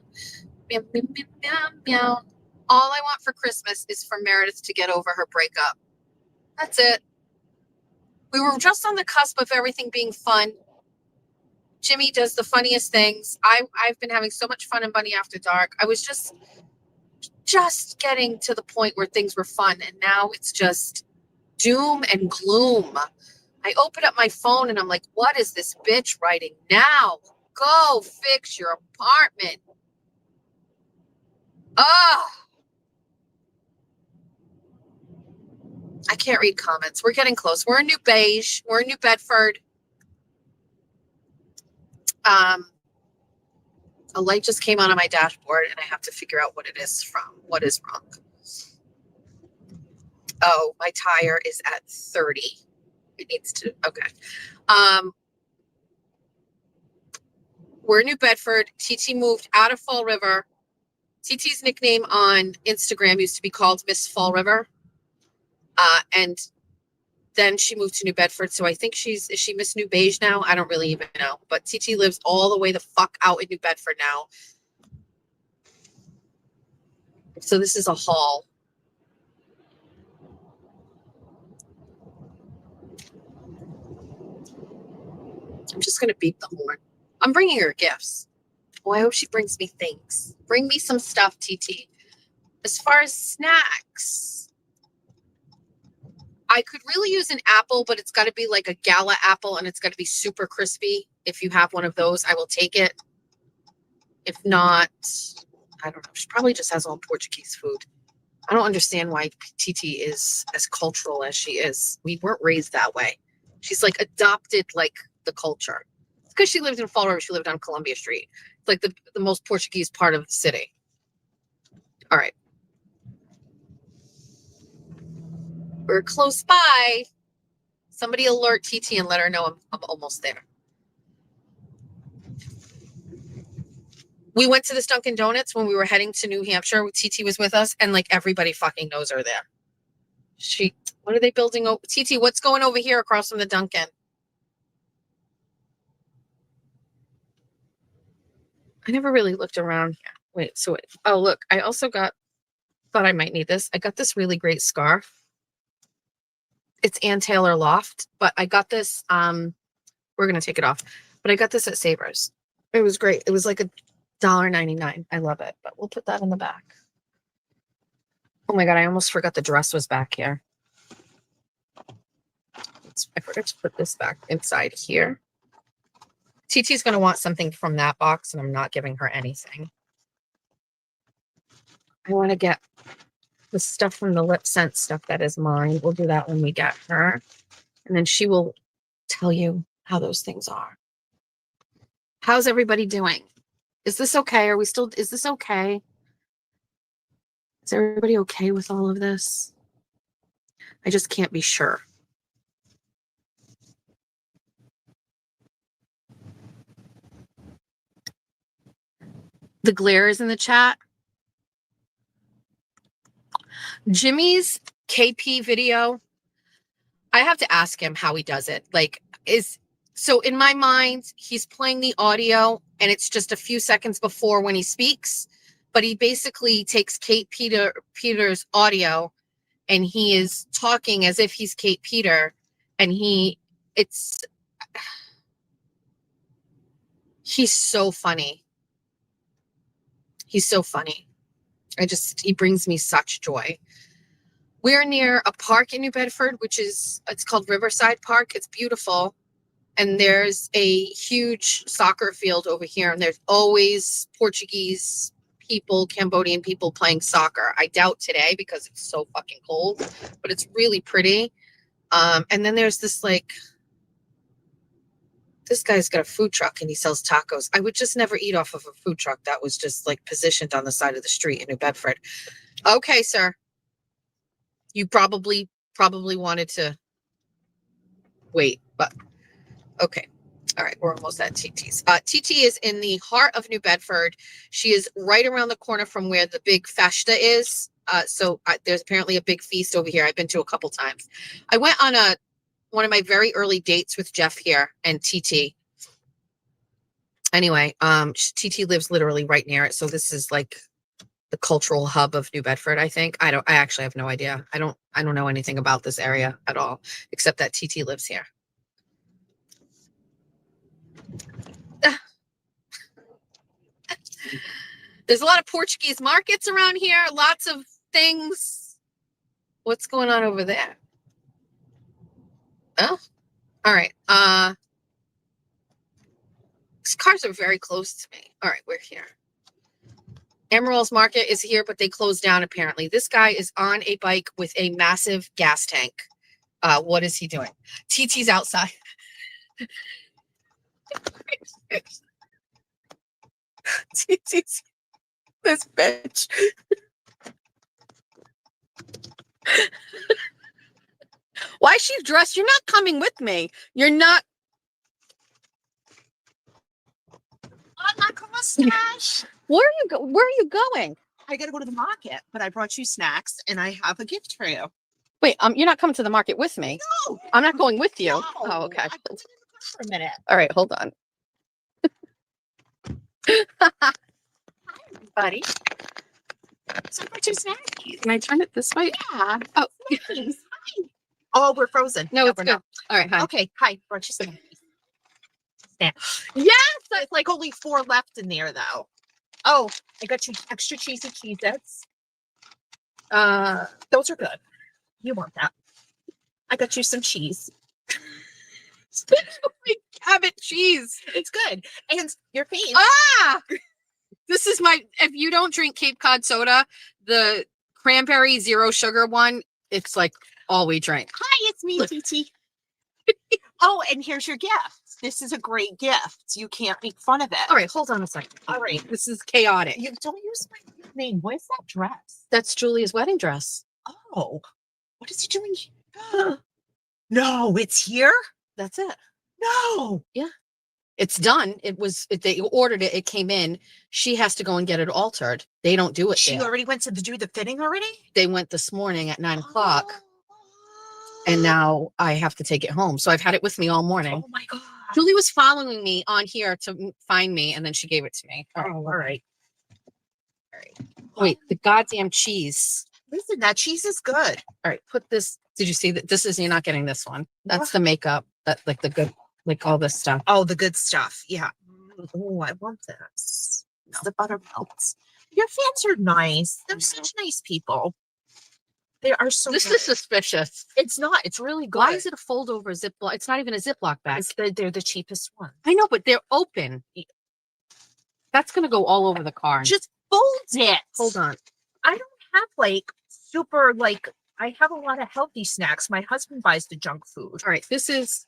meow, meow, meow, meow. All I want for Christmas is for Meredith to get over her breakup. That's it. We were just on the cusp of everything being fun. Jimmy does the funniest things. I've been having so much fun in Bunny After Dark. I was just getting to the point where things were fun, and now it's just doom and gloom. I open up my phone and I'm like, what is this bitch writing now? Go fix your apartment. Ah. I can't read comments. We're getting close. We're in New Beige. We're in New Bedford. A light just came on my dashboard and I have to figure out what it is from. What is wrong? Oh, my tire is at 30. It needs to, okay. We're in New Bedford. TT moved out of Fall River. TT's nickname on Instagram used to be called Miss Fall River. And then she moved to New Bedford. So I think is she Miss New Beige now? I don't really even know. But TT lives all the way the fuck out in New Bedford now. So this is a haul. I'm just going to beep the horn. I'm bringing her gifts. Oh, I hope she brings me things. Bring me some stuff, TT. As far as snacks, I could really use an apple, but it's got to be like a gala apple and it's got to be super crispy. If you have one of those, I will take it. If not, I don't know. She probably just has all Portuguese food. I don't understand why TT is as cultural as she is. We weren't raised that way. She's like adopted like the culture. It's because she lived in Fall River. She lived on Columbia Street. It's like the most Portuguese part of the city. All right. We're close by. Somebody alert TT and let her know I'm almost there. We went to this Dunkin' Donuts when we were heading to New Hampshire. TT was with us, and like everybody fucking knows her there. What are they building? TT, what's going over here across from the Dunkin'? I never really looked around here. Wait. Oh, look, I also thought I might need this. I got this really great scarf. It's Ann Taylor Loft, but I got this, we're going to take it off, but I got this at Savers. It was great. It was like $1.99. I love it, but we'll put that in the back. Oh my God, I almost forgot the dress was back here. I forgot to put this back inside here. TT's going to want something from that box, and I'm not giving her anything. I want to get the stuff from the Lip Scent stuff that is mine. We'll do that when we get her. And then she will tell you how those things are. How's everybody doing? Is this okay? Is this okay? Is everybody okay with all of this? I just can't be sure. The glare is in the chat. Jimmy's KP video, I have to ask him how he does it. So in my mind, he's playing the audio and it's just a few seconds before when he speaks, but he basically takes Kate Peter's audio and he is talking as if he's Kate Peter, and he's so funny. He's so funny. He brings me such joy. We're near a park in New Bedford, it's called Riverside Park. It's beautiful. And there's a huge soccer field over here. And there's always Portuguese people, Cambodian people playing soccer. I doubt today because it's so fucking cold, but it's really pretty. And then there's this This guy's got a food truck and he sells tacos. I would just never eat off of a food truck that was just like positioned on the side of the street in New Bedford. Okay, sir. You probably wanted to wait, but okay. All right, we're almost at TT's. TT is in the heart of New Bedford. She is right around the corner from where the big festa is. So there's apparently a big feast over here. I've been to a couple times. I went on one of my very early dates with Jeff here and TT. Anyway, TT lives literally right near it. So this is like the cultural hub of New Bedford, I think. I actually have no idea. I don't know anything about this area at all, except that TT lives here. There's a lot of Portuguese markets around here, lots of things. What's going on over there? Oh, all right. These cars are very close to me. All right, we're here. Emerald's Market is here, but they closed down apparently. This guy is on a bike with a massive gas tank. What is he doing? TT's outside. TT's this bitch. Why is she dressed? You're not coming with me. You're not. Where are you going?
I gotta go to the market, but I brought you snacks and I have a gift for you.
Wait, you're not coming to the market with me.
No,
I'm not going with you.
no.
Oh, okay.
I put it in the car for a minute.
All right, hold on.
Hi, everybody. So I brought you snacks.
Can I turn it this way?
Yeah.
Oh,
Snackies. Hi. Oh, we're frozen.
no, it's
we're
good.
not.
All right, hi.
Okay, hi. Brought you snackies. Snacks. Yes, there's like only 4 left in there though. Oh, I got you extra cheesy Cheez-Its. Those are good. You want that? I got you some cheese.
Cabot cheese.
It's good. And your face.
Ah! This is if you don't drink Cape Cod soda, the cranberry zero sugar one, it's like all we drink.
Hi, it's me, TT. Oh, and here's your gift. This is a great gift. You can't make fun of it.
All right, hold on a second.
All right.
This is chaotic.
You don't use my name. What is that dress?
That's Julia's wedding dress.
Oh, what is he doing here? No, it's here?
That's it.
No.
Yeah. It's done. They ordered it. It came in. She has to go and get it altered. They don't do it.
She
there.
already went to do the fitting already?
They went this morning at 9 o'clock. And now I have to take it home. So I've had it with me all morning.
Oh my God.
Julie was following me on here to find me, and then she gave it to me.
All right.
All right. Wait, the goddamn cheese.
Listen, that cheese is good.
All right, put this. Did you see that? You're not getting this one. That's the makeup. That like the good, like all this stuff.
Oh, the good stuff. Yeah. Oh, I want this. It's the buttermilks. Your fans are nice. They're such nice people. They are so.
This
nice.
is suspicious.
It's not. It's really good.
Why is it a fold over Ziploc? It's not even a Ziploc bag.
They're the cheapest one.
I know, but they're open. That's gonna go all over the car.
Just fold it.
Hold on.
I don't have like super like. I have a lot of healthy snacks. My husband buys the junk food.
All right, this is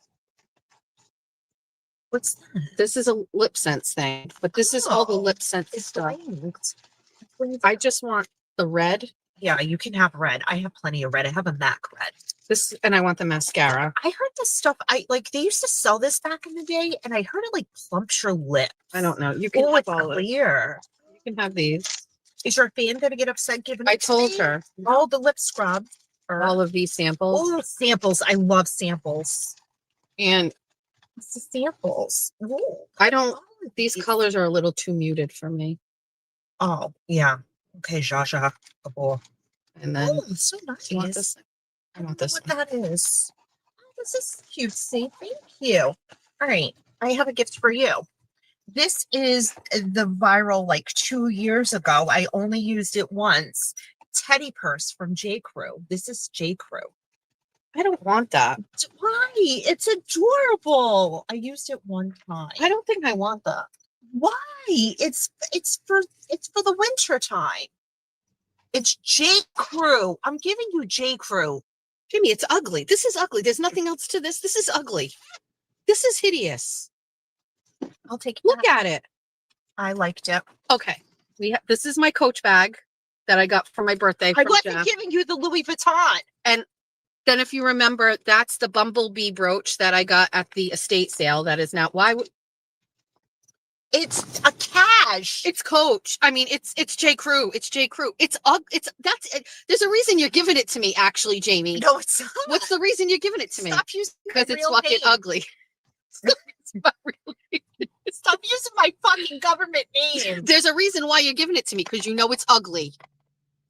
What's that?
this is a lip sense thing, but this is all the lip sense
It's
stuff.
blanked.
I just want the red.
Yeah, you can have red. I have plenty of red. I have a MAC red.
This and I want the mascara.
I heard this stuff. They used to sell this back in the day, and I heard it like plumps your lips.
I don't know. You can
Oh,
have
it's
all of it.
clear.
You can have these.
Is your fan gonna get upset giving
I
it to
told
me?
her
Oh, the lip scrub.
all of these samples.
Oh, samples. I love samples.
And
It's the samples. Ooh.
I don't, these colors are a little too muted for me.
Oh, yeah. Okay, Jaja.
And then,
Oh, it's so nice.
do you want this? I want this
What
one.
that is. Oh, this is cutesy. Thank you. All right. I have a gift for you. This is the viral like 2 years ago. I only used it once. Teddy purse from J. Crew. This is J. Crew.
I don't want that.
Why? It's adorable. I used it one time.
I don't think I want that.
Why? It's for the winter time. It's J. Crew. I'm giving you J. Crew.
Jimmy, it's ugly. This is ugly. There's nothing else to this. This is ugly. This is hideous.
I'll take it.
Look at it.
I liked it.
Okay. This is my Coach bag that I got for my birthday.
I
from
wasn't
Jeff.
giving you the Louis Vuitton.
And then if you remember, that's the bumblebee brooch that I got at the estate sale. That is now
It's a cash.
It's Coach. I mean, it's J. Crew. It's J. Crew. There's a reason you're giving it to me, actually, Jamie.
No, it's not.
What's the reason you're giving it to me?
Stop using
Because
my
it's
real
fucking
name.
ugly. It's not really.
Stop using my fucking government name.
There's a reason why you're giving it to me, because you know it's ugly.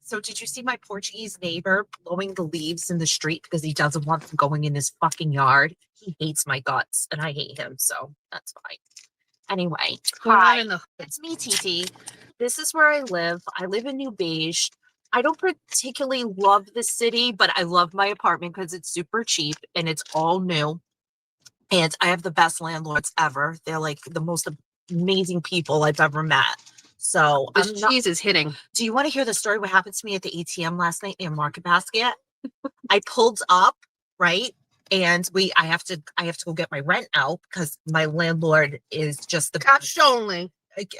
So did you see my Portuguese neighbor blowing the leaves in the street because he doesn't want them going in his fucking yard? He hates my guts and I hate him, so that's fine. Anyway, hi, it's me, TT. This is where I live. I live in New Beige. I don't particularly love the city, but I love my apartment because it's super cheap and it's all new. And I have the best landlords ever. They're like the most amazing people I've ever met. So
This cheese is hitting.
Do you want to hear the story? What happened to me at the ATM last night in Market Basket? I pulled up, right? And I have to go get my rent out because my landlord is just the
cash only.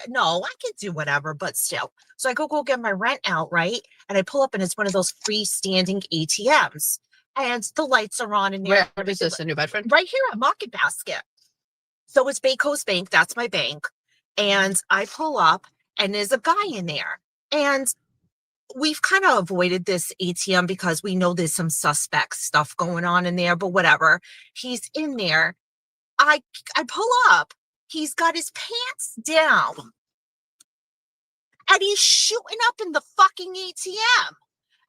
No, I can do whatever, but still. So I go get my rent out, right? And I pull up and it's one of those freestanding ATMs. And the lights are on in there.
Where is this, in New Bedford?
Right here at Market Basket. So it's Bay Coast Bank. That's my bank. And I pull up and there's a guy in there. And we've kind of avoided this ATM because we know there's some suspect stuff going on in there, but whatever. He's in there. I pull up. He's got his pants down. And he's shooting up in the fucking ATM.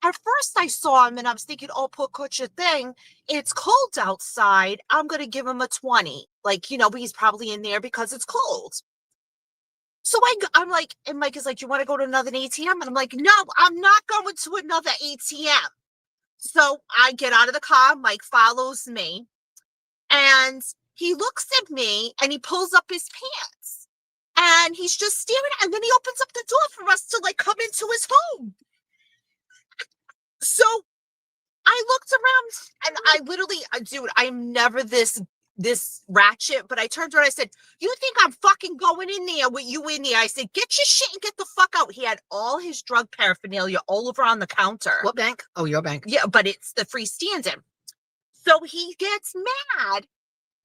At first I saw him and I was thinking, oh, poor Kutcher thing. It's cold outside. I'm going to give him a 20. Like, he's probably in there because it's cold. So I'm like, and Mike is like, do you want to go to another ATM? And I'm like, no, I'm not going to another ATM. So I get out of the car. Mike follows me. And he looks at me and he pulls up his pants. And he's just staring at, and then he opens up the door for us to come into his home. So I looked around and I literally, dude, I'm never this ratchet, but I turned around and I said, you think I'm fucking going in there with you in there? I said, get your shit and get the fuck out. He had all his drug paraphernalia all over on the counter.
What bank? Oh, your bank.
Yeah, but it's the freestanding. So he gets mad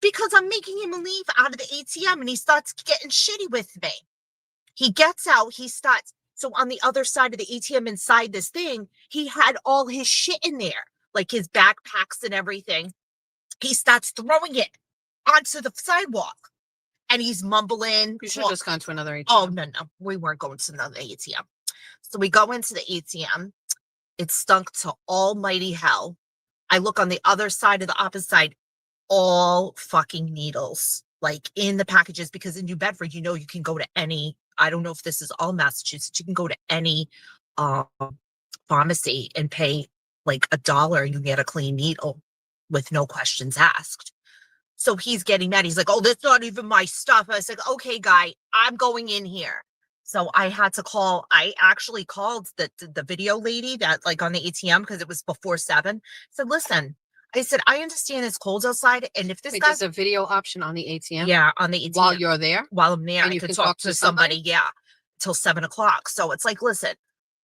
because I'm making him leave out of the ATM and he starts getting shitty with me. He gets out, so on the other side of the ATM inside this thing, he had all his shit in there, like his backpacks and everything. He starts throwing it onto the sidewalk and he's mumbling.
You should have just gone to another ATM.
Oh, no. We weren't going to another ATM. So we go into the ATM. It stunk to almighty hell. I look on the other side of the opposite side, all fucking needles, like in the packages, because in New Bedford, you can go to any, I don't know if this is all Massachusetts, you can go to any pharmacy and pay like $1 and you get a clean needle with no questions asked. So he's getting mad. He's like, oh, that's not even my stuff. I was like, okay, guy, I'm going in here. So I actually called the video lady that on the ATM because it was before 7. Said, listen, I said, I understand it's cold outside. And if this
there's a video option on the ATM?
Yeah, on the ATM.
While you're there?
While I'm there,
and
I can talk to somebody, yeah, till 7 o'clock. So it's like, listen,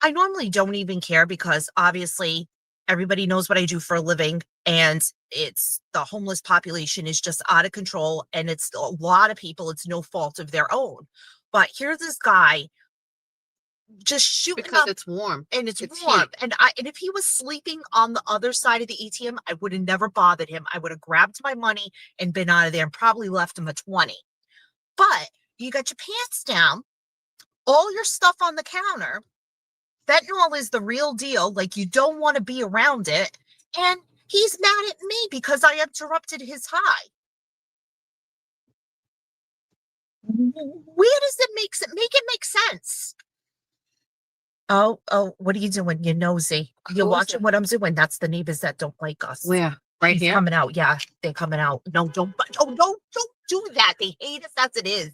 I normally don't even care because obviously everybody knows what I do for a living. And it's the homeless population is just out of control. And it's a lot of people, it's no fault of their own. But here's this guy just shooting
because
up,
it's warm
and it's warm.
heat.
And if he was sleeping on the other side of the ATM, I would have never bothered him. I would have grabbed my money and been out of there and probably left him a 20. But you got your pants down, all your stuff on the counter. Fentanyl is the real deal. Like, you don't want to be around it. And he's mad at me because I interrupted his high. Where does it make it make sense? Oh, what are you doing? You're nosy. You're watching what I'm doing. That's the neighbors that don't like us.
Where? Right here?
Coming out. Yeah, they're coming out. No, don't do that. They hate us as it is.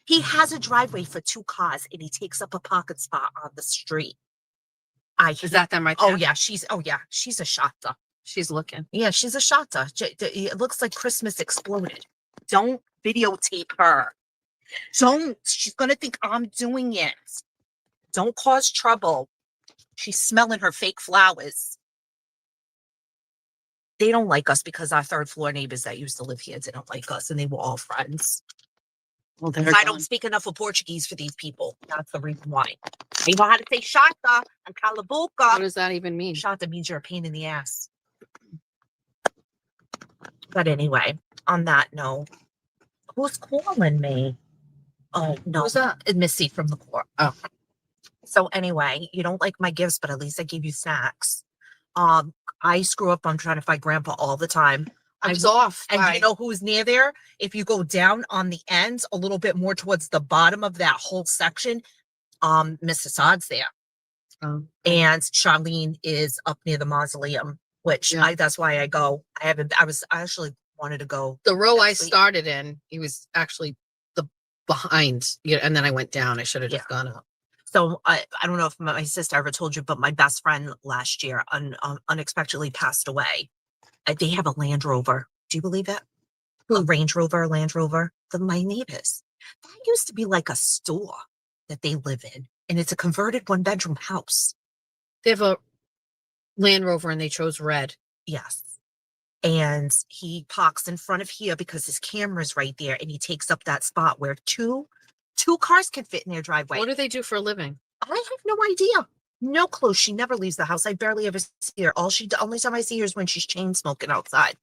He has a driveway for 2 cars and he takes up a parking spot on the street.
Is that them right there?
Oh yeah, she's a shotter.
She's looking.
Yeah, she's a shotter. It looks like Christmas exploded. Don't videotape her. Don't. She's gonna think I'm doing it. Don't cause trouble. She's smelling her fake flowers. They don't like us because our third floor neighbors that used to live here didn't like us, and they were all friends.
Well,
I don't speak enough of Portuguese for these people. That's the reason why. They know how to say chata and calaboca.
What does that even mean?
Chata means you're a pain in the ass. But anyway, on that note, who's calling me? Oh, no.
Who's that?
Missy from the court.
Oh.
So anyway, you don't like my gifts, but at least I gave you snacks. I screw up on trying to find Grandpa all the time.
I was off.
And you know who's near there? If you go down on the ends a little bit more towards the bottom of that whole section, Miss Assad's there.
Oh.
And Charlene is up near the mausoleum, which that's why I go. I actually wanted to go.
The row I started in, he was actually the behind, and then I went down. I should have just gone up.
So I don't know if my sister ever told you, but my best friend last year unexpectedly passed away. They have a Land Rover. Do you believe it? A Range Rover, Land Rover. My neighbors. That used to be like a store that they live in, and it's a converted 1-bedroom house.
They have a Land Rover, and they chose red.
Yes. And he parks in front of here because his camera's right there, and he takes up that spot where two cars can fit in their driveway.
What do they do for a living?
I have no idea. No clue. She never leaves the house. I barely ever see her. Only time I see her is when she's chain smoking outside.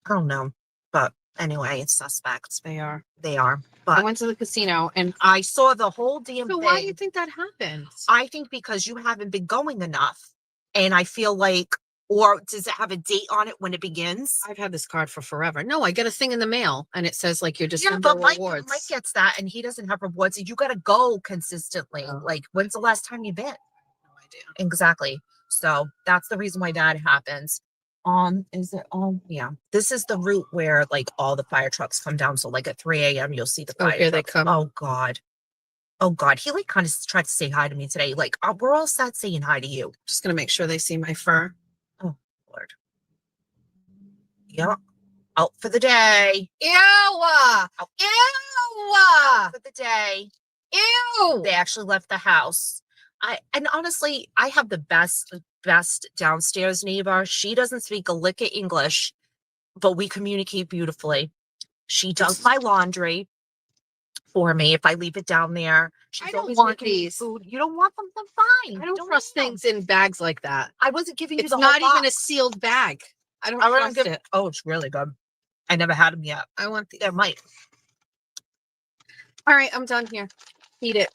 I don't know. But anyway, it's suspects.
They are.
But
I went to the casino and
I saw the whole damn thing.
Why do you think that happened?
I think because you haven't been going enough. And I feel like, or does it have a date on it when it begins?
I've had this card for forever. No, I get a thing in the mail and it says like you're just
but Mike
rewards.
gets that and he doesn't have rewards. You got to go consistently. Like, when's the last time you've been?
No idea.
Exactly. So that's the reason why that happens. Is it? Yeah. This is the route where like all the fire trucks come down. So like at 3 a.m. you'll see the fire
here they
trucks.
come.
Oh God. He like kind of tried to say hi to me today. Like we're all sad saying hi to you.
Just gonna make sure they see my fur.
Oh Lord. Yeah. Out for the day.
Ew!
Out
Ew!
for the day.
Ew!
They actually left the house. And honestly, I have the best downstairs neighbor. She doesn't speak a lick of English, but we communicate beautifully. She does my laundry for me if I leave it down there.
I don't want these.
Food. You don't want them? Then fine.
I don't trust things in bags like that.
I wasn't giving you
It's
the
not
whole
even a
box.
sealed bag. I don't
wouldn't
trust it.
Oh, it's really good. I never had them yet.
I want these.
There might.
All right, I'm done here. Eat it.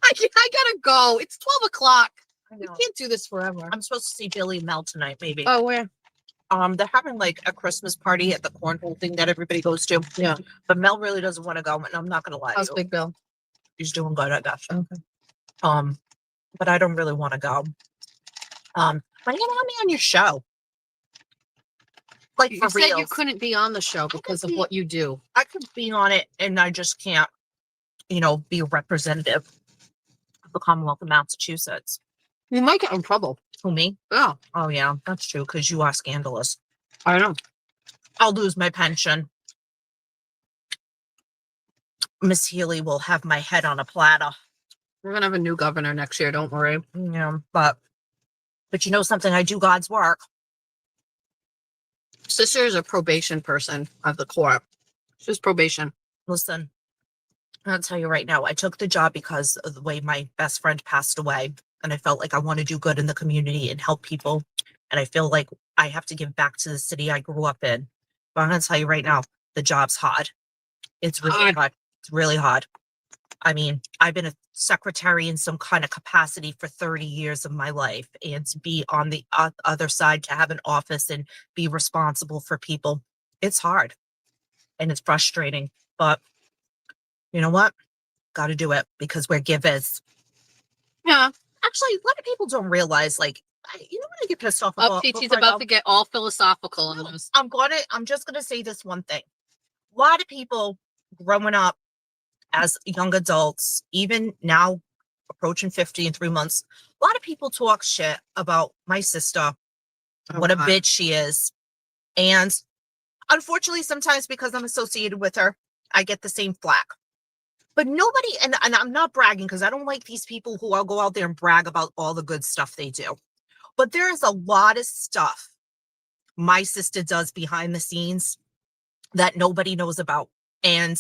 I gotta go. It's 12 o'clock. We can't do this forever.
I'm supposed to see Billy and Mel tonight, maybe.
Oh, where?
They're having like a Christmas party at the cornhole thing that everybody goes to.
Yeah.
But Mel really doesn't want to go, and I'm not gonna lie.
How's
to you.
Big Bill?
He's doing good, I guess.
Okay.
But I don't really want to go. Why do you have me on your show? Like
You
for
said
real.
you couldn't be on the show because of what you do.
I could be on it, and I just can't, be a representative of the Commonwealth of Massachusetts.
You might get in trouble.
Who, me?
Yeah,
Oh yeah, that's true. Because you are scandalous.
I know.
I'll lose my pension. Miss Healy will have my head on a platter.
We're gonna have a new governor next year. Don't worry.
Yeah, but you know something? I do God's work.
Sister is a probation person of the court. She's probation.
Listen, I'll tell you right now, I took the job because of the way my best friend passed away. And I felt like I want to do good in the community and help people. And I feel like I have to give back to the city I grew up in. But I'm going to tell you right now, the job's hard. It's really hard. It's really hard. I mean, I've been a secretary in some kind of capacity for 30 years of my life. And to be on the other side, to have an office and be responsible for people, it's hard. And it's frustrating. But you know what? Got to do it because we're givers.
Yeah.
Actually, a lot of people don't realize, like, when I get pissed off
Oh, Peachy's about to get all philosophical on us.
I'm just gonna say this one thing. A lot of people growing up as young adults, even now approaching 50 in 3 months, a lot of people talk shit about my sister, what a bitch she is. And unfortunately, sometimes because I'm associated with her, I get the same flack. But nobody, and I'm not bragging because I don't like these people who will go out there and brag about all the good stuff they do. But there is a lot of stuff my sister does behind the scenes that nobody knows about. And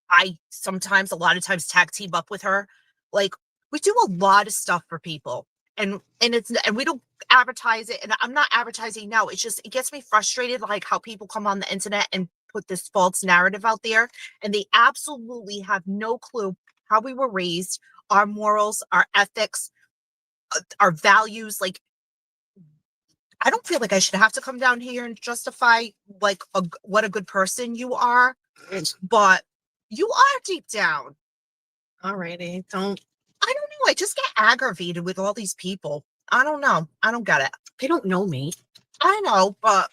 I sometimes, a lot of times, tag team up with her. Like, we do a lot of stuff for people. And we don't advertise it. And I'm not advertising now. It's just, it gets me frustrated, like how people come on the internet and put this false narrative out there. And they absolutely have no clue how we were raised, our morals, our ethics, our values. Like, I don't feel like I should have to come down here and justify like what a good person you are, but you are deep down.
Alrighty,
I don't know. I just get aggravated with all these people. I don't know. I don't get it.
they don't know me.
I know, but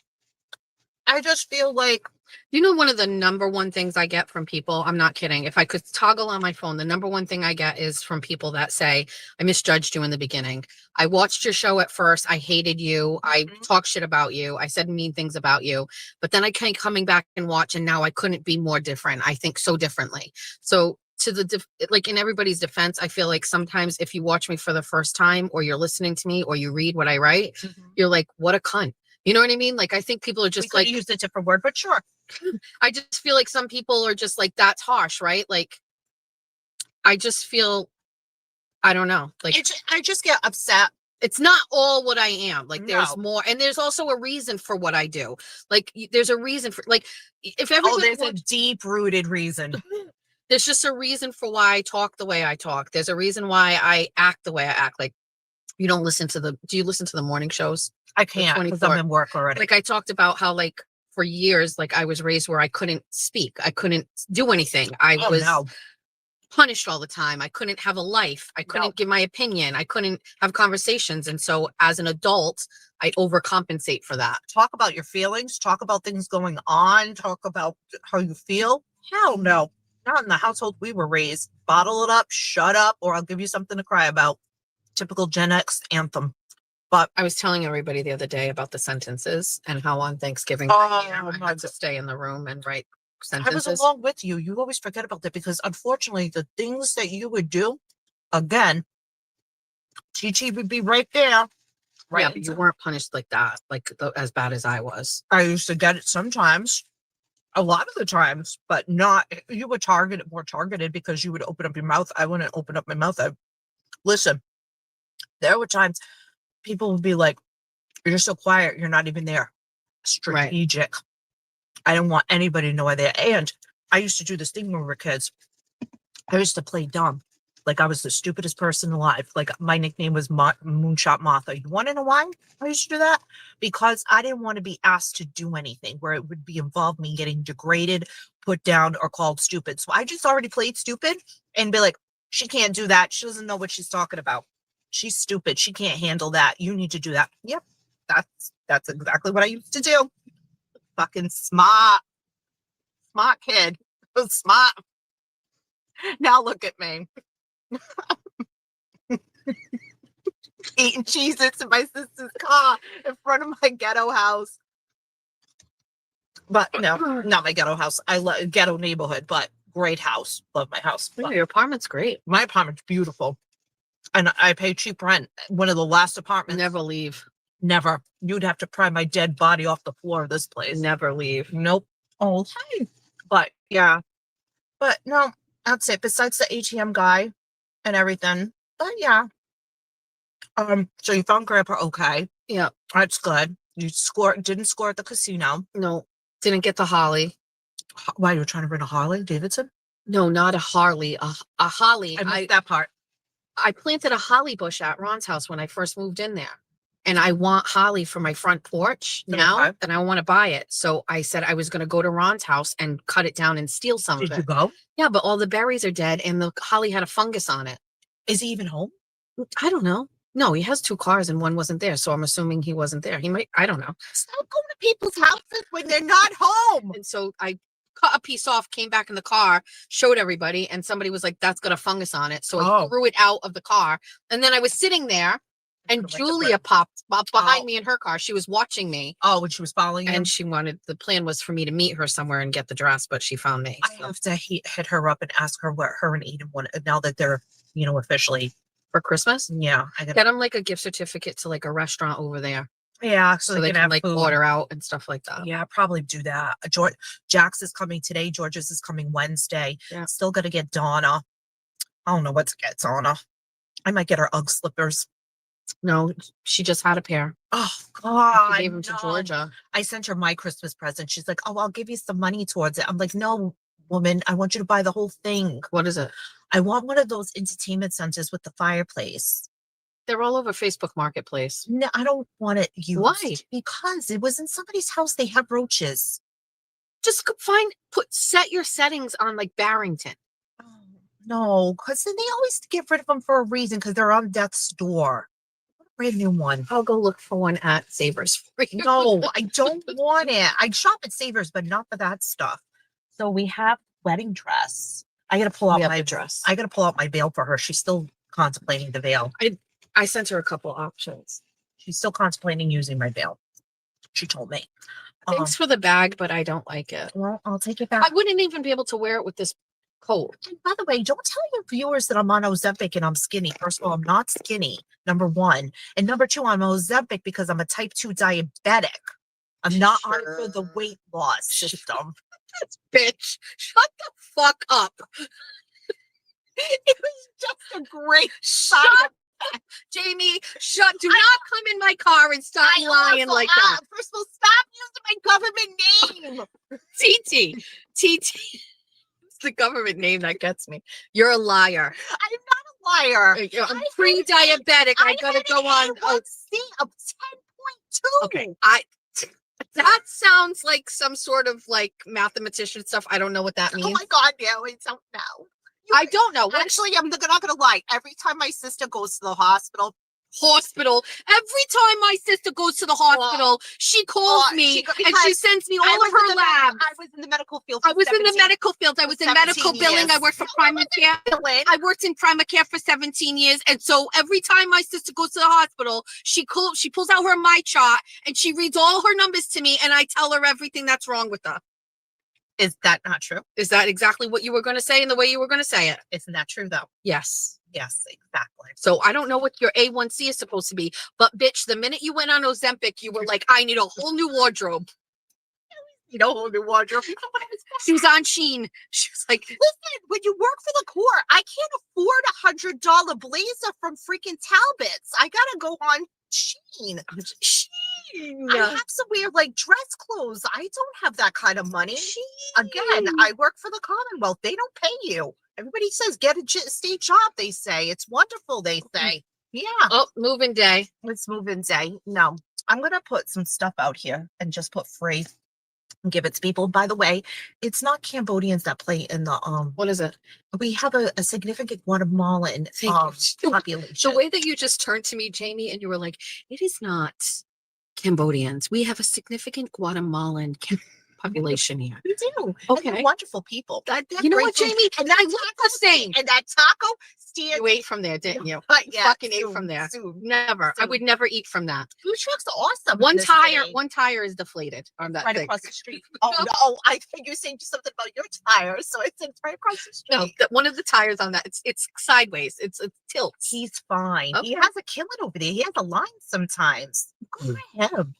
I just feel like,
You know, one of the number one things I get from people, I'm not kidding. If I could toggle on my phone, the number one thing I get is from people that say, I misjudged you in the beginning. I watched your show at first. I hated you. I talked shit about you. I said mean things about you. But then I came coming back and watch, and now I couldn't be more different. I think so differently. So to like in everybody's defense, I feel like sometimes if you watch me for the first time, or you're listening to me, or you read what I write, you're like, what a cunt. You know what I mean? Like, I think people are just
we
like,
could use a different word, but sure.
I just feel like some people are just like, that's harsh, right? Like, I just feel, I don't know. Like,
I just get upset.
It's not all what I am. Like, there's
No.
more, and there's also a reason for what I do. Like, there's a reason for, like, if everybody,
there's a deep rooted reason.
there's just a reason for why I talk the way I talk. There's a reason why I act the way I act. Like, you don't listen to do you listen to the morning shows?
I can't because I'm in work already.
Like, I talked about how, like, for years, like, I was raised where I couldn't speak. I couldn't do anything. I was punished all the time. I couldn't have a life. I couldn't give my opinion. I couldn't have conversations. And so as an adult, I overcompensate for that.
Talk about your feelings. Talk about things going on. Talk about how you feel. Hell no. Not in the household we were raised. Bottle it up, shut up, or I'll give you something to cry about. Typical Gen X anthem. But
I was telling everybody the other day about the sentences and how on Thanksgiving I had to stay in the room and write sentences.
I was along with you. You always forget about that because unfortunately the things that you would do, again, Chi would be right there.
Right. Yeah, but you weren't punished like that, like as bad as I was.
I used to get it sometimes, a lot of the times, but not, you were more targeted because you would open up your mouth. I wouldn't open up my mouth. Listen, there were times people would be like, you're so quiet. You're not even there. Strategic. Right. I didn't want anybody to know why there. And I used to do this thing when we were kids. I used to play dumb. Like I was the stupidest person alive. Like my nickname was Moonshot Martha. You want to know why I used to do that? Because I didn't want to be asked to do anything where it would be involved me getting degraded, put down, or called stupid. So I just already played stupid and be like, she can't do that. She doesn't know what she's talking about. She's stupid. She can't handle that. You need to do that. Yep. That's exactly what I used to do. Fucking smart kid. Smart. Now look at me. Eating Cheez-Its in my sister's car in front of my ghetto house. But no, not my ghetto house. I love ghetto neighborhood, but great house. Love my house.
Oh, your apartment's great.
My apartment's beautiful. And I pay cheap rent. One of the last apartments.
Never leave.
Never. You'd have to pry my dead body off the floor of this place.
Never leave.
Nope. Oh, hi. But yeah. But no, that's it. Besides the ATM guy and everything. But yeah. So you found Grandpa okay.
Yeah.
That's good. You didn't score at the casino.
No. Didn't get the Harley.
Why, you were trying to rent a Harley Davidson?
No, not a Harley. A Holly.
I missed that part.
I planted a holly bush at Ron's house when I first moved in there. And I want holly for my front porch now, and I want to buy it. So I said I was going to go to Ron's house and cut it down and steal some of it.
Did you go?
Yeah, but all the berries are dead and the holly had a fungus on it.
Is he even home?
I don't know. No, he has 2 cars and one wasn't there. So I'm assuming he wasn't there. He might, I don't know.
Stop going to people's houses when they're not home.
And so I cut a piece off, came back in the car, showed everybody, and somebody was like, that's got a fungus on it. So I threw it out of the car. And then I was sitting there And Julia popped up behind me in her car. She was watching me.
Oh, when she was following you?
And the plan was for me to meet her somewhere and get the dress, but she found me.
I have to hit her up and ask her what her and Aiden want now that they're, officially
for Christmas.
Yeah.
Get them like a gift certificate to like a restaurant over there.
Yeah.
So they can
have
like
food.
order out and stuff like that.
Yeah, probably do that. Jax is coming today. George's is coming Wednesday.
Yeah.
Still got to get Donna. I don't know what to get Donna. I might get her UGG slippers.
No, she just had a pair.
Oh God!
She gave them to Georgia.
I sent her my Christmas present. She's like, "Oh, I'll give you some money towards it." I'm like, "No, woman, I want you to buy the whole thing."
What is it?
I want one of those entertainment centers with the fireplace.
They're all over Facebook Marketplace.
No, I don't want it used.
Why?
Because it was in somebody's house. They have roaches.
Just set your settings on like Barrington.
No, because then they always get rid of them for a reason because they're on death's door. Brand new one.
I'll go look for one at Savers for you.
No, I don't want it. I shop at Savers, but not for that stuff. So we have wedding dress. I gotta pull out my
dress.
I gotta pull out my veil for her. She's still contemplating the veil.
I sent her a couple options.
She's still contemplating using my veil. She told me.
Thanks for the bag, but I don't like it.
Well, I'll take it back.
I wouldn't even be able to wear it with this coat.
And by the way, don't tell your viewers that I'm on Ozempic and I'm skinny. First of all, I'm not skinny, number one. And number two, I'm Ozempic because I'm a type 2 diabetic. I'm not on it for the weight loss system.
Bitch, shut the fuck up.
It was just a great
shot. Jamie, do not come in my car and start lying like that.
First of all, stop using my government name.
TT. It's the government name that gets me. You're a liar.
I'm not a liar.
I'm pre-diabetic. I gotta go on.
A1C of 10.2.
Okay. That sounds like some sort of like mathematician stuff. I don't know what that means.
Oh my God, no, I don't know.
I don't know.
Actually, I'm not gonna lie. Every time my sister goes to the hospital.
Every time my sister goes to the hospital, she calls me and she sends me all of her labs.
I was in the medical field.
I was in medical billing. I worked for Primacare. I worked in Primacare for 17 years. And so every time my sister goes to the hospital, she pulls out her My Chart and she reads all her numbers to me and I tell her everything that's wrong with her.
Is that not true?
Is that exactly what you were going to say and the way you were going to say it?
Isn't that true though?
Yes.
Yes, exactly.
So I don't know what your A1C is supposed to be, but bitch, the minute you went on Ozempic, you were like, I need a whole new wardrobe.
You know, whole new wardrobe.
She was on Sheen. She was like,
listen, when you work for the Corps, I can't afford $100 blazer from freaking Talbot's. I gotta go on Sheen. I have to wear like dress clothes. I don't have that kind of money. Again, I work for the Commonwealth. They don't pay you. Everybody says get a state job. They say it's wonderful. They say, yeah.
Oh, moving day.
It's moving day. No, I'm gonna put some stuff out here and just put free and give it to people. By the way, it's not Cambodians that play in the
What is it?
We have a significant Guatemalan population.
The way that you just turned to me, Jamie, and you were like, it is not Cambodians. We have a significant Guatemalan population here.
We do.
Okay.
And they're wonderful people.
You know what, Jamie?
And that taco
thing.
And that taco stand.
You ate from there, didn't you?
Yeah,
fucking ate from there. Never. I would never eat from that.
Food trucks are awesome.
One tire is deflated on that
right
thing.
across the street. Oh no! I think you're saying something about your tire, so it's right across the street.
No, one of the tires on that. It's sideways. It tilts.
He's fine.
Okay.
He has a killing over there. He has a line sometimes. Good for him.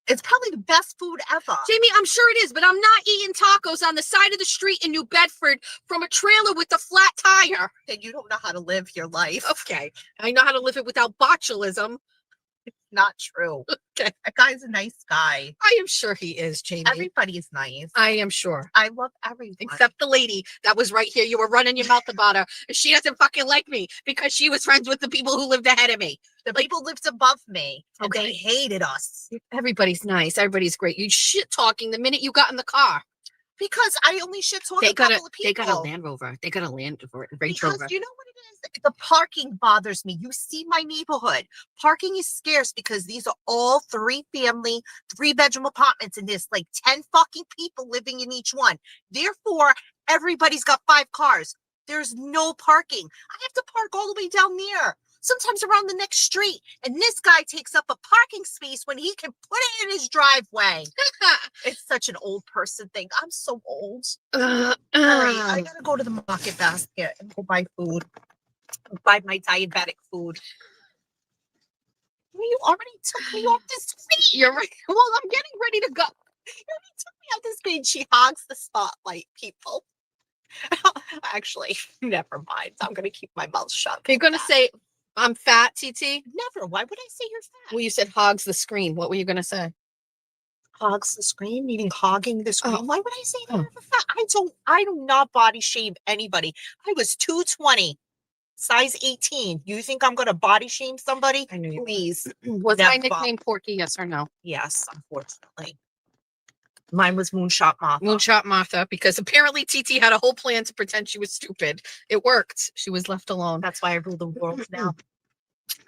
It's probably the best food ever.
Jamie, I'm sure it is, but I'm not eating tacos on the side of the street in New Bedford from a trailer with a flat tire.
Then you don't know how to live your life.
Okay. I know how to live it without botulism.
It's not true.
Okay.
That guy's a nice guy.
I am sure he is, Jamie.
Everybody is nice.
I am sure.
I love everyone.
Except the lady that was right here. You were running your mouth about her. She doesn't fucking like me because she was friends with the people who lived ahead of me.
The people lived above me. And
Okay.
they hated us.
Everybody's nice. Everybody's great. You shit talking the minute you got in the car.
Because I only shit talk a couple of people.
They got a Land Rover. They got a Range Rover.
Because you know what it is? The parking bothers me. You see my neighborhood. Parking is scarce because these are all 3-family, 3-bedroom apartments, and there's like 10 fucking people living in each one. Therefore, everybody's got 5 cars. There's no parking. I have to park all the way down there. sometimes around the next street. And this guy takes up a parking space when he can put it in his driveway. It's such an old person thing. I'm so old. All right, I gotta go to the market basket and go buy food. Buy my diabetic food. You already took me off this screen.
You're right.
Well, I'm getting ready to go. You already took me off the screen. She hogs the spotlight, people. Actually, never mind. I'm gonna keep my mouth shut.
You're gonna say I'm fat, TT?
Never. Why would I say you're fat?
Well, you said hogs the screen. What were you gonna say?
Hogs the screen, meaning hogging the screen.
Oh.
Why would I say that? I'm fat? I do not body shame anybody. I was 220, size 18. You think I'm gonna body shame somebody?
I knew you would.
Please.
Was my
Never.
nickname Porky? Yes or no?
Yes, unfortunately. Mine was Moonshot Martha.
Moonshot Martha, because apparently TT had a whole plan to pretend she was stupid. It worked. She was left alone.
That's why I rule the world now.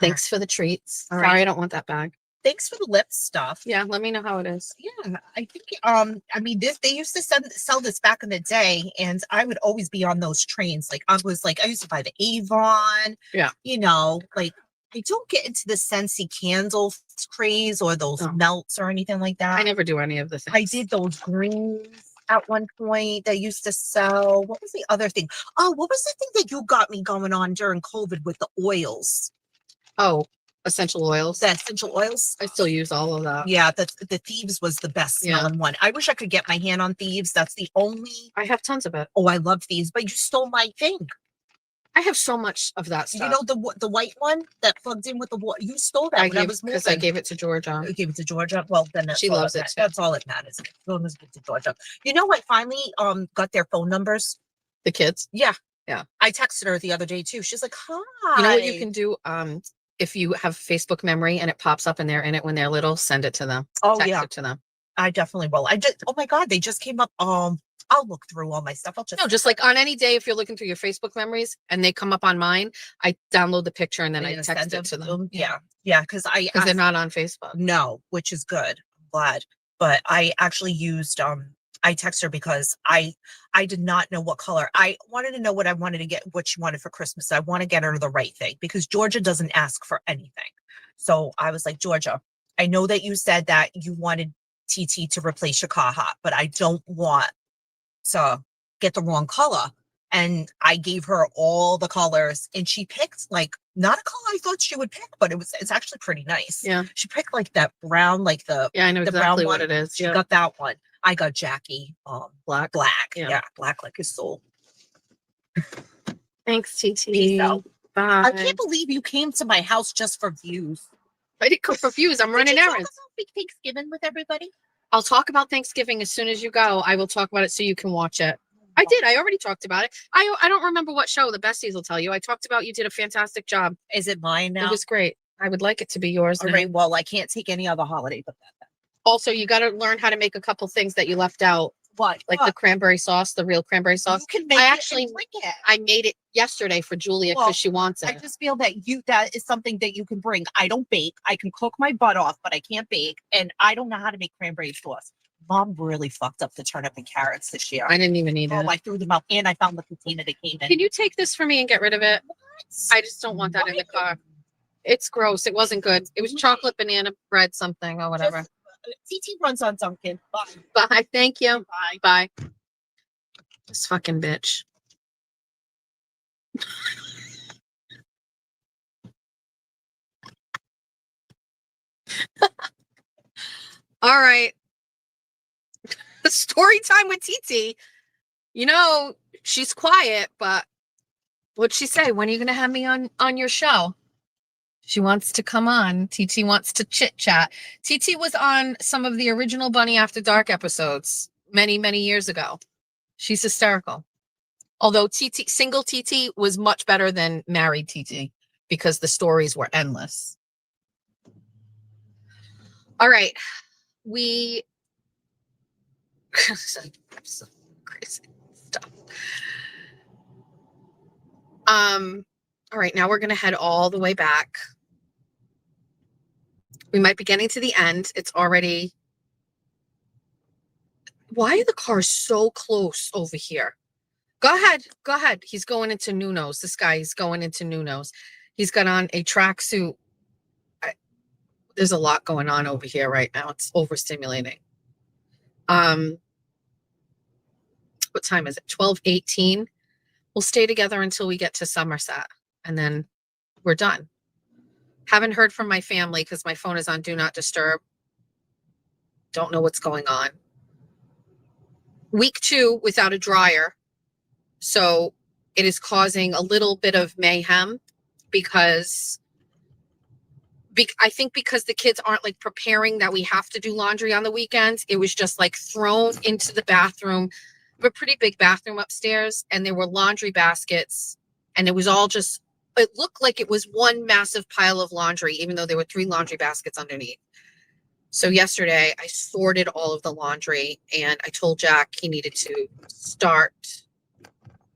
Thanks for the treats.
All
Sorry,
right.
I don't want that bag.
Thanks for the lip stuff.
Yeah, let me know how it is.
Yeah, I think I mean they used to sell this back in the day, and I would always be on those trains. Like I used to buy the Avon.
Yeah.
You know, like I don't get into the Scentsy candle craze or those melts or anything like that.
I never do any of the things.
I did those greens at one point that used to sell. What was the other thing? Oh, what was the thing that you got me going on during COVID with the oils?
Oh, essential oils.
The essential oils.
I still use all of that.
Yeah, the Thieves was the best smelling one. I wish I could get my hand on Thieves. That's the only.
I have tons of it.
Oh, I love Thieves, but you stole my thing.
I have so much of that stuff.
You know the white one that plugged in with the water. You stole that
because I gave it to Georgia.
You gave it to Georgia. Well, then
She loves it.
That's all that matters. Go to Georgia. You know, I finally got their phone numbers.
The kids.
Yeah.
Yeah.
I texted her the other day too. She's like, "Hi."
You know what you can do? If you have Facebook memory and it pops up and they're in it when they're little, send it to them.
Oh,
Text
yeah.
it to them.
I definitely will. Oh my God, they just came up. I'll look through all my stuff.
Just like on any day, if you're looking through your Facebook memories and they come up on mine, I download the picture and then I text it to them.
Yeah. Yeah. Because
they're not on Facebook.
No, which is good. I'm glad. But I actually used I text her because I did not know what color. I wanted to know what I wanted to get, what she wanted for Christmas. I want to get her the right thing because Georgia doesn't ask for anything. So I was like, Georgia, I know that you said that you wanted TT to replace your car hot, but I don't want to get the wrong color. And I gave her all the colors and she picked like not a color I thought she would pick, but it's actually pretty nice.
Yeah.
She picked like that brown, like I know
exactly
brown
what
one.
it is.
She got that one. I got Jackie black.
Yeah.
Black like his soul.
Thanks, TT.
Peace out.
Bye.
I can't believe you came to my house just for views.
I didn't come for views. I'm running errands.
Big Thanksgiving with everybody.
I'll talk about Thanksgiving as soon as you go. I will talk about it so you can watch it. I did. I already talked about it. I don't remember what show. The besties will tell you. I talked about you did a fantastic job.
Is it mine now?
It was great. I would like it to be yours.
All right. Well, I can't take any other holiday but that.
Also, you got to learn how to make a couple things that you left out.
What?
Like the cranberry sauce, the real cranberry sauce.
You can make
I
it
actually
and drink it.
I made it yesterday for Julia because she wants it.
I just feel that that is something that you can bring. I don't bake. I can cook my butt off, but I can't bake. And I don't know how to make cranberry sauce. Mom really fucked up the turnip and carrots this year.
I didn't even eat it.
I threw them out and I found the container that came in.
Can you take this for me and get rid of it? What? I just don't want that in the car. It's gross. It wasn't good. It was chocolate banana bread something or whatever.
TT runs on Dunkin'. Bye.
Bye. Thank you.
Bye.
Bye. This fucking bitch. All right. Story time with TT. You know, she's quiet, but what'd she say? When are you going to have me on your show? She wants to come on. TT wants to chit chat. TT was on some of the original Bunny After Dark episodes many, many years ago. She's hysterical. Although single TT was much better than married TT because the stories were endless. All right. So crazy stuff. All right, now we're going to head all the way back. We might be getting to the end. It's already... Why are the cars so close over here? Go ahead. He's going into Nuno's. This guy is going into Nuno's. He's got on a tracksuit. There's a lot going on over here right now. It's overstimulating. What time is it? 12:18. We'll stay together until we get to Somerset, and then we're done. Haven't heard from my family because my phone is on Do Not Disturb. Don't know what's going on. Week 2 without a dryer. So it is causing a little bit of mayhem because I think because the kids aren't like preparing that we have to do laundry on the weekends. It was just like thrown into the bathroom. We have a pretty big bathroom upstairs, and there were laundry baskets, and it was all just, it looked like it was one massive pile of laundry, even though there were 3 laundry baskets underneath. So yesterday I sorted all of the laundry, and I told Jack he needed to start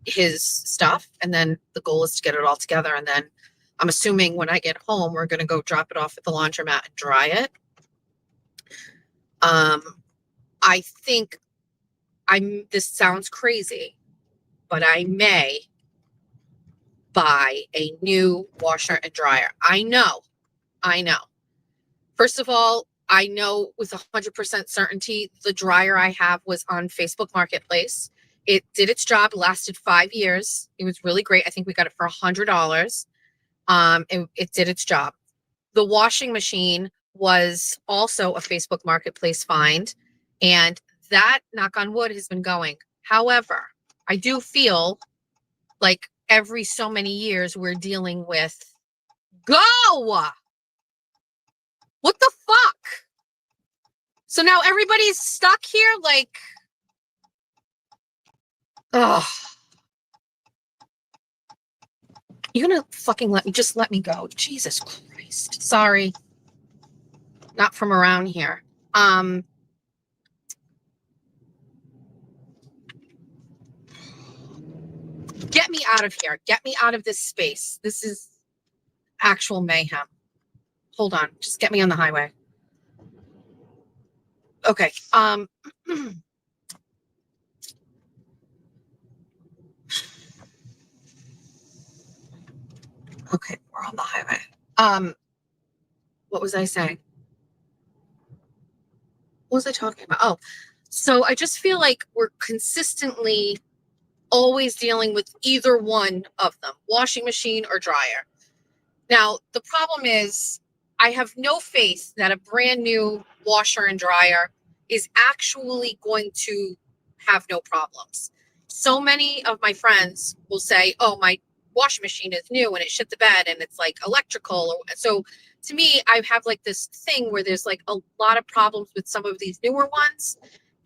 his stuff, and then the goal is to get it all together, and then I'm assuming when I get home, we're going to go drop it off at the laundromat and dry it. I think this sounds crazy, but I may buy a new washer and dryer. I know. First of all, I know with 100% certainty, the dryer I have was on Facebook Marketplace. It did its job, lasted 5 years. It was really great. I think we got it for $100. It did its job. The washing machine was also a Facebook Marketplace find, and that, knock on wood, has been going. However, I do feel like every so many years we're dealing with what the fuck? So now everybody's stuck here like, ugh. You're gonna fucking let me go. Jesus Christ. Sorry. Not from around here. Get me out of here. Get me out of this space. This is actual mayhem. Hold on. Just get me on the highway. Okay. Okay, we're on the highway. What was I saying? What was I talking about? Oh, so I just feel like we're consistently always dealing with either one of them, washing machine or dryer. Now, the problem is I have no faith that a brand new washer and dryer is actually going to have no problems. So many of my friends will say, oh, my washing machine is new and it shit the bed and it's like electrical. So to me, I have like this thing where there's like a lot of problems with some of these newer ones,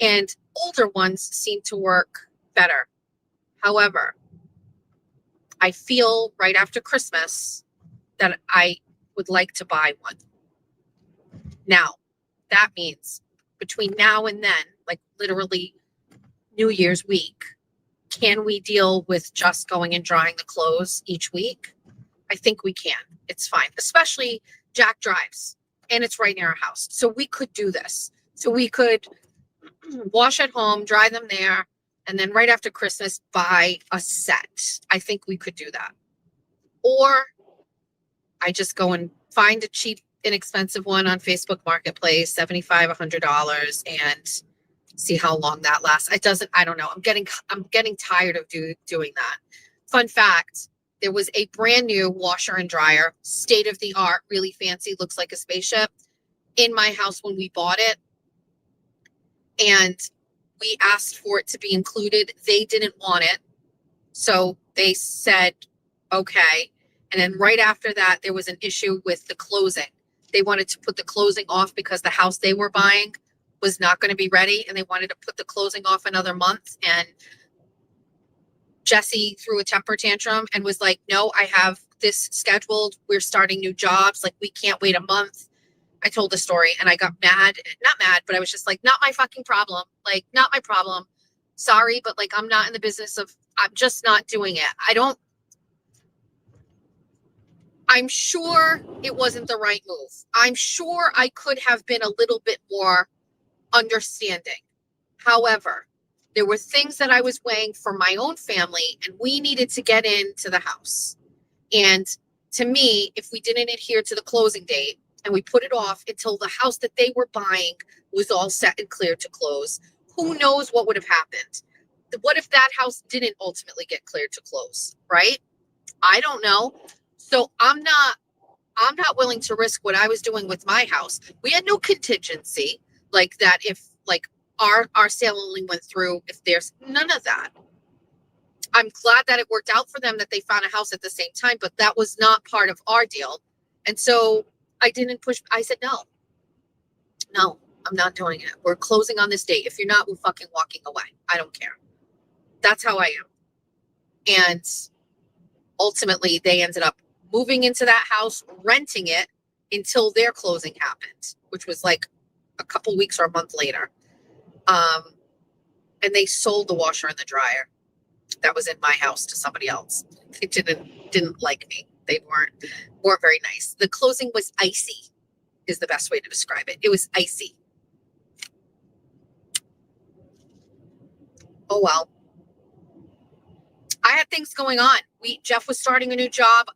and older ones seem to work better. However, I feel right after Christmas that I would like to buy one. Now, that means between now and then, like literally New Year's week, can we deal with just going and drying the clothes each week? I think we can. It's fine. Especially Jack drives, and it's right near our house. So we could do this. So we could wash at home, dry them there, and then right after Christmas, buy a set. I think we could do that. Or I just go and find a cheap, inexpensive one on Facebook Marketplace, $75, $100, and see how long that lasts. I don't know. I'm getting tired of doing that. Fun fact, there was a brand new washer and dryer, state of the art, really fancy, looks like a spaceship, in my house when we bought it. And we asked for it to be included. They didn't want it. So they said, okay. And then right after that, there was an issue with the closing. They wanted to put the closing off because the house they were buying was not going to be ready, and they wanted to put the closing off another month. And Jesse threw a temper tantrum and was like, no, I have this scheduled. We're starting new jobs. Like, we can't wait a month. I told the story and I got mad, not mad, but I was just like, not my fucking problem. Like, not my problem. Sorry, but like, I'm not in the business of, I'm just not doing it. I'm sure it wasn't the right move. I'm sure I could have been a little bit more understanding. However, there were things that I was weighing for my own family, and we needed to get into the house. And to me, if we didn't adhere to the closing date and we put it off until the house that they were buying was all set and clear to close, who knows what would have happened? What if that house didn't ultimately get cleared to close, right? I don't know. So I'm not willing to risk what I was doing with my house. We had no contingency like that. If like our sale only went through, if there's none of that. I'm glad that it worked out for them that they found a house at the same time, but that was not part of our deal. And so I didn't push. I said, no, I'm not doing it. We're closing on this date. If you're not, we're fucking walking away. I don't care. That's how I am. And ultimately they ended up moving into that house, renting it until their closing happened, which was like a couple weeks or a month later. And they sold the washer and the dryer that was in my house to somebody else. They didn't like me. They weren't very nice. The closing was icy, is the best way to describe it. It was icy. Oh well. I had things going on. Jeff was starting a new job.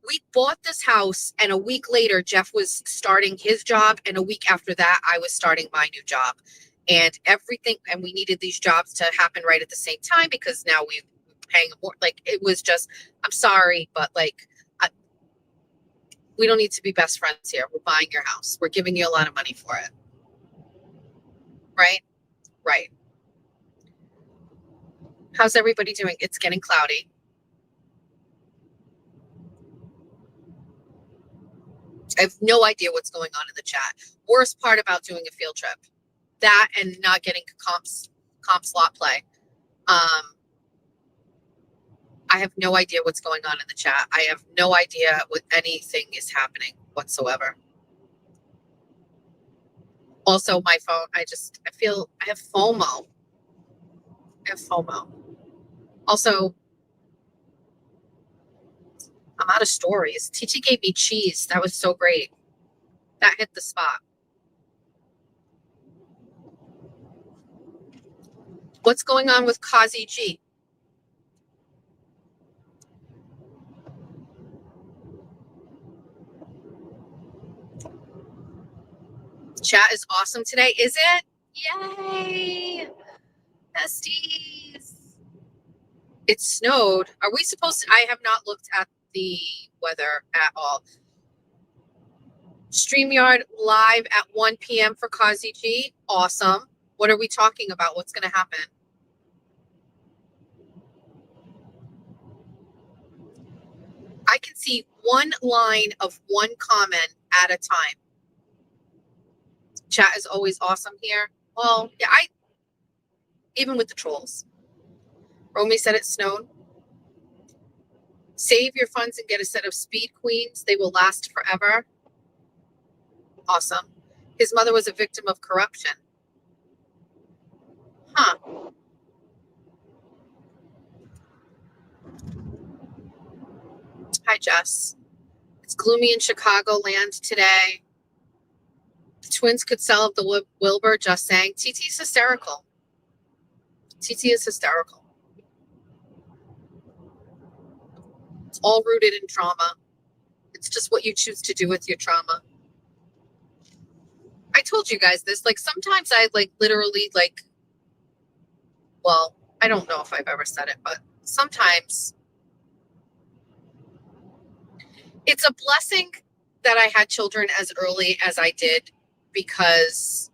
We bought this house, and a week later, Jeff was starting his job, and a week after that, I was starting my new job. And everything, and we needed these jobs to happen right at the same time because now we're paying more. Like, it was just, I'm sorry, but like, we don't need to be best friends here. We're buying your house. We're giving you a lot of money for it. Right? Right. How's everybody doing? It's getting cloudy. I have no idea what's going on in the chat. Worst part about doing a field trip, that and not getting comp slot play. I have no idea what's going on in the chat. I have no idea what anything is happening whatsoever. Also, my phone, I have FOMO. Also, I'm out of stories. TT gave me cheese. That was so great. That hit the spot. What's going on with Kazi G? Chat is awesome today, is it? Yay! Besties. It snowed. Are we supposed to? I have not looked at the weather at all. StreamYard live at 1 p.m. for Kazi G. Awesome. What are we talking about? What's going to happen? I can see one line of one comment at a time. Chat is always awesome here. Well, yeah, even with the trolls. Romy said it snowed. Save your funds and get a set of Speed Queens. They will last forever. Awesome. His mother was a victim of corruption. Huh. Hi, Jess. It's gloomy in Chicagoland today. The twins could sell up the Wilbur, just saying. TT's hysterical. TT is hysterical. It's all rooted in trauma. It's just what you choose to do with your trauma. I told you guys this. Like, sometimes I literally well, I don't know if I've ever said it, but sometimes it's a blessing that I had children as early as I did, because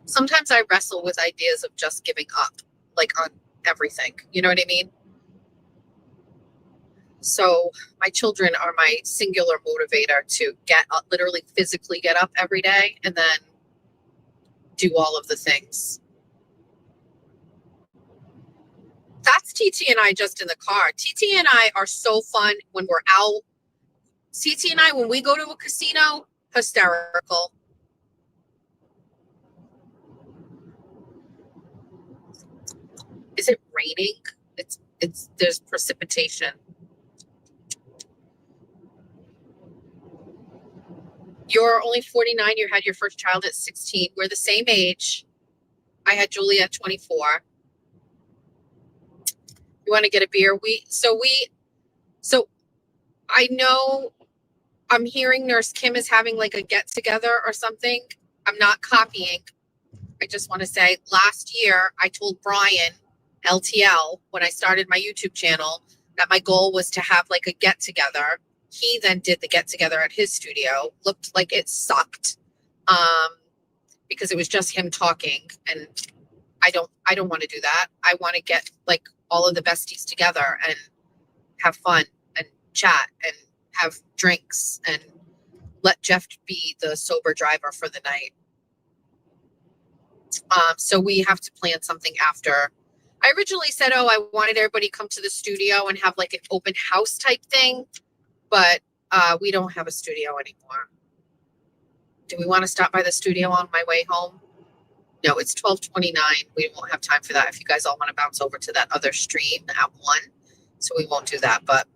sometimes I wrestle with ideas of just giving up, on everything. You know what I mean? So my children are my singular motivator to get up, literally physically get up every day and then do all of the things. That's TT and I just in the car. TT and I are so fun when we're out. TT and I, when we go to a casino, hysterical. Is it raining? There's precipitation. You're only 49. You had your first child at 16. We're the same age. I had Julia at 24. You want to get a beer? So I know I'm hearing Nurse Kim is having like a get together or something. I'm not copying. I just want to say last year I told Brian LTL when I started my YouTube channel that my goal was to have like a get together. He then did the get together at his studio. Looked like it sucked. Because it was just him talking, and I don't want to do that. I want to get like all of the besties together and have fun and chat and have drinks and let Jeff be the sober driver for the night. So we have to plan something after. I originally said, oh, I wanted everybody to come to the studio and have like an open house type thing, but we don't have a studio anymore. Do we want to stop by the studio on my way home? No, it's 12:29. We won't have time for that if you guys all want to bounce over to that other stream at 1. So we won't do that, but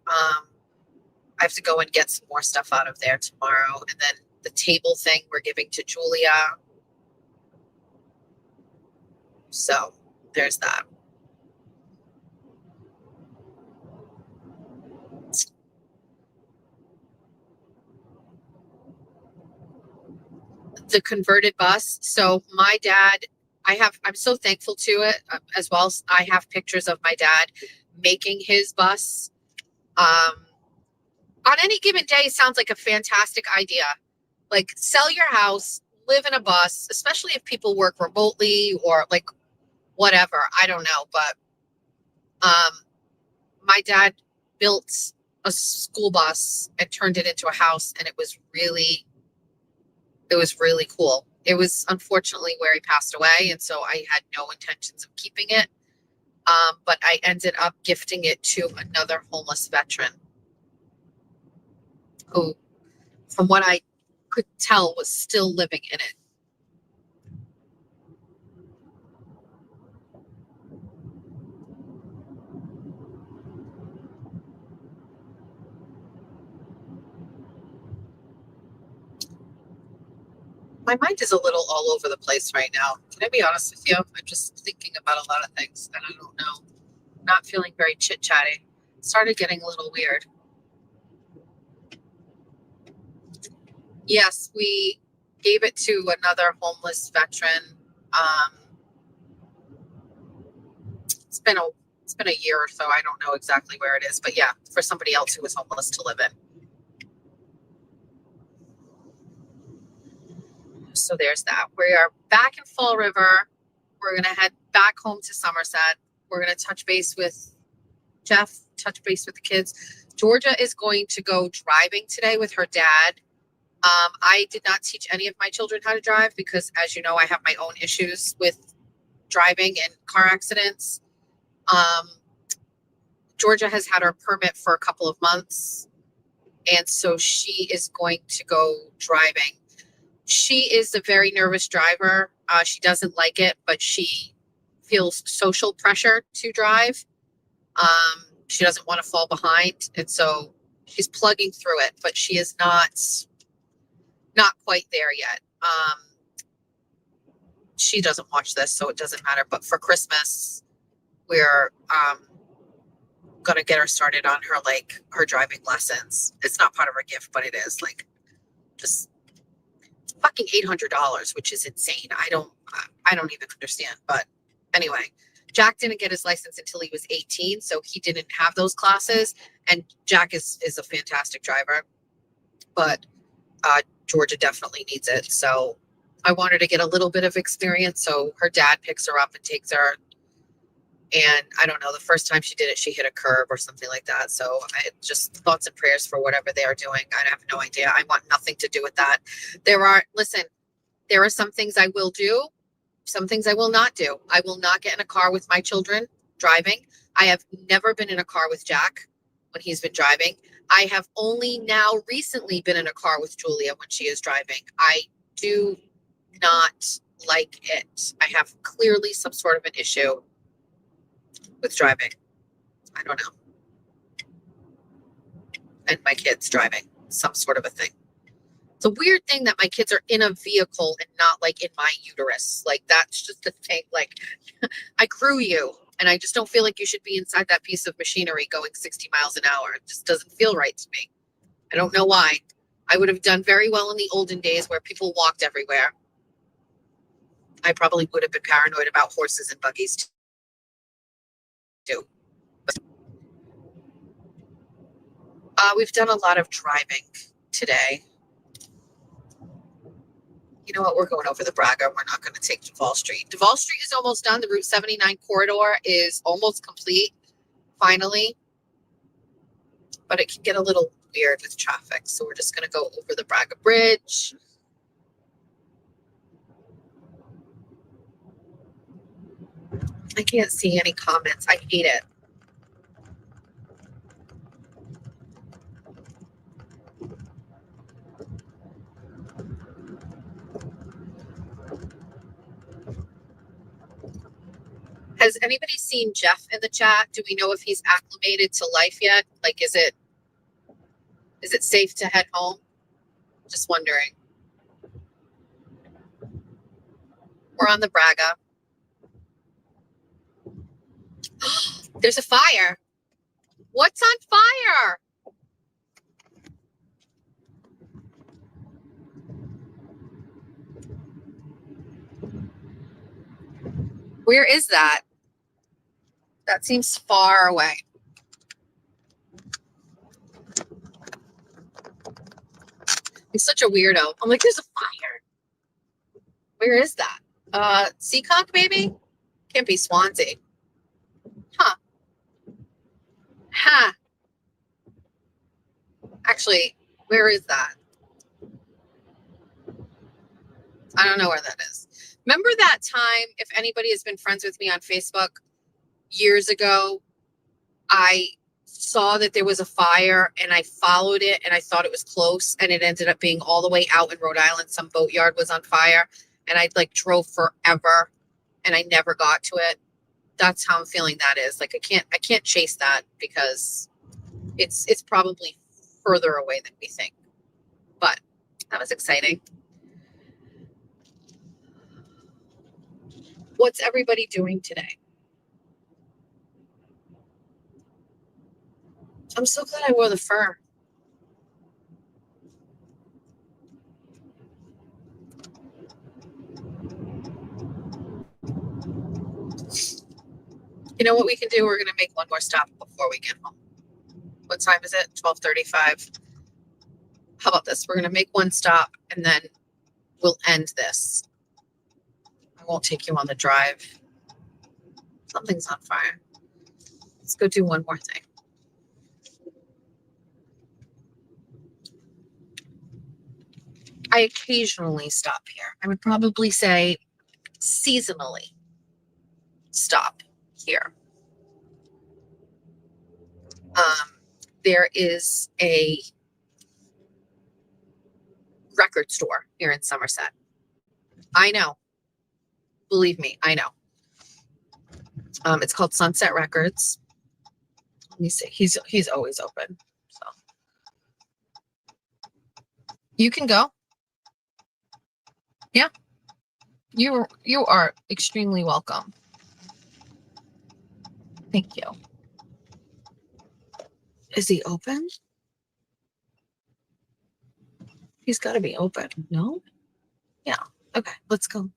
I have to go and get some more stuff out of there tomorrow. And then the table thing we're giving to Julia. So there's that. The converted bus. So my dad, I'm so thankful to it as well. I have pictures of my dad making his bus. On any given day, it sounds like a fantastic idea. Like sell your house, live in a bus, especially if people work remotely or like whatever. I don't know. But my dad built a school bus and turned it into a house, and it was really cool. It was unfortunately where he passed away, and so I had no intentions of keeping it. But I ended up gifting it to another homeless veteran who, from what I could tell, was still living in it. My mind is a little all over the place right now. Can I be honest with you? I'm just thinking about a lot of things, and I don't know. Not feeling very chit-chatty. Started getting a little weird. Yes, we gave it to another homeless veteran. It's been a year or so. I don't know exactly where it is, but yeah, for somebody else who was homeless to live in. So there's that. We are back in Fall River. We're going to head back home to Somerset. We're going to touch base with Jeff, touch base with the kids. Georgia is going to go driving today with her dad. I did not teach any of my children how to drive because, as you know, I have my own issues with driving and car accidents. Georgia has had her permit for a couple of months, and so she is going to go driving. She is a very nervous driver. She doesn't like it, but she feels social pressure to drive. She doesn't want to fall behind, and so she's plugging through it, but she is not quite there yet. She doesn't watch this, so it doesn't matter. But for Christmas, we're going to get her started on her driving lessons. It's not part of her gift, but it is like just fucking $800, which is insane. I don't even understand. But anyway, Jack didn't get his license until he was 18, so he didn't have those classes. And Jack is a fantastic driver, but Georgia definitely needs it. So I want her to get a little bit of experience. So her dad picks her up and takes her. And I don't know, the first time she did it, she hit a curb or something like that. So I just thoughts and prayers for whatever they are doing. I have no idea. I want nothing to do with that. There are some things I will do, some things I will not do. I will not get in a car with my children driving. I have never been in a car with Jack when he's been driving. I have only now recently been in a car with Julia when she is driving. I do not like it. I have clearly some sort of an issue with driving. I don't know. And my kids driving, some sort of a thing. It's a weird thing that my kids are in a vehicle and not like in my uterus. Like that's just a thing. Like I grew you and I just don't feel like you should be inside that piece of machinery going 60 miles an hour. It just doesn't feel right to me. I don't know why. I would have done very well in the olden days where people walked everywhere. I probably would have been paranoid about horses and buggies too. We've done a lot of driving today. You know what? We're going over the Braga. We're not going to take Duval Street. Duval Street is almost done. The Route 79 corridor is almost complete, finally. But it can get a little weird with traffic. So we're just going to go over the Braga Bridge. I can't see any comments. I hate it. Has anybody seen Jeff in the chat? Do we know if he's acclimated to life yet? Like, is it safe to head home? Just wondering. We're on the Braga. There's a fire. What's on fire? Where is that? That seems far away. I'm such a weirdo. I'm like, there's a fire. Where is that? Seekonk, maybe? Can't be Swansea. Huh. Huh. Actually, where is that? I don't know where that is. Remember that time, if anybody has been friends with me on Facebook years ago, I saw that there was a fire and I followed it and I thought it was close and it ended up being all the way out in Rhode Island. Some boatyard was on fire and I like drove forever and I never got to it. That's how I'm feeling that is. Like I can't chase that because it's probably further away than we think. But that was exciting. What's everybody doing today? I'm so glad I wore the fur. You know what we can do? We're going to make one more stop before we get home. What time is it? 12:35. How about this? We're going to make one stop and then we'll end this. I won't take you on the drive. Something's on fire. Let's go do one more thing. I occasionally stop here. I would probably say seasonally stop here. There is a record store here in Somerset. I know. Believe me, I know. It's called Sunset Records. Let me see. He's always open. So you can go. Yeah. You are extremely welcome. Thank you. Is he open? He's got to be open. No? Yeah. Okay, let's go.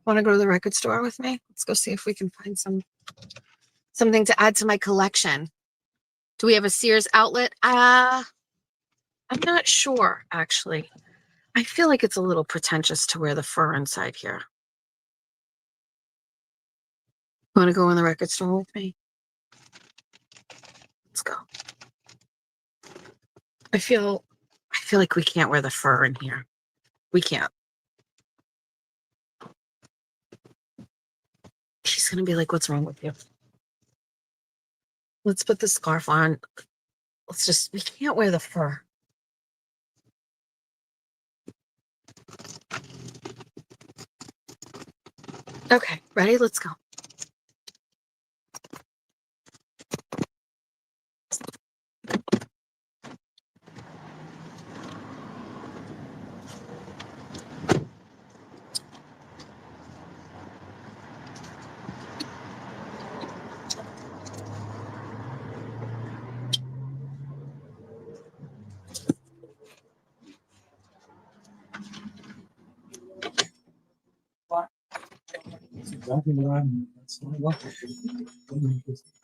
Want to go to the record store with me? Let's go see if we can find something to add to my collection. Do we have a Sears outlet? I'm not sure, actually. I feel like it's a little pretentious to wear the fur inside here. Want to go in the record store with me? Let's go. I feel like we can't wear the fur in here. We can't. She's gonna be like, what's wrong with you? Let's put the scarf on. We can't wear the fur. Okay, ready? Let's go.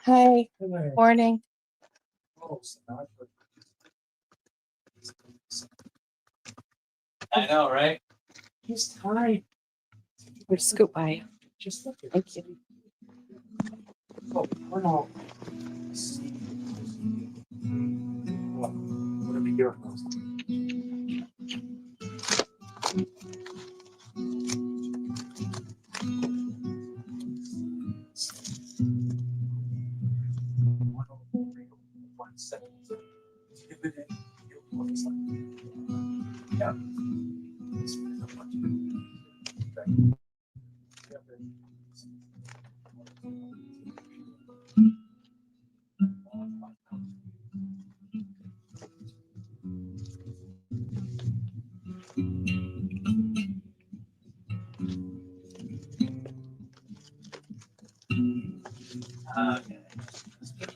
Hi. Morning.
I know, right?
He's tired. We'll scoot by.
Just look at
Thank you.
What are we here? Yeah.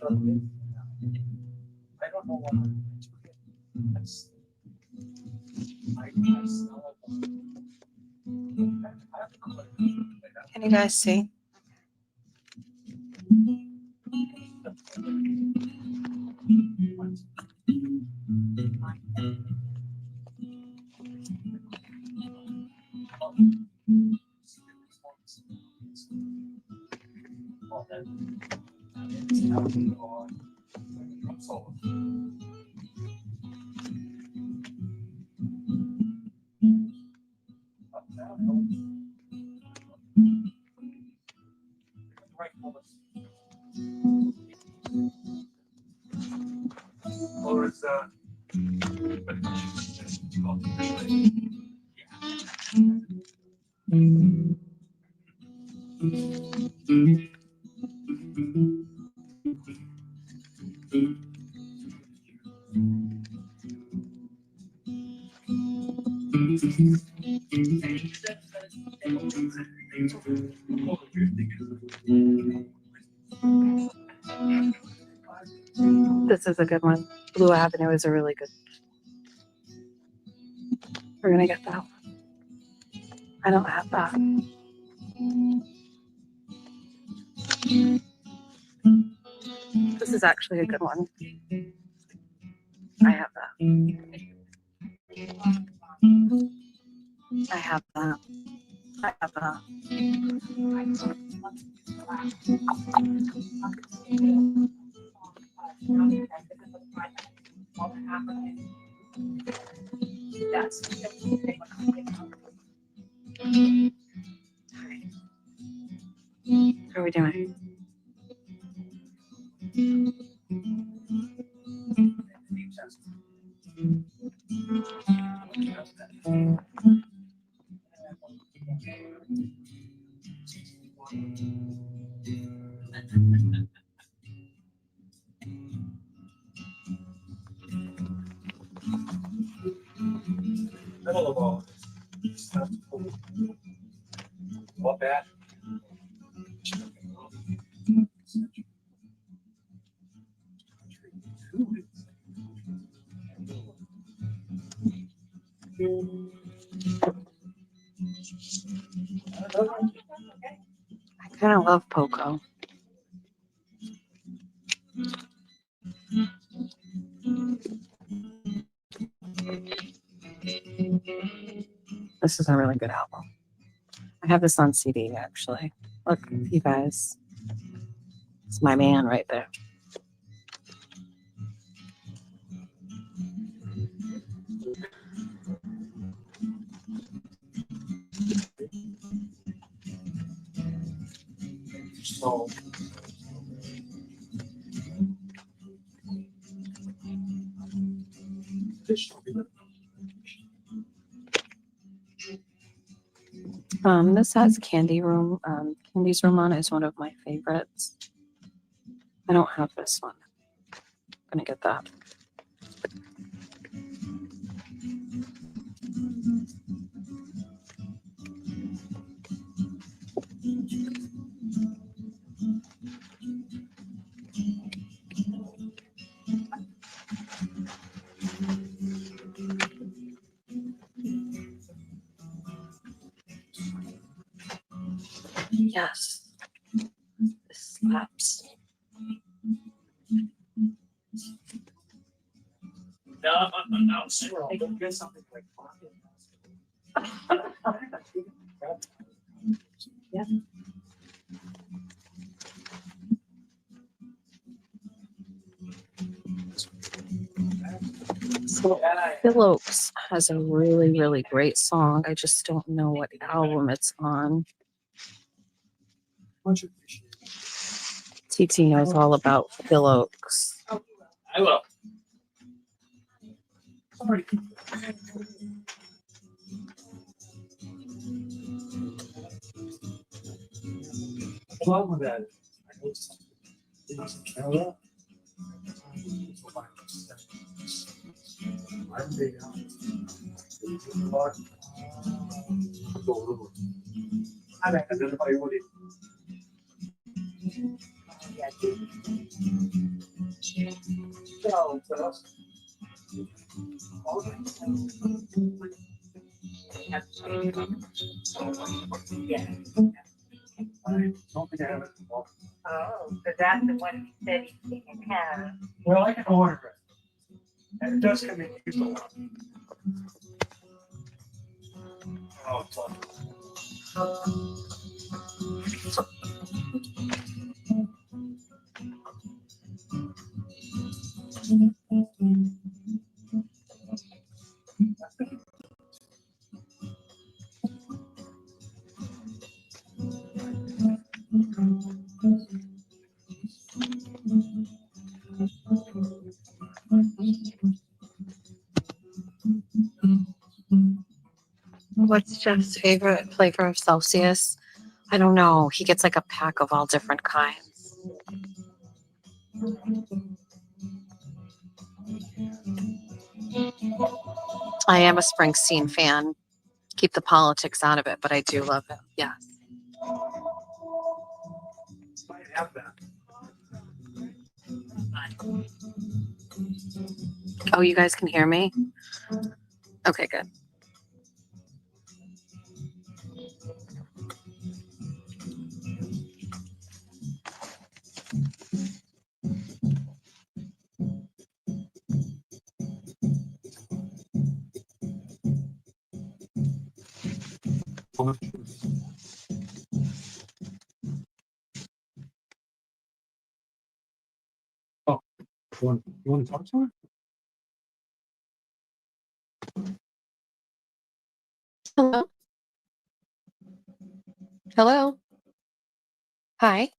Okay. I don't know what
Can you guys see?
Or is
This is a good one. Blue Avenue is a really good. We're gonna get that one. I don't have that. This is actually a good one. I have that. I have that. I have that. How are we doing?
middle of all stuff? What bad?
I kind of love Poco. This is a really good album. I have this on CD actually. Look, you guys. It's my man right there.
So
This has Candy's Room on it. Is one of my favorites. I don't have this one. I'm gonna get that.
Yes. This slaps.
No, sure. I'll get something like
Yeah. So Phil Oakes has a really, really great song. I just don't know what album it's on. TT knows all about Phil Oakes.
I will. Along with that, I know something. I'm big on I don't identify what it
Yeah.
I don't think I have it.
Oh, so that's the one he said he can have.
Well, I can order it. And it does come in used a lot. Oh, it's awful.
What's Jeff's favorite flavor of Celsius? I don't know. He gets like a pack of all different kinds. I am a Springsteen fan. Keep the politics out of it, but I do love it. Yes.
Might have that.
Oh, you guys can hear me? Okay, good.
Oh, you want to talk to her?
Hello? Hello? Hi.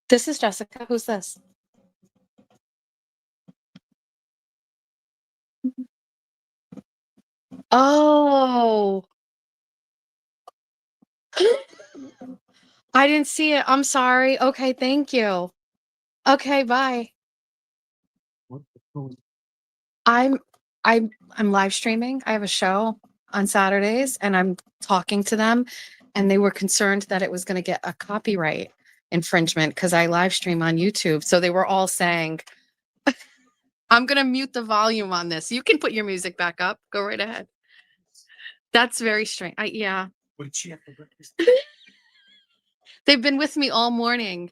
This is Jessica. Who's this? Oh, I didn't see it. I'm sorry. Okay, thank you. Okay, bye.
What the hell is-
I'm I'm live streaming. I have a show on Saturdays and I'm talking to them and they were concerned that it was going to get a copyright infringement because I live stream on YouTube. So they were all saying, I'm going to mute the volume on this. You can put your music back up. Go right ahead. That's very strange. Yeah.
What did she have for breakfast?
They've been with me all morning.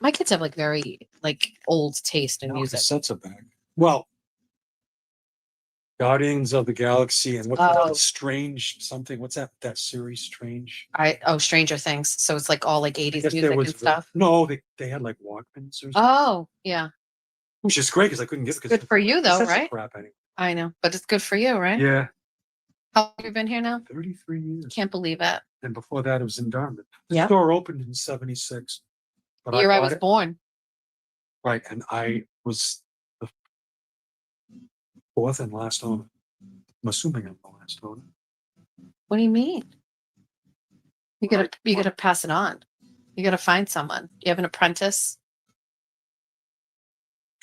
My kids have like very like old taste in
Now
music.
cassettes are back. Well, Guardians of the Galaxy and what's that
Oh.
other Strange something? What's that series? Strange.
Stranger Things. So it's like all like
I
80s
guess
music and stuff.
No, they had like Walkmans or something,
Oh, yeah.
which is great because I couldn't get
It's good for you though,
cassettes are
right?
crap anyway.
I know, but it's good for you, right?
Yeah,
How long have you been here now?
33 years.
Can't believe it.
And before that, it was in Dartmouth. The
Yep.
store opened in '76. But
The year I
bought
was
it-
born.
Right, and I was the fourth and last owner. I'm assuming I'm the last owner.
What do you mean? You gotta pass it on. You gotta find someone. You have an apprentice?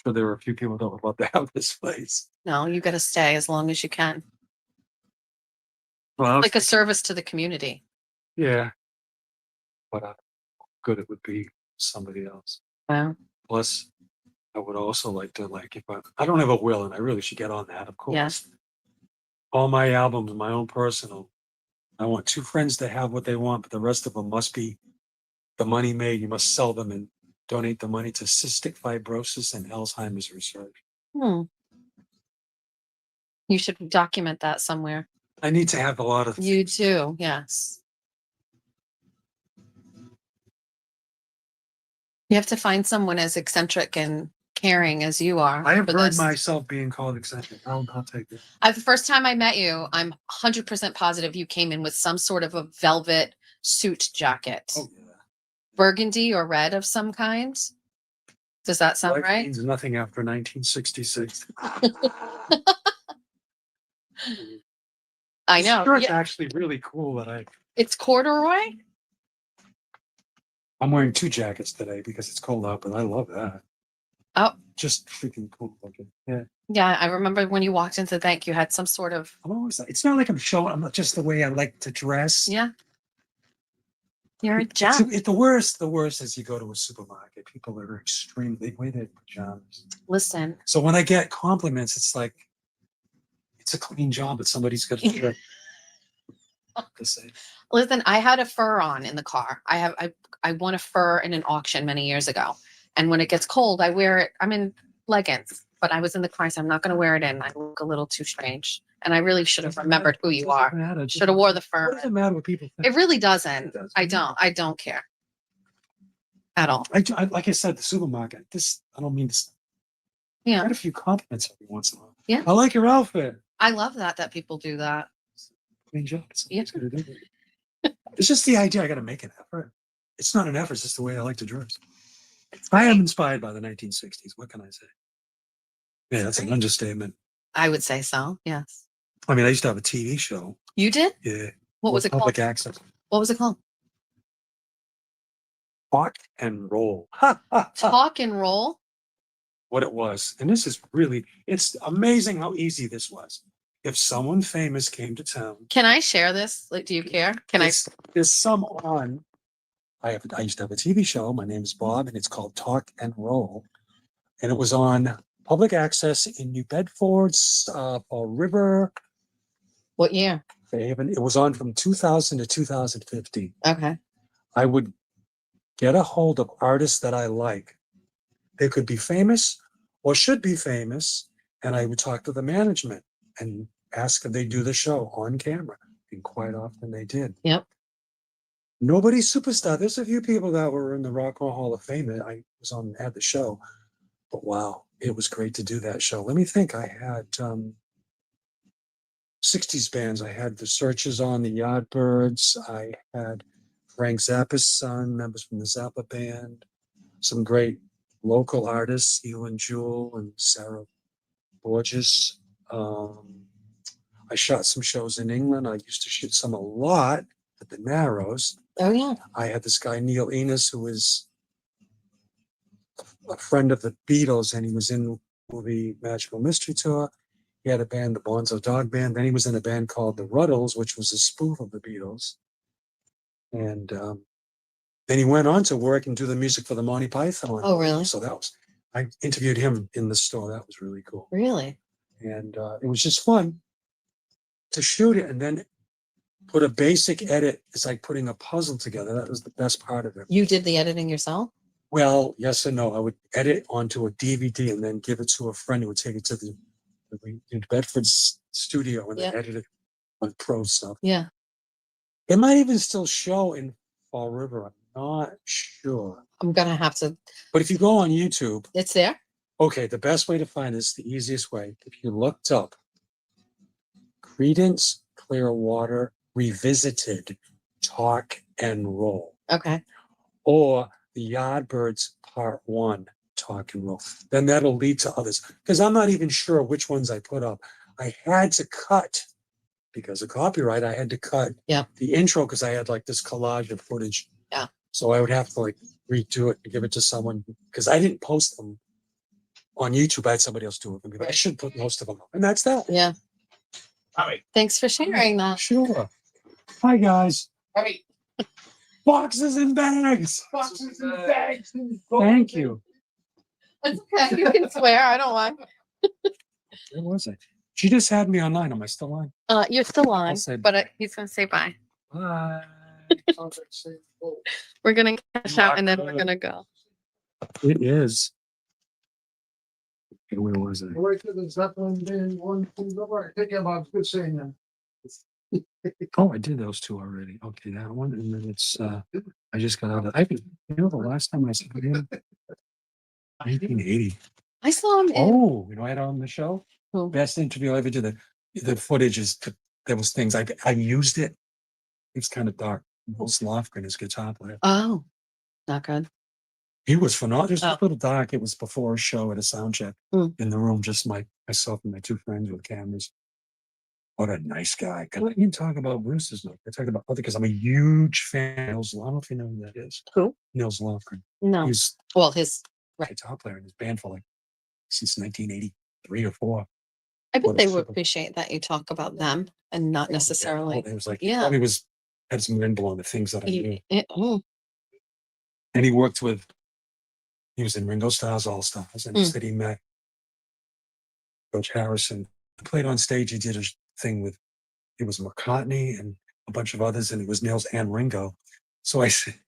Sure, there were a few people that would love to have this place.
No, you gotta stay as long as you can.
Well,
Like a service to the community.
yeah, but how good it would be somebody else.
Wow.
Plus, I would also like to if I don't have a will, and I really should get on that, of course.
Yes.
All my albums, my own personal. I want 2 friends to have what they want, but the rest of them must be the money made. You must sell them and donate the money to cystic fibrosis and Alzheimer's research.
You should document that somewhere.
I need to have a lot of.
You do, yes. You have to find someone as eccentric and caring as you are.
I have
for
heard
this.
myself being called eccentric. I'll take it.
The first time I met you, I'm 100% positive you came in with some sort of a velvet suit jacket.
Oh, yeah.
Burgundy or red of some kind. Does that sound
Life
right?
means nothing after 1966.
I know.
Sure, it's
Yeah.
actually really cool that
It's corduroy?
I'm wearing 2 jackets today because it's cold out, but I love that.
Oh.
Just freaking cool looking. Yeah.
Yeah, I remember when you walked into the bank, you had some sort of.
I'm always it's not like I'm showing, I'm not just the way I like to dress.
Yeah. You're a
It's,
gem.
the worst is you go to a supermarket. People are extremely, they wear their pajamas.
Listen,
So when I get compliments, it's like, it's a clean job, but somebody's got to say.
listen, I had a fur on in the car. I won a fur in an auction many years ago. And when it gets cold, I wear it. I'm in leggings, but I was in the car, so I'm not going to wear it in. I look a little too strange. And I really should have remembered who you are. Should have wore the fur.
What does it matter what people think?
It really doesn't.
It does.
I don't care at all.
I like I said, the supermarket. I don't mean this.
Yeah.
I had a few compliments every once in a while.
Yeah.
I like your outfit.
I love that people do that.
Clean job.
Yeah.
It's just the idea. I got to make an effort. It's not an effort. It's just the way I like to dress. I am inspired by the 1960s. What can I say? Yeah, that's an understatement.
I would say so. Yes.
I mean, I used to have a TV show.
You did?
Yeah.
What was it
Public
called?
access.
What was it called?
Talk and roll.
Talk and roll.
What it was. And this is really, it's amazing how easy this was. If someone famous came to town.
Can I share this? Like, do you care? Can I?
There's some on. I used to have a TV show. My name is Bob, and it's called Talk and Roll. And it was on public access in New Bedford, Fall River.
What year?
Fairhaven. It was on from 2000 to 2015.
Okay.
I would get a hold of artists that I like. They could be famous or should be famous. And I would talk to the management and ask if they do the show on camera. And quite often they did.
Yep.
Nobody's superstar. There's a few people that were in the Rock and Roll Hall of Fame. I was on at the show, but wow, it was great to do that show. Let me think. I had 60s bands. I had the Searchers on, the Yardbirds. I had Frank Zappa's son, members from the Zappa band. Some great local artists, Elin Jewell and Sarah Borges. I shot some shows in England. I used to shoot some a lot at the Narrows.
Oh, yeah.
I had this guy, Neil Enos, who was a friend of the Beatles, and he was in the movie Magical Mystery Tour. He had a band, the Bonzo Dog Band. Then he was in a band called the Ruddles, which was a spoof of the Beatles. And then he went on to work and do the music for the Monty Python.
Oh, really?
So I interviewed him in the store. That was really cool.
Really?
And it was just fun to shoot it and then put a basic edit. It's like putting a puzzle together. That was the best part of it.
You did the editing yourself?
Well, yes and no. I would edit onto a DVD and then give it to a friend who would take it to the in Bedford's studio and then
Yeah.
edit it on pro stuff.
Yeah.
It might even still show in Fall River. I'm not sure.
I'm gonna have to.
But if you go on YouTube,
It's there.
okay, the best way to find this, the easiest way, if you looked up Credence Clearwater Revisited Talk and Roll,
Okay.
or the Yardbirds Part 1 Talk and Roll, then that'll lead to others. Because I'm not even sure which ones I put up. I had to cut, because of copyright, I had to cut the intro because I had like this collage of footage.
Yeah.
So I would have to like redo it and give it to someone because I didn't post them on YouTube. I had somebody else do it. But I should put most of them up. And that's that.
Yeah.
All right.
Thanks for sharing that.
Sure. Hi, guys.
All right.
Boxes and bags.
Boxes and bags.
Thank you.
It's okay. You can swear. I don't mind.
Where was I? She just had me online. Am I still on?
You're still on,
I'll say
but he's gonna say bye.
Bye.
We're gonna cash out and then we're gonna go.
It is. Okay, where was I?
Wait till the Zeppelin band one comes over. I think about good saying that.
Oh, I did those two already. Okay, that one, and then it's I just got out of the last time I saw him 1980.
I saw him in.
Oh, you know I had on the show?
Who?
Best interview I ever did. The footage is there was things I used it. It's kind of dark. Most Lofgren, his guitar player.
Oh, not good.
He was phenomenal. Just
Oh.
a little dark. It was before a show at a sound check
Mm.
in the room, just myself and my two friends with cameras. What a nice guy. Can I even talk about Bruce's note? I talked about other because I'm a huge fan of Nils. I don't know if you know who that is.
Who?
Nils Lofgren.
No.
He's
Well, his
a guitar player in his band for like since 1983 or 4.
I bet
What a
they would
super-
appreciate that you talk about them and not necessarily.
It was like
Yeah.
probably had some wimble on the things that I knew.
Oh,
And he worked with, he was in Ringo Starr's All Stars, and he said he met George Harrison. He played on stage. He did a thing with, it was McCartney and a bunch of others, and it was Nils and Ringo. So I said,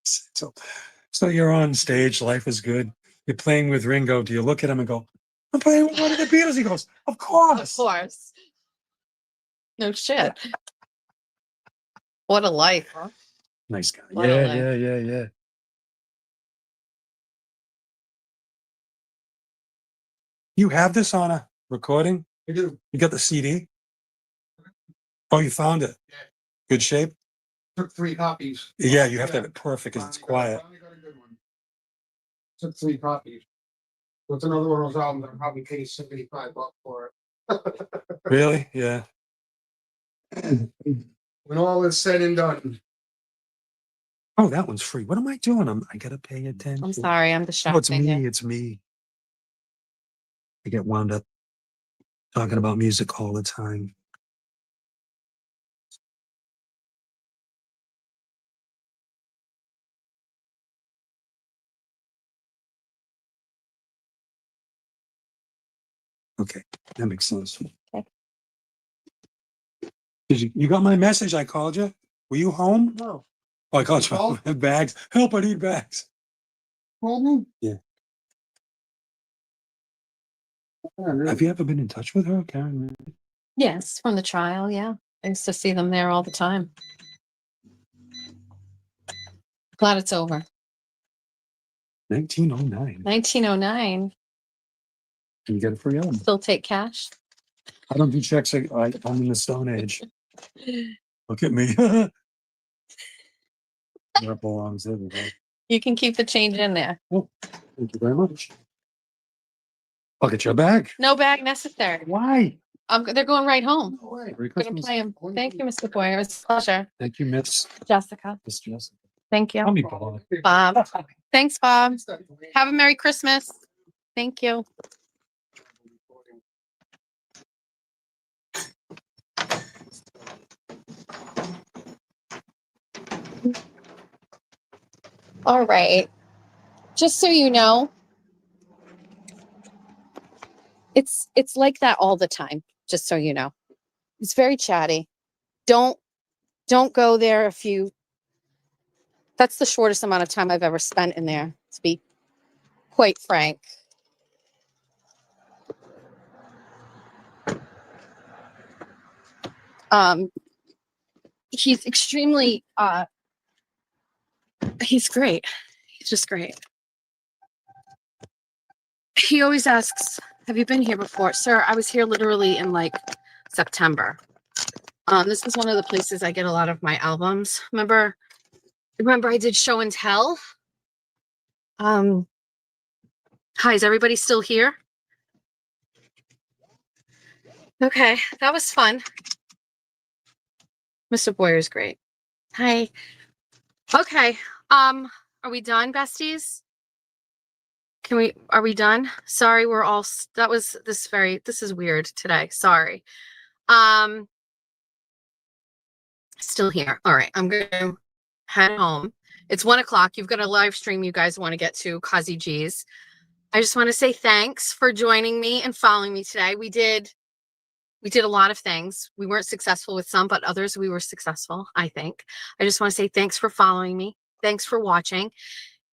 so you're on stage, life is good. You're playing with Ringo. Do you look at him and go, I'm playing with one of the Beatles? He goes, of course.
of course. No shit. What a life, huh?
Nice guy.
What a life.
Yeah. You have this on a recording?
I do.
You got the CD? Oh, you found it?
Yeah.
Good shape?
Took 3 copies.
Yeah, you have to have it perfect because it's quiet.
Finally got a good one. Took 3 copies. What's another one of those albums that probably paid $75 for it.
Really? Yeah.
When all is said and done.
Oh, that one's free. What am I doing? I gotta pay attention.
I'm sorry, I'm
Oh, it's
distracting
me.
you.
It's me. I get wound up talking about music all the time. Okay, that makes sense.
Okay.
You got my message? I called you. Were you home?
No.
Oh, I called you.
Called?
Bags. Help! I need bags.
Called me?
Yeah.
Yeah,
Have you ever been in touch with her, Karen?
Yes, from the trial, yeah. I used to see them there all the time. Glad it's over.
1909.
1909.
Can you get a free album?
Still take cash.
I don't do checks. I'm in the Stone Age. Look at me. That belongs everywhere.
You can keep the change in there.
Oh, thank you very much. I'll get your bag.
No bag necessary.
Why?
They're going right home.
No way.
Merry
Gonna
Christmas.
play 'em. Thank you, Mr. Boyer. It was a pleasure.
Thank you, Miss
Jessica.
Jessica.
Thank you.
Call me Bob.
Bob. Thanks, Bob. Have a Merry Christmas. Thank you. All right. Just so you know, it's like that all the time, just so you know. It's very chatty. Don't go there if you That's the shortest amount of time I've ever spent in there, to be quite frank. He's extremely, he's great. He's just great. He always asks, have you been here before? Sir, I was here literally in like September. This is one of the places I get a lot of my albums. Remember I did show and tell? Hi, is everybody still here? Okay, that was fun. Mr. Boyer's great. Hi. Okay. Are we done, besties? Are we done? Sorry, we're all, this is weird today. Sorry. Still here. All right. I'm going to head home. It's 1 o'clock. You've got a live stream you guys want to get to, Kazi G's. I just want to say thanks for joining me and following me today. We did a lot of things. We weren't successful with some, but others we were successful, I think. I just want to say thanks for following me. Thanks for watching.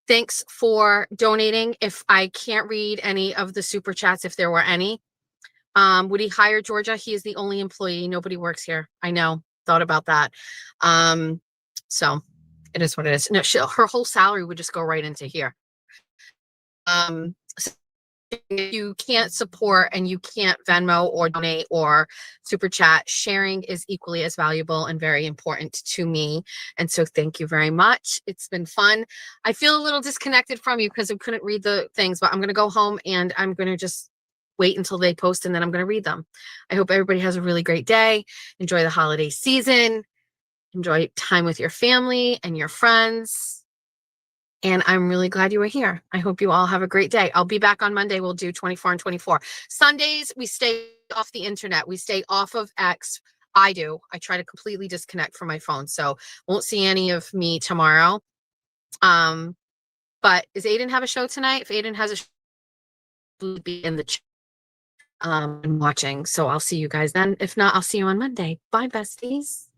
Thanks for donating. If I can't read any of the super chats, if there were any, would he hire Georgia? He is the only employee. Nobody works here. I know. Thought about that. So it is what it is. No, her whole salary would just go right into here. So you can't support and you can't Venmo or donate or super chat, sharing is equally as valuable and very important to me. And so thank you very much. It's been fun. I feel a little disconnected from you because I couldn't read the things, but I'm going to go home and I'm going to just wait until they post and then I'm going to read them. I hope everybody has a really great day. Enjoy the holiday season. Enjoy time with your family and your friends. And I'm really glad you were here. I hope you all have a great day. I'll be back on Monday. We'll do 24 and 24. Sundays, we stay off the internet. We stay off of X. I do. I try to completely disconnect from my phone. So won't see any of me tomorrow. But is Aiden have a show tonight? If Aiden has a show, we'll be in the chat and watching. So I'll see you guys then. If not, I'll see you on Monday. Bye, besties.